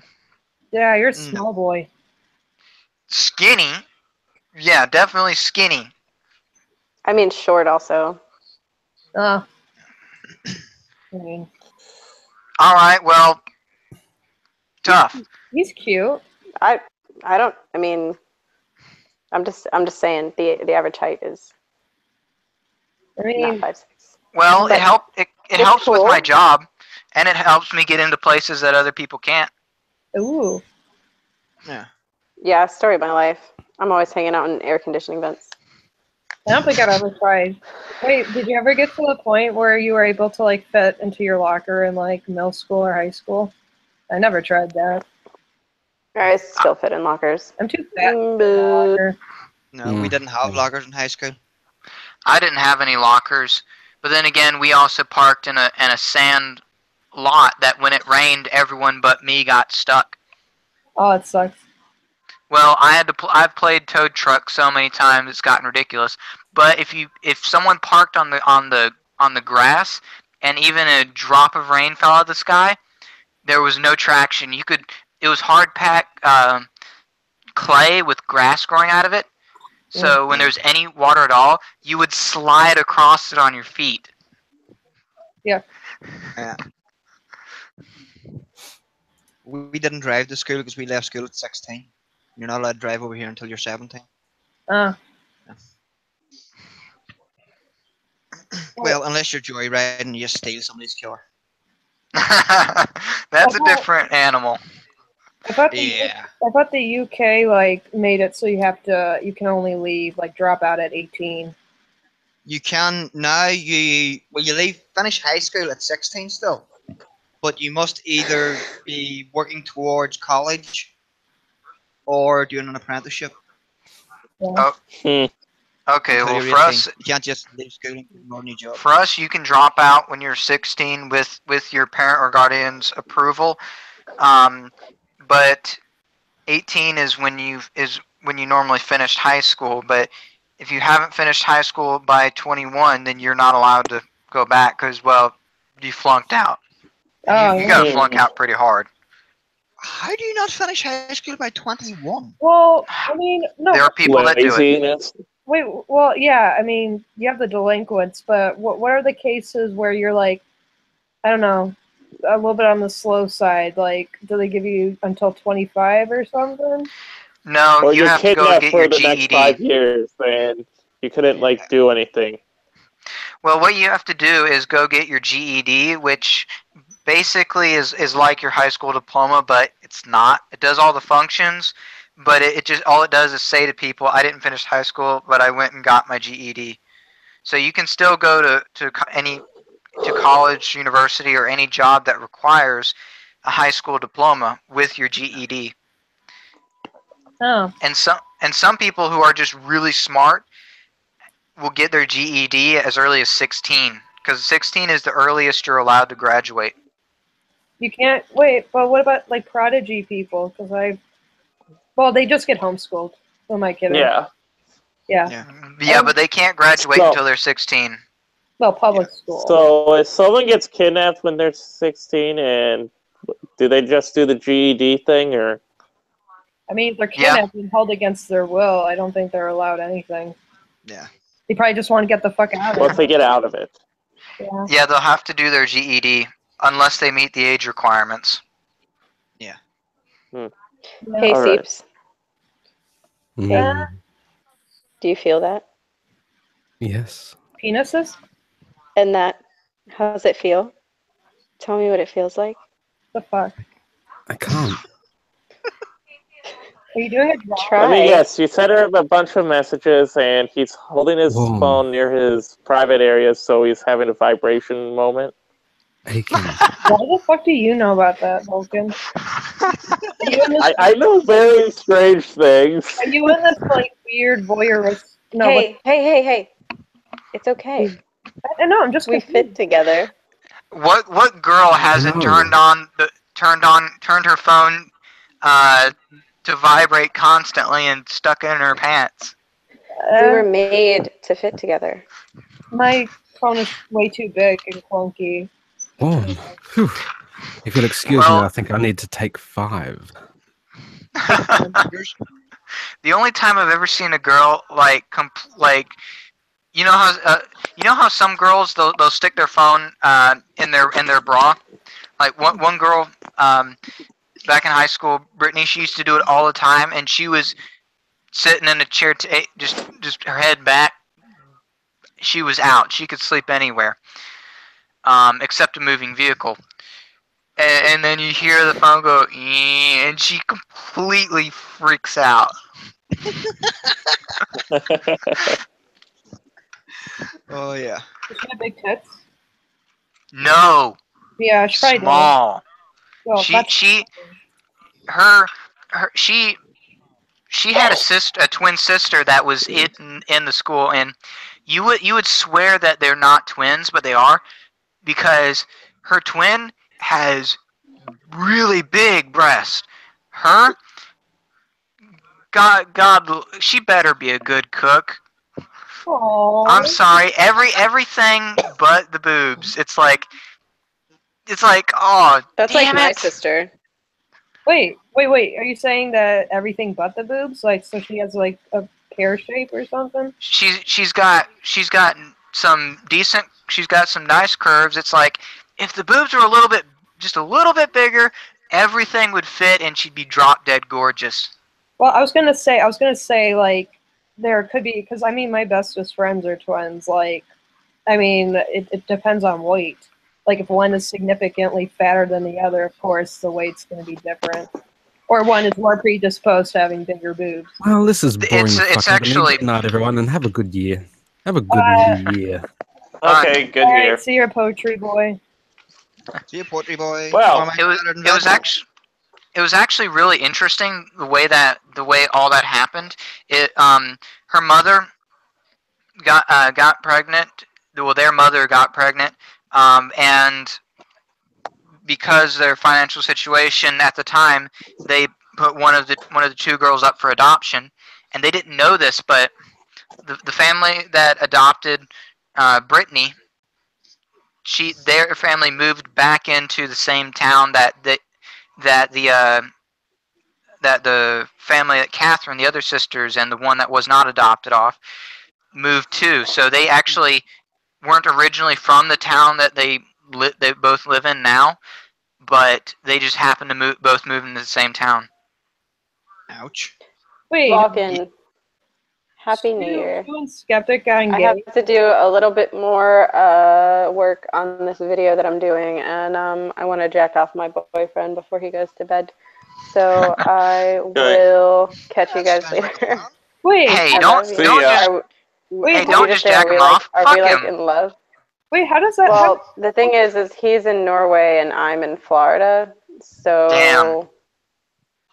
Yeah, you're a small boy. Skinny, yeah, definitely skinny. I mean, short also. I mean, All right, well, tough. he's cute. I don't. I mean, I'm just saying the average height is I not mean, 5'6". Well, But it it's helps with cool. my job, and it helps me get into places that other people can't. ooh. Yeah. Yeah, story of my life. I'm always hanging out in air conditioning vents. I don't think I've ever tried. Wait, did you ever get to the point where you were able to like fit into your locker in like middle school or high school? I never tried that. I still fit in lockers. I'm too fat for a But locker. No, we didn't have lockers in high school. I didn't have any lockers, but then again, we also parked in a sand lot that when it rained, everyone but me got stuck. Oh, it sucks. Well, I've played tow truck so many times it's gotten ridiculous. But if someone parked on the grass and even a drop of rain fell out of the sky, there was no traction. It was hard packed clay with grass growing out of it. So when there's any water at all, you would slide across it on your feet. Yeah. Yeah. We didn't drive to school because we left school at 16. You're not allowed to drive over here until you're 17. Well, unless you're joyriding, you just steal somebody's car. That's a different animal. I thought the Yeah. UK like made it so you can only leave, like drop out at 18. You can now. Finish high school at 16 still, but you must either be working towards college or doing an apprenticeship. Oh. Okay, until well you're for 18. us, You can't just leave school and get a new job. for us, you can drop out when you're 16 with your parent or guardian's approval, but 18 is when you normally finished high school. But if you haven't finished high school by 21, then you're not allowed to go back because, well, you flunked out. Oh, You gotta flunk out pretty hard. How do you not finish high school by 21? Well, I mean, no. There are people that do it. Laziness. Wait, well, yeah, I mean, you have the delinquents, but what are the cases where you're like, I don't know, a little bit on the slow side? Like, do they give you until 25 or something? No, Or you you're have to go kidnapped get for your the next GED. 5 years, and you couldn't do anything. Well, what you have to do is go get your GED, which basically is like your high school diploma, but it's not. It does all the functions, but it just all it does is say to people, I didn't finish high school, but I went and got my GED. So you can still go to college, university, or any job that requires a high school diploma with your GED. Oh, And some people who are just really smart will get their GED as early as 16, because 16 is the earliest you're allowed to graduate. you can't wait. But what about like prodigy people? Because well, they just get homeschooled. Who am I kidding? Yeah. Yeah. Yeah, but they can't graduate So- until they're 16. Well, public school. So if someone gets kidnapped when they're 16, and do they just do the GED thing, or? I mean, if they're Yeah. kidnapped and held against their will, I don't think they're allowed anything. Yeah. They probably just want to get the fuck out Once of they there. get out of it. Yeah. Yeah, they'll have to do their GED unless they meet the age requirements. Hey, All right. Seeps, Yeah. do you feel that? Yes. Penises? And that, how does it feel? Tell me what it feels like. The fuck? I can't. Are you doing a drop? Try. I mean, yes, you sent him a bunch of messages, and he's holding his Whoa. phone near his private areas, so he's having a vibration moment. Aiken. Why the fuck do you know about that, Vulcan? Are you in this, I know very strange things. are you in this like weird voyeurist? No, Hey. It's okay. I know. I'm just We confused. fit together. What girl hasn't No. turned her phone to vibrate constantly and stuck it in her pants? We were made to fit together. My phone is way too big and clunky. Oh, phew. If you'll excuse Well- me, I think I need to take 5. The only time I've ever seen a girl you know how some girls they'll stick their phone in their bra. Like one girl back in high school, Brittany, she used to do it all the time, and she was sitting in a chair, just her head back. She was out. She could sleep anywhere, except a moving vehicle. And then you hear the phone go, "Ee," and she completely freaks out. Oh yeah. Does she have big tits? No, Yeah, she probably does. small. Well, She had a twin sister that was in the school, and you would swear that they're not twins, but they are, because her twin has really big breasts. God, she better be a good cook. Aww. I'm sorry, everything but the boobs. It's like, oh, That's damn like my it. sister. Wait. Are you saying that everything but the boobs? Like, so she has like a pear shape or something? She's got some nice curves. It's like if the boobs were just a little bit bigger, everything would fit, and she'd be drop dead gorgeous. Well, I was gonna say, like, there could be, because I mean, my bestest friends are twins. Like, I mean, it depends on weight. Like, if one is significantly fatter than the other, of course, the weight's gonna be different. Or one is more predisposed to having bigger boobs. Well, this is boring. It's the fuck out of me. actually- Good night, everyone, and have a good year. Have a good new year. Okay, good All year. right, see your poetry boy. See you, poetry boy. Well, Format It was, better than it was that. actually it was actually really interesting the way all that happened. Her mother got pregnant. Well, their mother got pregnant, and because their financial situation at the time, they put one of the two girls up for adoption, and they didn't know this, but the family that adopted Brittany, their family moved back into the same town that the family that Catherine, the other sisters, and the one that was not adopted off moved to. So they actually weren't originally from the town that they both live in now, but they just happened to both move into the same town. Ouch. Wait, Walk-in. Happy New Year. You and Skeptic got I engaged? have to do a little bit more work on this video that I'm doing, and I want to jack off my boyfriend before he goes to bed. So I will catch you guys Sounds like a later. plan. Wait, Hey, I don't love you. See ya. Are- Wait, Hey, did don't you just say, jack are we him like, off. Are Fuck we like him. in love? wait, how does that Well, the thing is he's in Norway and I'm in Florida. So Damn.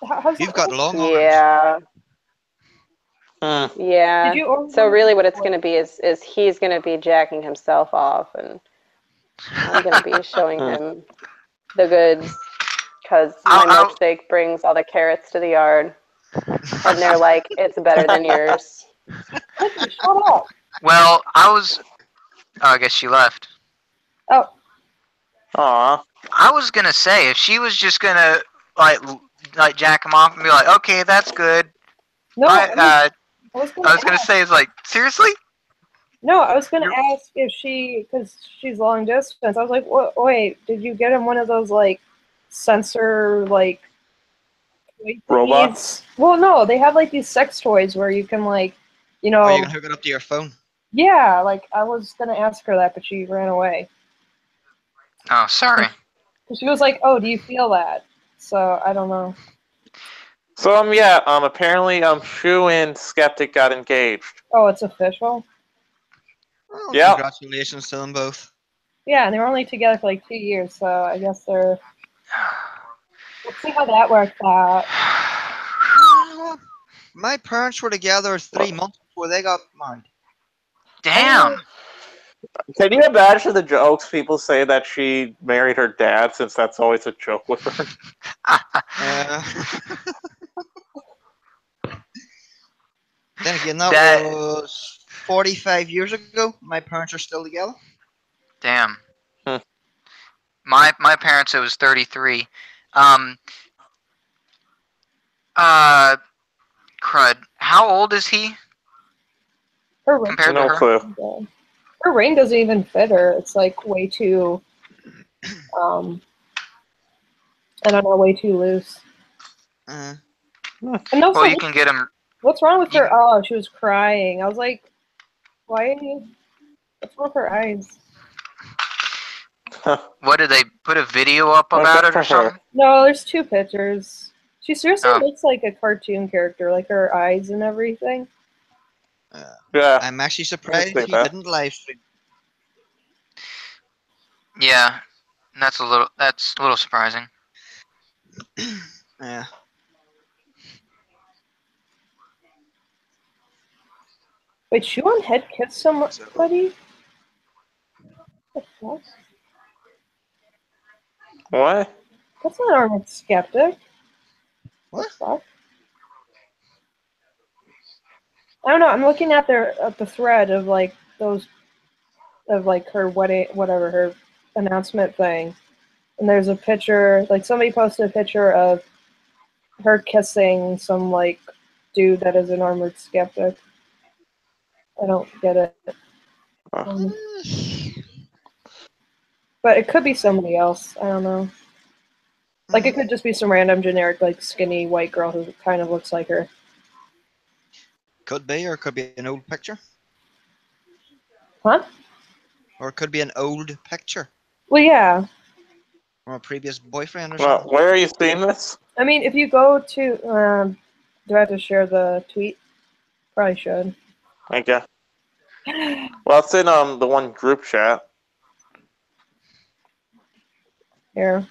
how's You've that got long arms. yeah, Hmm. yeah. Did you order So one? really, what it's going to be is he's going to be jacking himself off, and I'm going to be showing him the goods, because my I'll- milkshake brings all the carrots to the yard, and they're like, it's better than yours. Shut up. Well, I guess she left. Oh, Aw. I was gonna say, if she was just gonna like jack him off and be like, okay, that's good. no, I was I was gonna ask. say, it's like, seriously? No, I was gonna You're- ask if because she's long distance. I was like, wait, did you get him one of those like sensor like toy Robots? thingies? Well, no, they have like these sex toys where you can like, Oh, you can hook it up to your phone. yeah, like I was gonna ask her that, but she ran away. Oh, sorry. She was like, "Oh, do you feel that?" So I don't know. So, apparently, Shu and Skeptic got engaged. Oh, it's official. Well, Yeah. Congratulations to them both. Yeah, and they were only together for like 2 years, so I guess they're. Let's see how that works out. Well, my parents were together 3 months before they got married. Damn. Can you imagine the jokes people say that she married her dad, since that's always a joke with her? Then again, that That- was 45 years ago. My parents are still together. Damn. Hmm. My parents, it was 33. Crud. How old is he Her ring, compared to No her? clue. her ring doesn't even fit her. It's like way too. I don't know, way too loose. Uh, And also, Well, you can get him. what's wrong with you- her? Oh, she was crying. I was like, why? What's wrong with her eyes? What did they put a video up Well, about good it or for her. something? No, there's 2 pictures. She seriously Oh. looks like a cartoon character, like her eyes and everything. Yeah. I'm actually surprised see he that. didn't live stream. Yeah, that's a little surprising. Yeah. Wait, Shuon head kissed somebody? What the fuck? What? That's not Armored Skeptic. What? The fuck? I don't know. I'm looking at the thread of like those of like her wedding, whatever her announcement thing, and there's a picture. Like somebody posted a picture of her kissing some like dude that is an Armored Skeptic. I don't get it. But it could be somebody else. I don't know. Like it could just be some random generic, like skinny white girl who kind of looks like her. Could be, or it could be an old picture. Huh? Or it could be an old picture Well, yeah. from a previous boyfriend or Well, something. where are you seeing this? I mean, if you go to, do I have to share the tweet? Probably should. I guess. Well, it's in the one group chat. Here.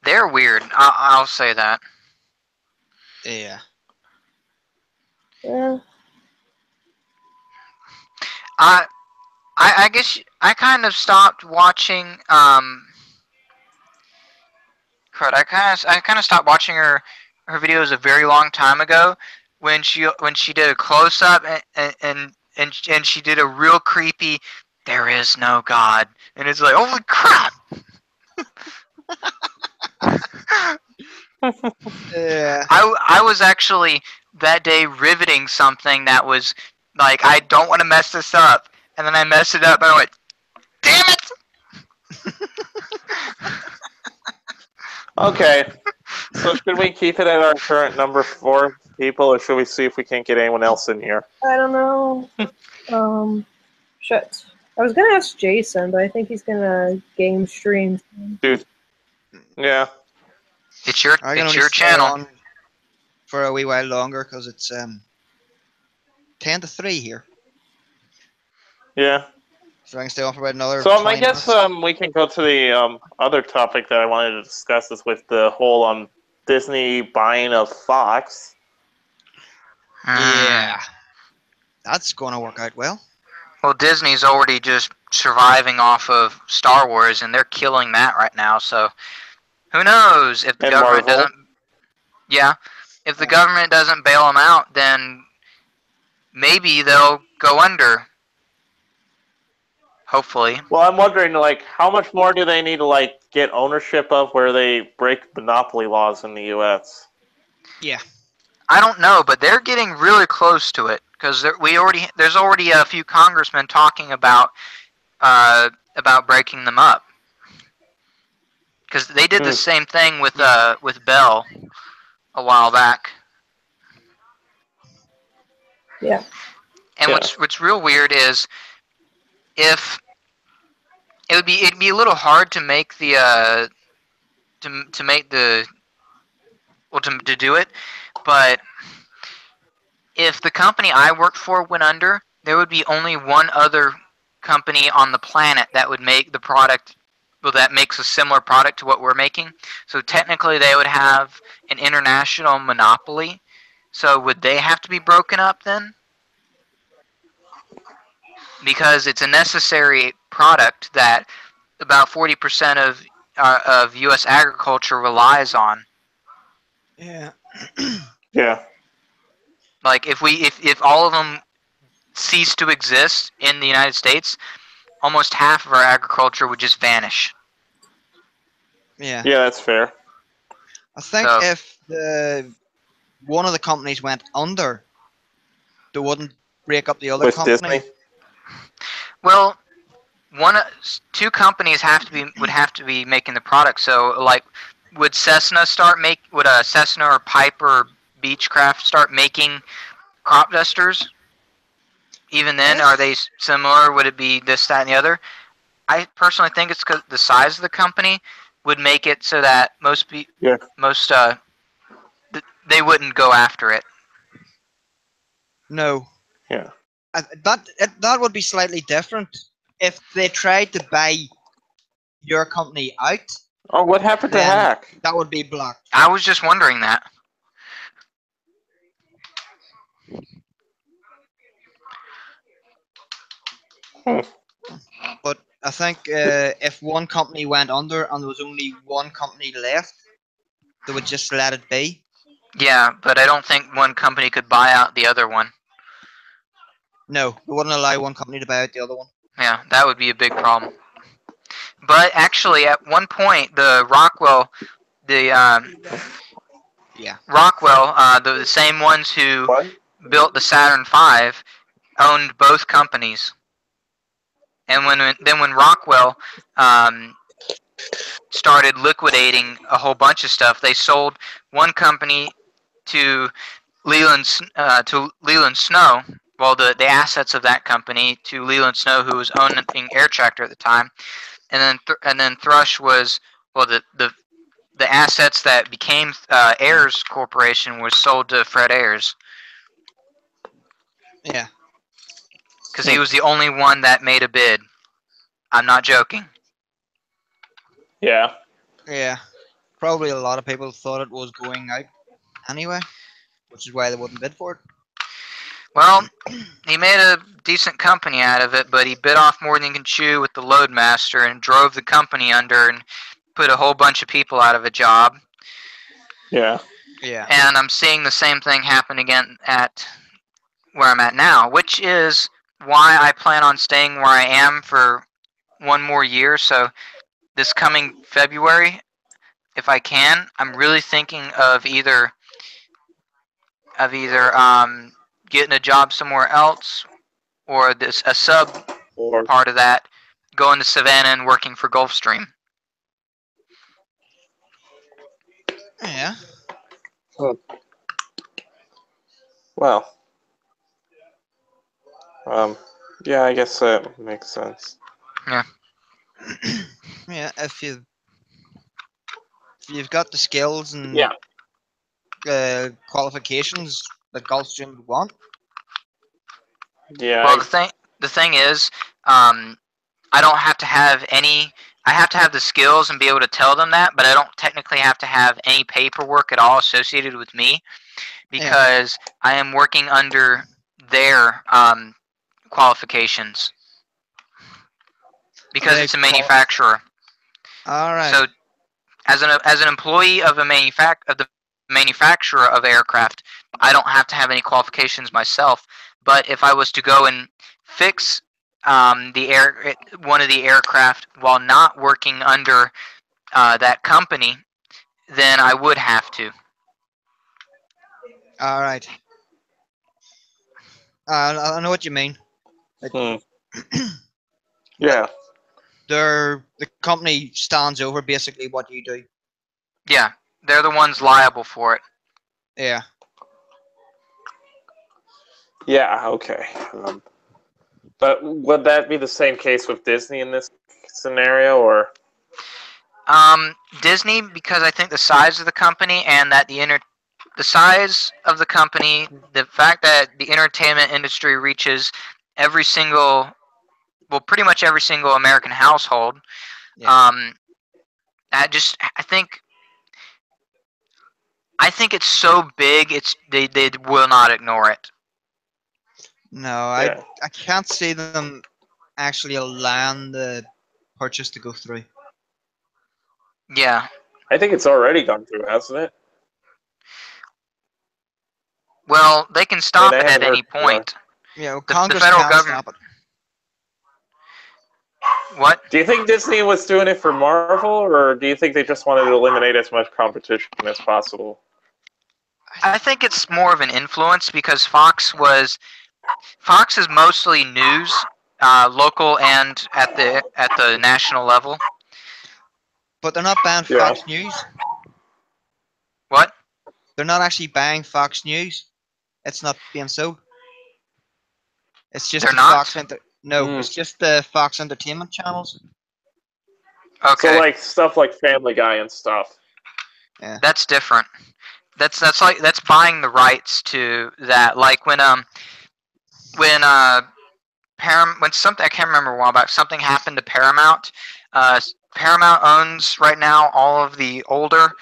They're weird. I'll say that. Yeah. Yeah. I guess I kind of stopped watching. Crud. I kind of stopped watching her videos a very long time ago when she did a close up and she did a real creepy. There is no God, and it's like, holy crap. Yeah. I was actually that day riveting something that was like, I don't want to mess this up, and then I messed it up and I went, damn it. Okay. So should we keep it at our current number 4 people, or should we see if we can't get anyone else in here? I don't know. Shit. I was gonna ask Jason, but I think he's gonna game stream. Dude. Yeah. It's your I can only stay channel. on for a wee while longer because it's 10 to 3 here. Yeah. So I can stay on for about another. So I 20 guess minutes. we can go to the other topic that I wanted to discuss is with the whole Disney buying of Fox. Yeah. That's going to work out well. Well, Disney's already just surviving off of Star Wars, and they're killing that right now. So, who knows if the And government Marvel. doesn't? Yeah, if the government doesn't bail them out, then maybe they'll go under. Hopefully. Well, I'm wondering, like, how much more do they need to, like, get ownership of where they break monopoly laws in the U.S.? Yeah. I don't know, but they're getting really close to it because there's already a few congressmen talking about breaking them up. Because they did the same thing with Bell a while back. Yeah. And Yeah. what's real weird is if it'd be a little hard to make the to do it, but if the company I worked for went under, there would be only one other company on the planet that would make the product, well, that makes a similar product to what we're making. So technically they would have an international monopoly. So would they have to be broken up then? Because it's a necessary product that about 40% of U.S. agriculture relies on. Yeah. Yeah. Like if all of them cease to exist in the United States, almost half of our agriculture would just vanish. Yeah. Yeah, that's fair. I think So- if one of the companies went under, they wouldn't break up the other With company. Disney? Well, two companies would have to be making the product. So like, would Cessna or Piper or Beechcraft start making crop dusters? Even then, are they similar? Would it be this, that, and the other? I personally think it's because the size of the company would make it so that they wouldn't go after it. No. Yeah. That would be slightly different if they tried to buy your company out. Oh, what happened to Then- Hack? That would be blocked. I was just wondering that. But I think if one company went under and there was only one company left, they would just let it be. Yeah, but I don't think one company could buy out the other one. No, they wouldn't allow one company to buy out the other one. Yeah, that would be a big problem. But actually, at one point, the Rockwell, the same ones who What? built the Saturn V, owned both companies. And when Rockwell started liquidating a whole bunch of stuff. They sold one company to Leland Snow. Well, the assets of that company to Leland Snow, who was owning Air Tractor at the time, and then Thrush was the assets that became Ayers Corporation was sold to Fred Ayers Yeah. because he was the only one that made a bid. I'm not joking. Yeah. Yeah. Probably a lot of people thought it was going out anyway, which is why they wouldn't bid for it. Well, he made a decent company out of it, but he bit off more than he can chew with the Loadmaster and drove the company under and put a whole bunch of people out of a job. Yeah. Yeah. And I'm seeing the same thing happen again at where I'm at now, which is why I plan on staying where I am for one more year. So this coming February, if I can, I'm really thinking of either getting a job somewhere else, or a sub Or part of that, going to Savannah and working for Gulfstream. Yeah. well. Yeah, I guess that makes sense. Yeah. If you've got the skills and Yeah. qualifications that Gulfstream would want. Yeah. Well, the thing is, I don't have to have any. I have to have the skills and be able to tell them that, but I don't technically have to have any paperwork at all associated with me, because I am working under their qualifications. Because it's a manufacturer. All right. So, as an employee of the manufacturer of aircraft, I don't have to have any qualifications myself. But if I was to go and fix one of the aircraft while not working under that company, then I would have to. All right. I know what you mean. Yeah. The company stands over basically what you do. Yeah, they're the ones liable for it. Yeah. Yeah. Okay. But would that be the same case with Disney in this scenario, or? Disney, because I think the size of the company and that the size of the company, the fact that the entertainment industry reaches pretty much every single American household. Yeah. I think it's so big, they will not ignore it. No, Yeah. I can't see them actually allowing the purchase to go through. Yeah. I think it's already gone through, hasn't it? Well, they can stop I it at haven't any heard- point. Yeah, well, The Congress federal can't government. stop it. What? Do you think Disney was doing it for Marvel, or do you think they just wanted to eliminate as much competition as possible? I think it's more of an influence because Fox is mostly news, local and at the national level. But they're not buying Yeah. Fox News. What? They're not actually buying Fox News. It's not being sold. It's just They're the not? No, it's just the Fox Entertainment channels. Okay. So like stuff like Family Guy and stuff. Yeah. That's different. That's buying the rights to that. Like when something, I can't remember a while back, something happened to Paramount. Paramount owns right now all of the older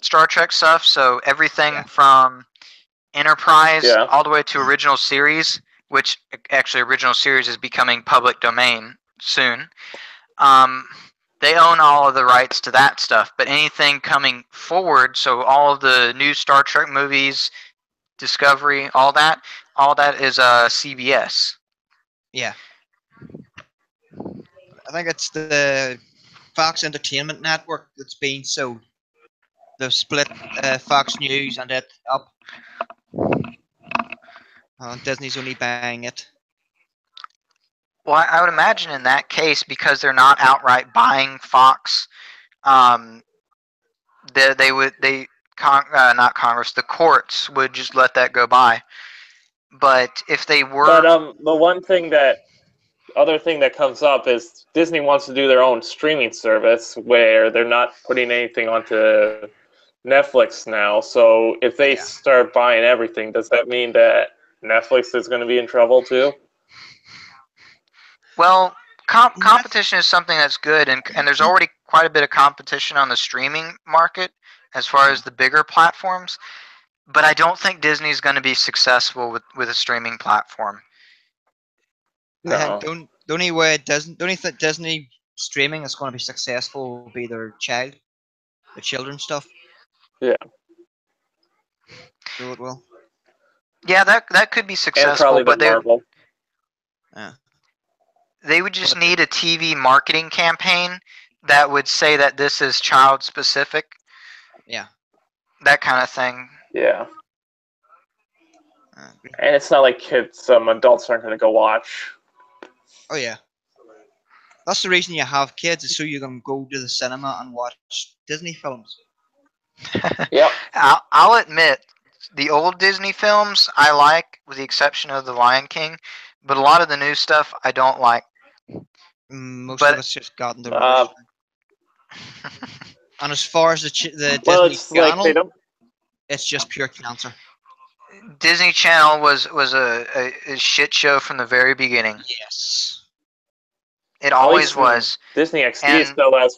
Star Trek stuff, so everything from Enterprise all the way to original series, which actually original series is becoming public domain soon. They own all of the rights to that stuff, but anything coming forward, so all of the new Star Trek movies, Discovery, all that is CBS. Yeah. I think it's the Fox Entertainment Network that's being sold. They've split Fox News and it up. Disney's only buying it. Well, I would imagine in that case, because they're not outright buying Fox not Congress, the courts would just let that go by. But if they were, But the other thing that comes up is Disney wants to do their own streaming service where they're not putting anything onto Netflix now. So if they start buying everything, does that mean that Netflix is going to be in trouble too? well, competition is something that's good, and there's already quite a bit of competition on the streaming market as far as the bigger platforms. But I don't think Disney's going to be successful with a streaming platform. No. The only way the only Disney streaming is going to be successful will be their children stuff. Yeah. So it will. Yeah, that could be And successful, probably the but Marvel. they would just need a TV marketing campaign that would say that this is child specific. Yeah. That kind of thing. Yeah. And it's not like adults aren't going to go watch. Oh yeah. That's the reason you have kids, is so you can go to the cinema and watch Disney films. Yep. I'll admit, the old Disney films I like, with the exception of The Lion King, but a lot of the new stuff I don't like. Most of us just gotten the rubbish. And as far as the Disney Channel, they don't. it's just pure cancer. Disney Channel was a shit show from the very beginning. Yes. It always was. Disney XD is still has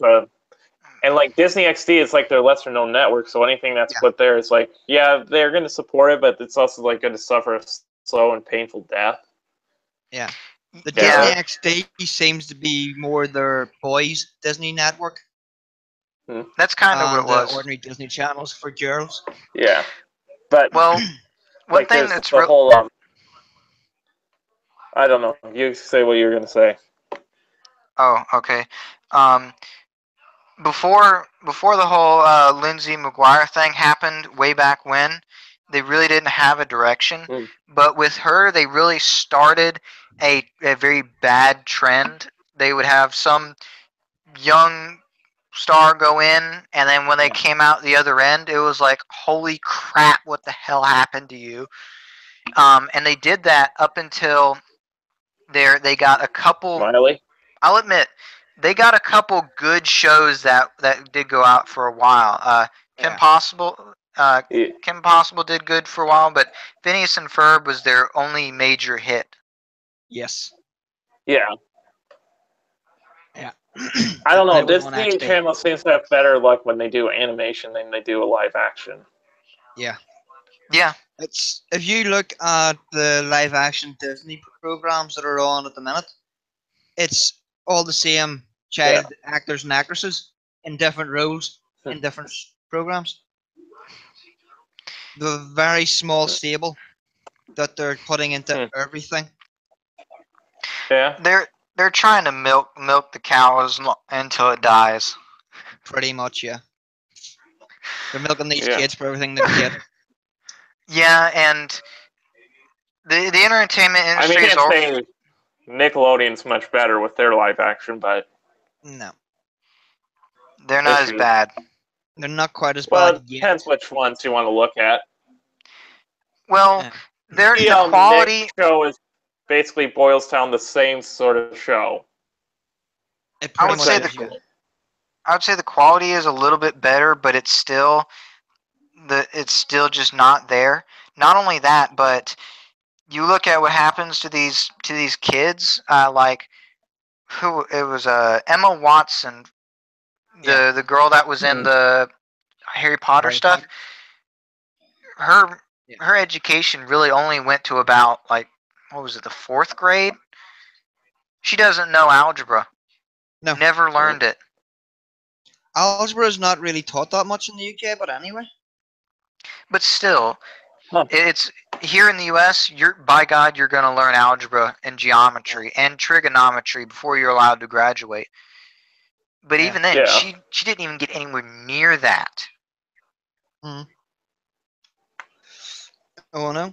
and like Disney XD is like their lesser known network, so anything that's put there is like, yeah, they're going to support it, but it's also like going to suffer a slow and painful death. Yeah. The Disney XD seems to be more their boys' Disney network. That's kind of what it was. The ordinary Disney channels for girls. Yeah. But well, one like thing that's the whole I don't know. You say what you were going to say. Oh, okay. Before the whole Lindsay McGuire thing happened way back when, they really didn't have a direction. But with her, they really started a very bad trend. They would have some young star go in, and then when they came out the other end, it was like, holy crap, what the hell happened to you? And they did that up until they got a couple. Finally? I'll admit, they got a couple good shows that did go out for a while. Kim Possible did good for a while, but Phineas and Ferb was their only major hit. Yes. Yeah. Yeah. I don't know. Disney Channel seems to have better luck when they do animation than they do a live action. Yeah. Yeah. It's if you look at the live action Disney programs that are on at the minute, it's all the same child actors and actresses in different roles in different programs. The very small stable that they're putting into everything. Yeah. They're trying to milk the cows until it dies. Pretty much, yeah. They're milking these kids for everything they can get. Yeah, and the entertainment industry I can't say Nickelodeon's much better with their live action, but no, they're not as bad. They're not quite as bad. Well, it depends which ones you want to look at. Well, the quality Nick show is basically boils down the same sort of show. I would say the quality is a little bit better, but it's still just not there. Not only that, but you look at what happens to these kids. Like who it was, Emma Watson, the girl that was in the Harry Potter stuff. Her education really only went to about like, what was it, the 4th grade? She doesn't know algebra. No. Never learned it. Algebra is not really taught that much in the UK, but anyway. But still, it's here in the US, by God, you're going to learn algebra and geometry and trigonometry before you're allowed to graduate. But even then, she didn't even get anywhere near that. Oh no.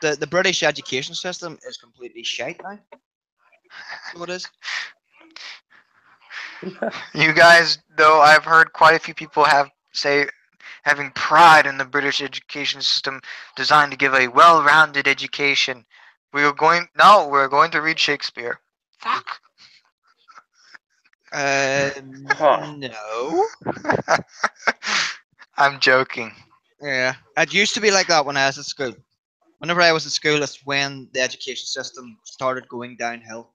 But the British education system is completely shite now. So it is. You guys, though, I've heard quite a few people having pride in the British education system designed to give a well-rounded education. We're going to read Shakespeare. Fuck. Huh. No. I'm joking. Yeah, it used to be like that when I was at school. Whenever I was at school, that's when the education system started going downhill.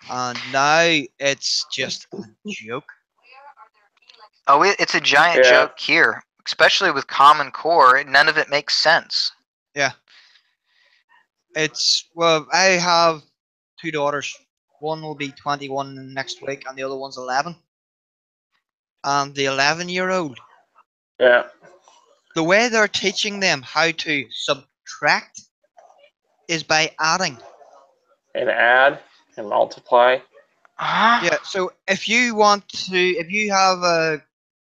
And now it's just a joke. Oh, it's a giant Yeah. joke here, especially with Common Core. None of it makes sense. Well, I have two daughters. One will be 21 next week, and the other one's 11. And the 11-year-old, Yeah. the way they're teaching them how to subtract is by adding. And add and multiply. Huh? Yeah, so if you have a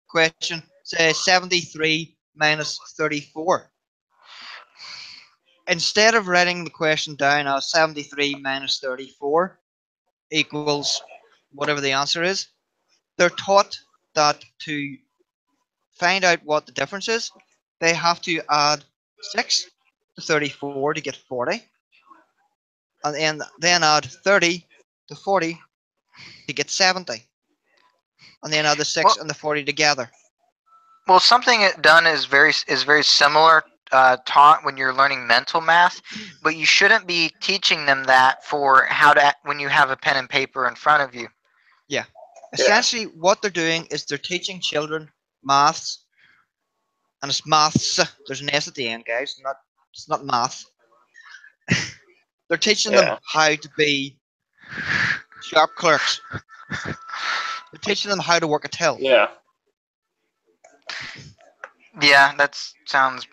question, say 73 minus 34, instead of writing the question down as 73 minus 34 equals whatever the answer is, they're taught that to find out what the difference is, they have to add 6 to 34 to get 40, and then add 30 to 40 to get 70, and then add the 6 and the 40 together. Well, something done is very similar taught when you're learning mental math, but you shouldn't be teaching them that for when you have a pen and paper in front of you. Essentially, what they're doing is they're teaching children maths, and it's maths. There's an S at the end, guys. It's not math. They're teaching them how to be sharp clerks. They're teaching them how to work a till. Yeah. Yeah, that sounds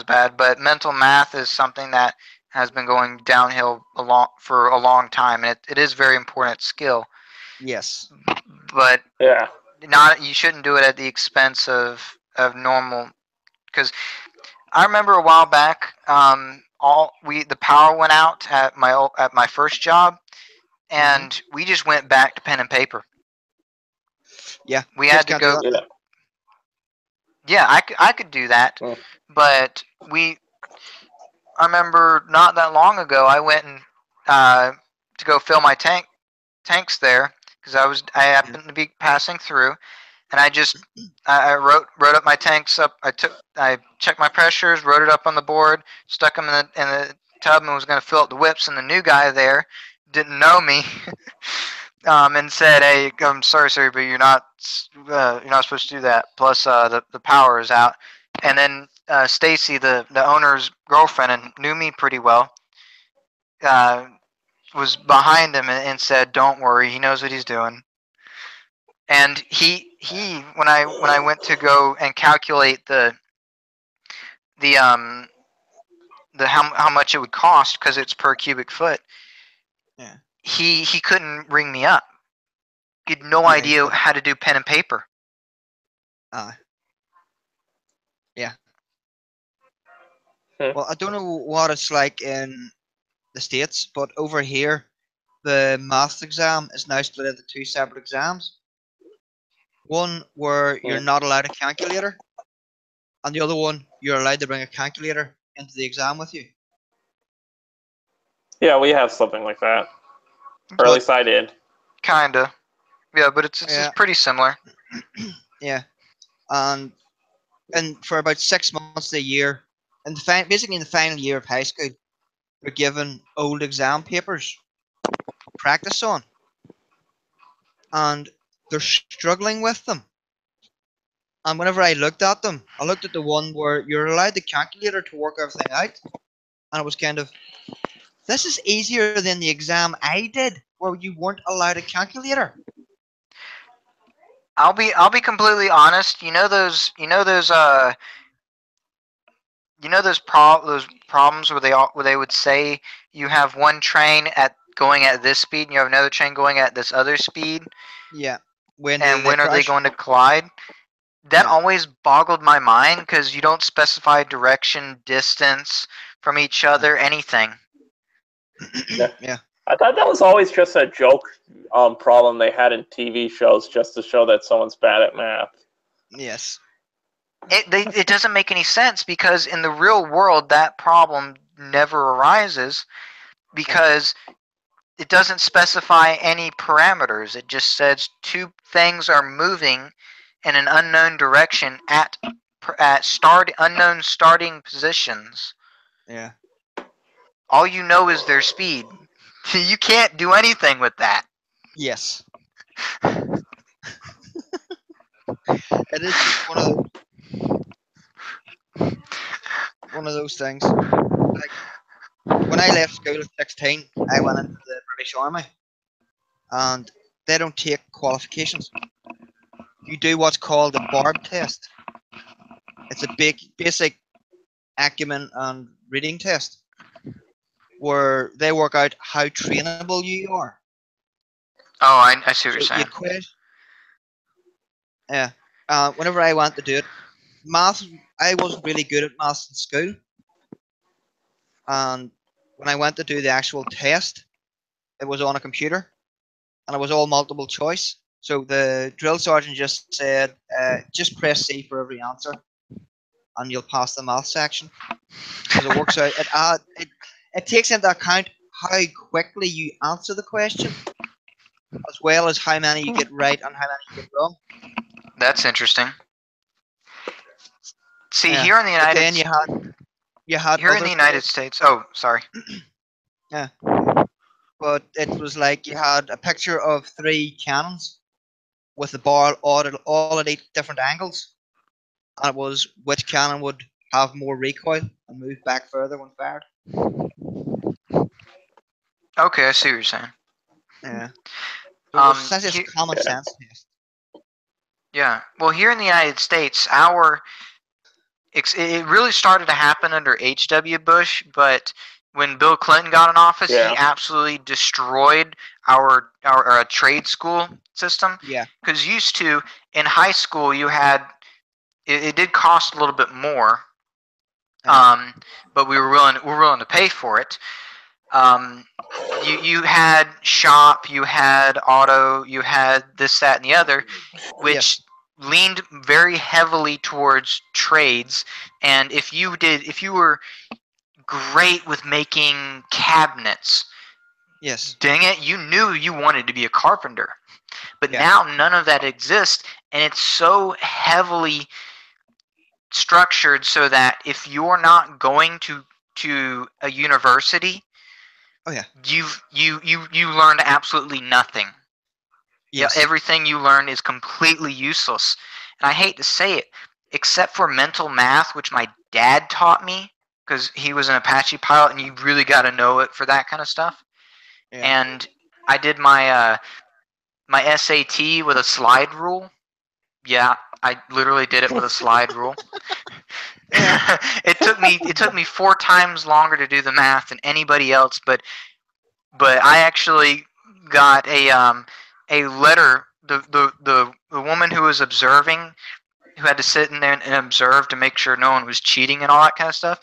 bad, but mental math is something that has been going downhill for a long time, and it is very important skill. Yes. But Yeah. you shouldn't do it at the expense of normal, because I remember a while back, the power went out at my first job, and we just went back to pen and paper. Yeah. We had to go. Yeah. Yeah, I could do that, but I remember not that long ago I went and to go fill my tanks there, because I happened to be passing through, and I wrote up my tanks up. I checked my pressures, wrote it up on the board, stuck them in the tub, and was going to fill up the whips. And the new guy there didn't know me, and said, "Hey, I'm sorry, sir, but you're not supposed to do that. Plus, the power is out." And then Stacy, the owner's girlfriend, and knew me pretty well, was behind him and said, "Don't worry, he knows what he's doing." And he when I went to go and calculate the how much it would cost, because it's per cubic foot, he couldn't ring me up. He had no idea how to do pen and paper. Yeah. Well, I don't know what it's like in the States, but over here, the maths exam is now split into two separate exams. One where you're not allowed a calculator, and the other one you're allowed to bring a calculator into the exam with you. Yeah, we have something like that. Or at least I did. Kinda. Yeah, but it's pretty similar. Yeah. And for about 6 months of the year, and basically in the final year of high school, we're given old exam papers to practice on. And they're struggling with them. And whenever I looked at them, I looked at the one where you're allowed the calculator to work everything out. And it was kind of, this is easier than the exam I did, where you weren't allowed a calculator. I'll be completely honest. Those problems where they would say you have one train going at this speed and you have another train going at this other speed. Yeah. When are they going to collide? That always boggled my mind, because you don't specify direction, distance from each other, anything. Yeah. I thought that was always just a joke problem they had in TV shows just to show that someone's bad at math. Yes. It doesn't make any sense because in the real world that problem never arises because it doesn't specify any parameters. It just says two things are moving in an unknown direction at unknown starting positions. Yeah. All you know is their speed. You can't do anything with that. Yes. It is just one of those things. Like, when I left school at 16, I went into the British Army, and they don't take qualifications. You do what's called a BARB test. It's a basic acumen and reading test, where they work out how trainable you are. Oh, I see what you're So you saying. quit. Yeah. Whenever I went to do it, math, I wasn't really good at maths in school. And when I went to do the actual test, it was on a computer, and it was all multiple choice. So the drill sergeant just said, just press C for every answer, and you'll pass the math section. Because it works out, it takes into account how quickly you answer the question, as well as how many you get right and how many you get wrong. That's interesting. See, Yeah. here in the But United then you had here in other the United schools. States. Oh, sorry. Yeah. But it was like you had a picture of 3 cannons with the barrel all at 8 different angles. And it was which cannon would have more recoil and move back further when fired. Okay, I see what you're saying. Yeah. So it was such a he- common sense test. Yeah. Well, here in the United States, it really started to happen under H.W. Bush, but when Bill Clinton got in office, Yeah. he absolutely destroyed our trade school system. Yeah. Because used to, in high school, you had, it did cost a little bit more, but we're willing to pay for it. You had shop, you had auto, you had this, that, and the other, which leaned very heavily towards trades. And if you were great with making cabinets, Yes. dang it, you knew you wanted to be a carpenter. But Yeah. now none of that exists, and it's so heavily structured so that if you're not going to a university, Oh yeah. you learned absolutely nothing. Yes. Yeah, everything you learn is completely useless. And I hate to say it, except for mental math, which my dad taught me because he was an Apache pilot, and you really got to know it for that kind of stuff. Yeah. And I did my my SAT with a slide rule. Yeah, I literally did it with a slide rule. It took me 4 times longer to do the math than anybody else, but I actually got a letter. The woman who was observing, who had to sit in there and observe to make sure no one was cheating and all that kind of stuff,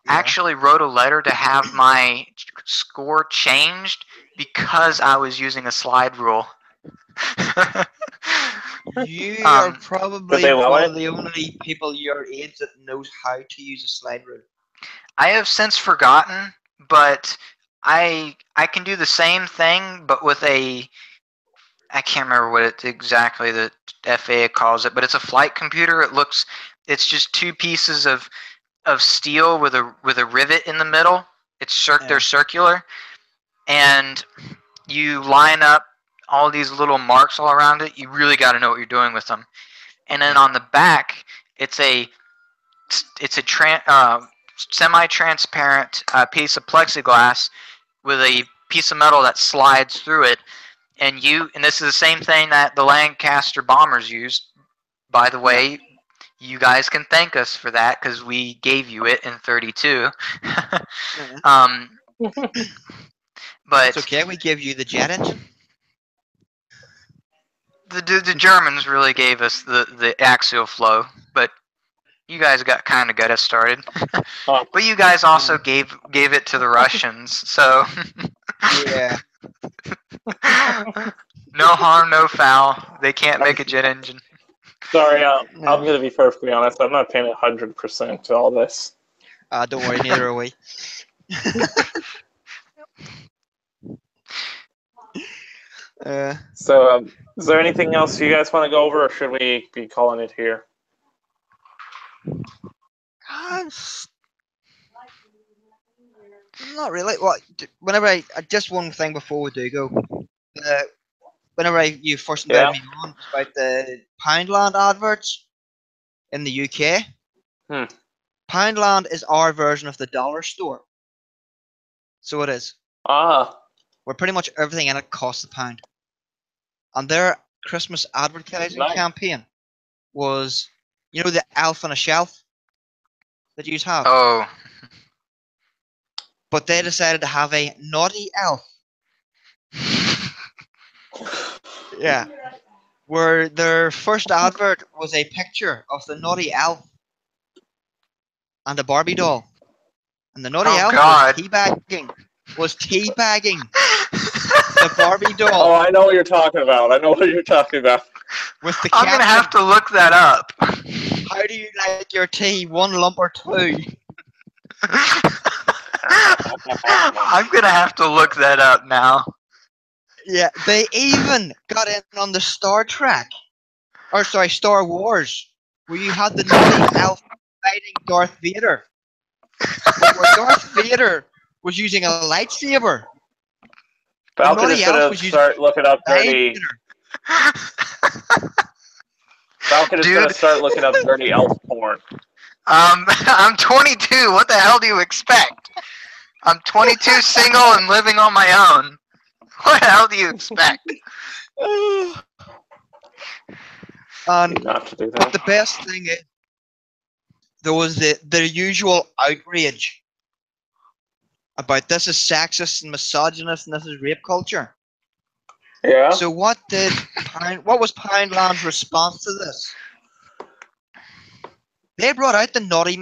actually wrote a letter to have my score changed because I was using a slide rule. You are probably they allow one it? of the only people your age that knows how to use a slide rule. I have since forgotten, but I can do the same thing, but with I can't remember what it exactly the FAA calls it, but it's a flight computer. It's just 2 pieces of steel with a rivet in the middle. They're circular, and you line up all these little marks all around it. You really got to know what you're doing with them. And then on the back, it's a semi-transparent piece of plexiglass with a piece of metal that slides through it. And this is the same thing that the Lancaster bombers used. By the way, you guys can thank us for that because we gave you it in 32. But It's okay, we give you the jet engine. the Germans really gave us the axial flow, but you guys got us started. But you guys also gave it to the Russians, so Yeah. No harm, no foul. They can't make a jet engine. Sorry, I'm going to be perfectly honest. I'm not paying 100% to all this. Don't worry, neither are we. So, is there anything else you guys want to go over, or should we be calling it here? Not really. Well, whenever just one thing before we do go. Whenever you first invited me on, it was about the Poundland adverts in the UK. Poundland is our version of the dollar store. So it is. Where pretty much everything in it costs a pound. And their Christmas advertising campaign was, you know, the elf on a shelf that you have? Oh. But they decided to have a naughty elf. Yeah. Where their first advert was a picture of the naughty elf and a Barbie doll. And the naughty elf was teabagging the Barbie doll. Oh, I know what you're talking about. With the I'm going to have to look that up. How do you like your tea? 1 lump or 2? I'm going to have to look that up now. Yeah, they even got in on the Star Wars, where you had the naughty elf fighting Darth Vader. Where Darth Vader was using a lightsaber. Falcon is going to start looking up dirty. Falcon is going to start looking up dirty elf porn. I'm 22. What the hell do you expect? I'm 22, single, and living on my own. What the hell do you expect? Not to do that. But the best thing is, there was the usual outrage about this is sexist and misogynist and this is rape culture. Yeah. So what was Poundland's response to this? They brought out the naughty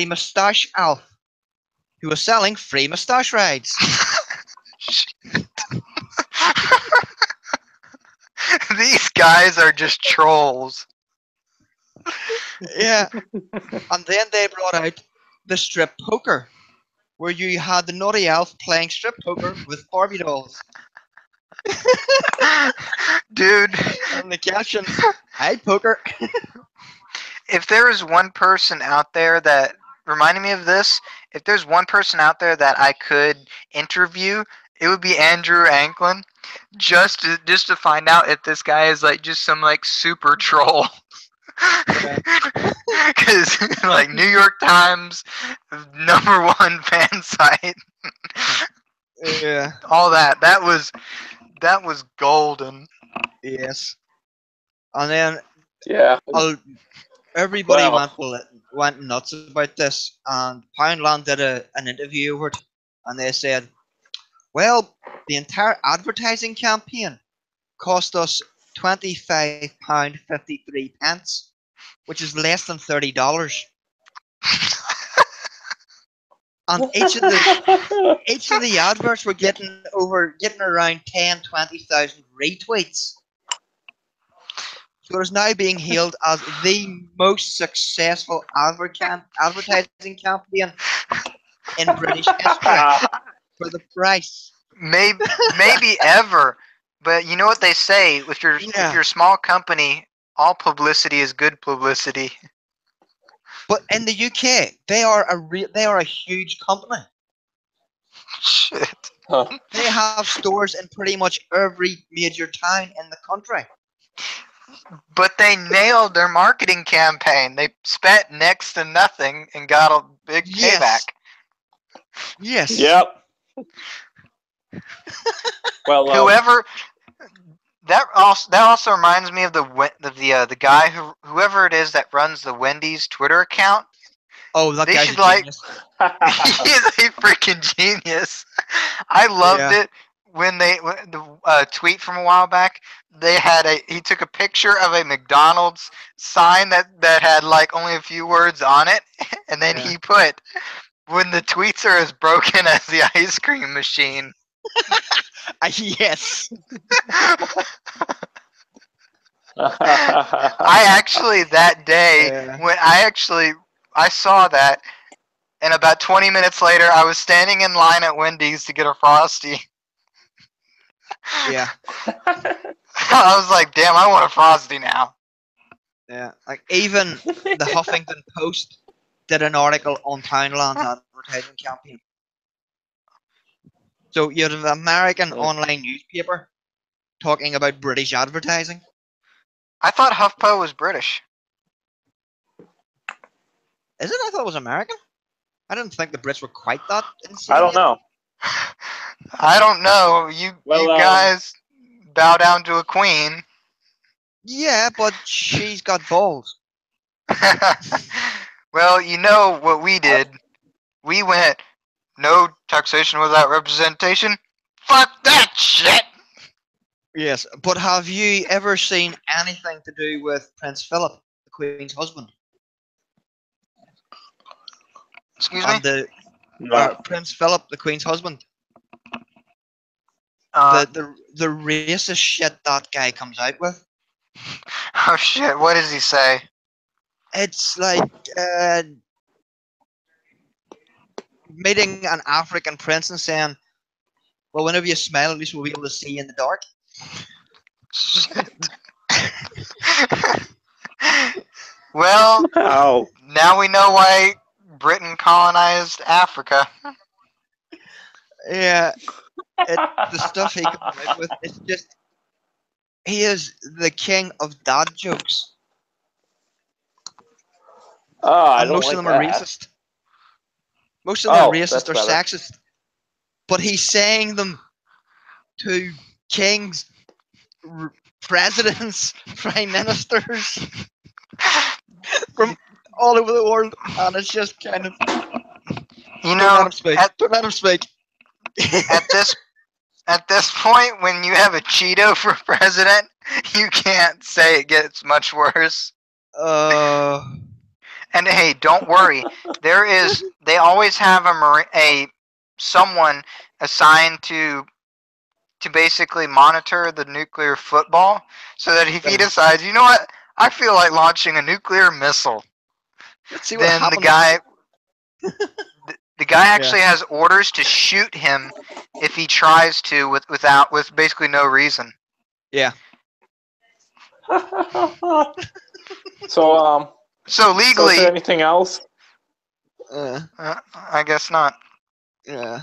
moustache elf, who was selling free moustache rides. These guys are just trolls. Yeah. And then they brought out the strip poker, where you had the naughty elf playing strip poker with Barbie dolls. Dude. And the caption, "Hey, poker." If there is one person out there that reminded me of this, if there's one person out there that I could interview, it would be Andrew Anklin, just to find out if this guy is like just some like super troll. Because like New York Times, #1 fan site, yeah, all that was golden. Yes, and then everybody went nuts about this, and Poundland did an interview over it, and they said, well, the entire advertising campaign cost us £25.53, which is less than $30. And each of the adverts were getting around 10-20,000 retweets. So it is now being hailed as the most successful advertising campaign in British history for the price. Maybe ever. But you know what they say, if you're a small company, all publicity is good publicity. But in the UK, they are a huge company. Shit. They have stores in pretty much every major town in the country. But they nailed their marketing campaign. They spent next to nothing and got a big payback. Yes. Yep. Well, whoever that also reminds me of the guy whoever it is that runs the Wendy's Twitter account. Oh, that guy's a genius. He's a freaking genius. I loved it when the tweet from a while back. He took a picture of a McDonald's sign that had like only a few words on it, and then he put, "When the tweets are as broken as the ice cream machine." Yes. I actually that day Yeah. when I saw that, and about 20 minutes later I was standing in line at Wendy's to get a Frosty. Yeah. I was like, damn, I want a Frosty now. Yeah. Like even the Huffington Post did an article on Poundland's advertising campaign. So you have an American online newspaper talking about British advertising. I thought HuffPo was British. Is it? I thought it was American. I didn't think the Brits were quite that insane. I don't yet. know. I don't know. You guys bow down to a queen. Yeah, but she's got balls. Well, you know what we did. We went, no taxation without representation. Fuck that shit. Yes, but have you ever seen anything to do with Prince Philip, the Queen's husband? Excuse me? And No. Prince Philip, the Queen's husband. The racist shit that guy comes out with. Oh shit, what does he say? It's like meeting an African prince and saying, well, whenever you smile, at least we'll be able to see you in the dark. Shit. Well, Ow. now we know why Britain colonized Africa. Yeah, the stuff he comes out with, it's just, he is the king of dad jokes. Oh, I And don't most like of them are that. racist. Most of them are Oh, racist that's or better. sexist. But he's saying them to kings, presidents, prime ministers from all over the world, and it's just kind of You don't let know, him speak. at Don't let him speak. at this point, when you have a Cheeto for president, you can't say it gets much worse. And hey, don't worry. They always have someone assigned to basically monitor the nuclear football, so that if he decides, you know what, I feel like launching a nuclear missile, Let's see what then happens. the guy actually has orders to shoot him if he tries to with basically no reason. Yeah. So So legally, is there anything else? I guess not. Yeah.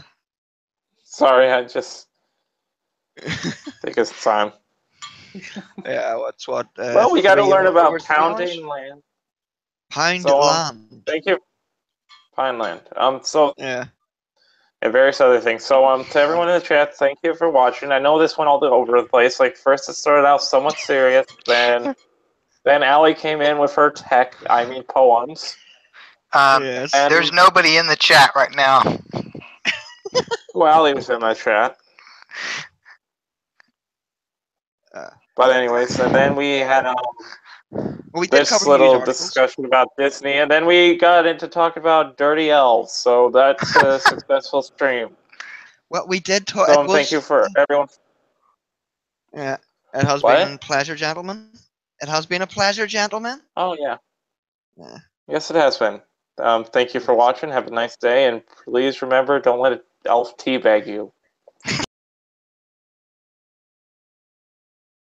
Sorry, I just think it's time. Yeah, what's what? Well, we got to 3 learn about hours? pounding land. Pound So, land. Thank you, Pineland. So Yeah. and various other things. So, to everyone in the chat, thank you for watching. I know this went all over the place. Like first, it started out somewhat serious, then Allie came in with her poems. Yes. There's nobody in the chat right now. Well, Allie was in my chat. But anyways, and then we had we did this cover little news articles. discussion about Disney, and then we got into talking about Dirty Elves. So that's a successful stream. Well, we did talk. So thank you for everyone. Yeah, it has What? been a pleasure, gentlemen. It has been a pleasure, gentlemen. Oh yeah. Yeah. Yes, it has been. Thank you for watching. Have a nice day, and please remember, don't let an elf teabag you.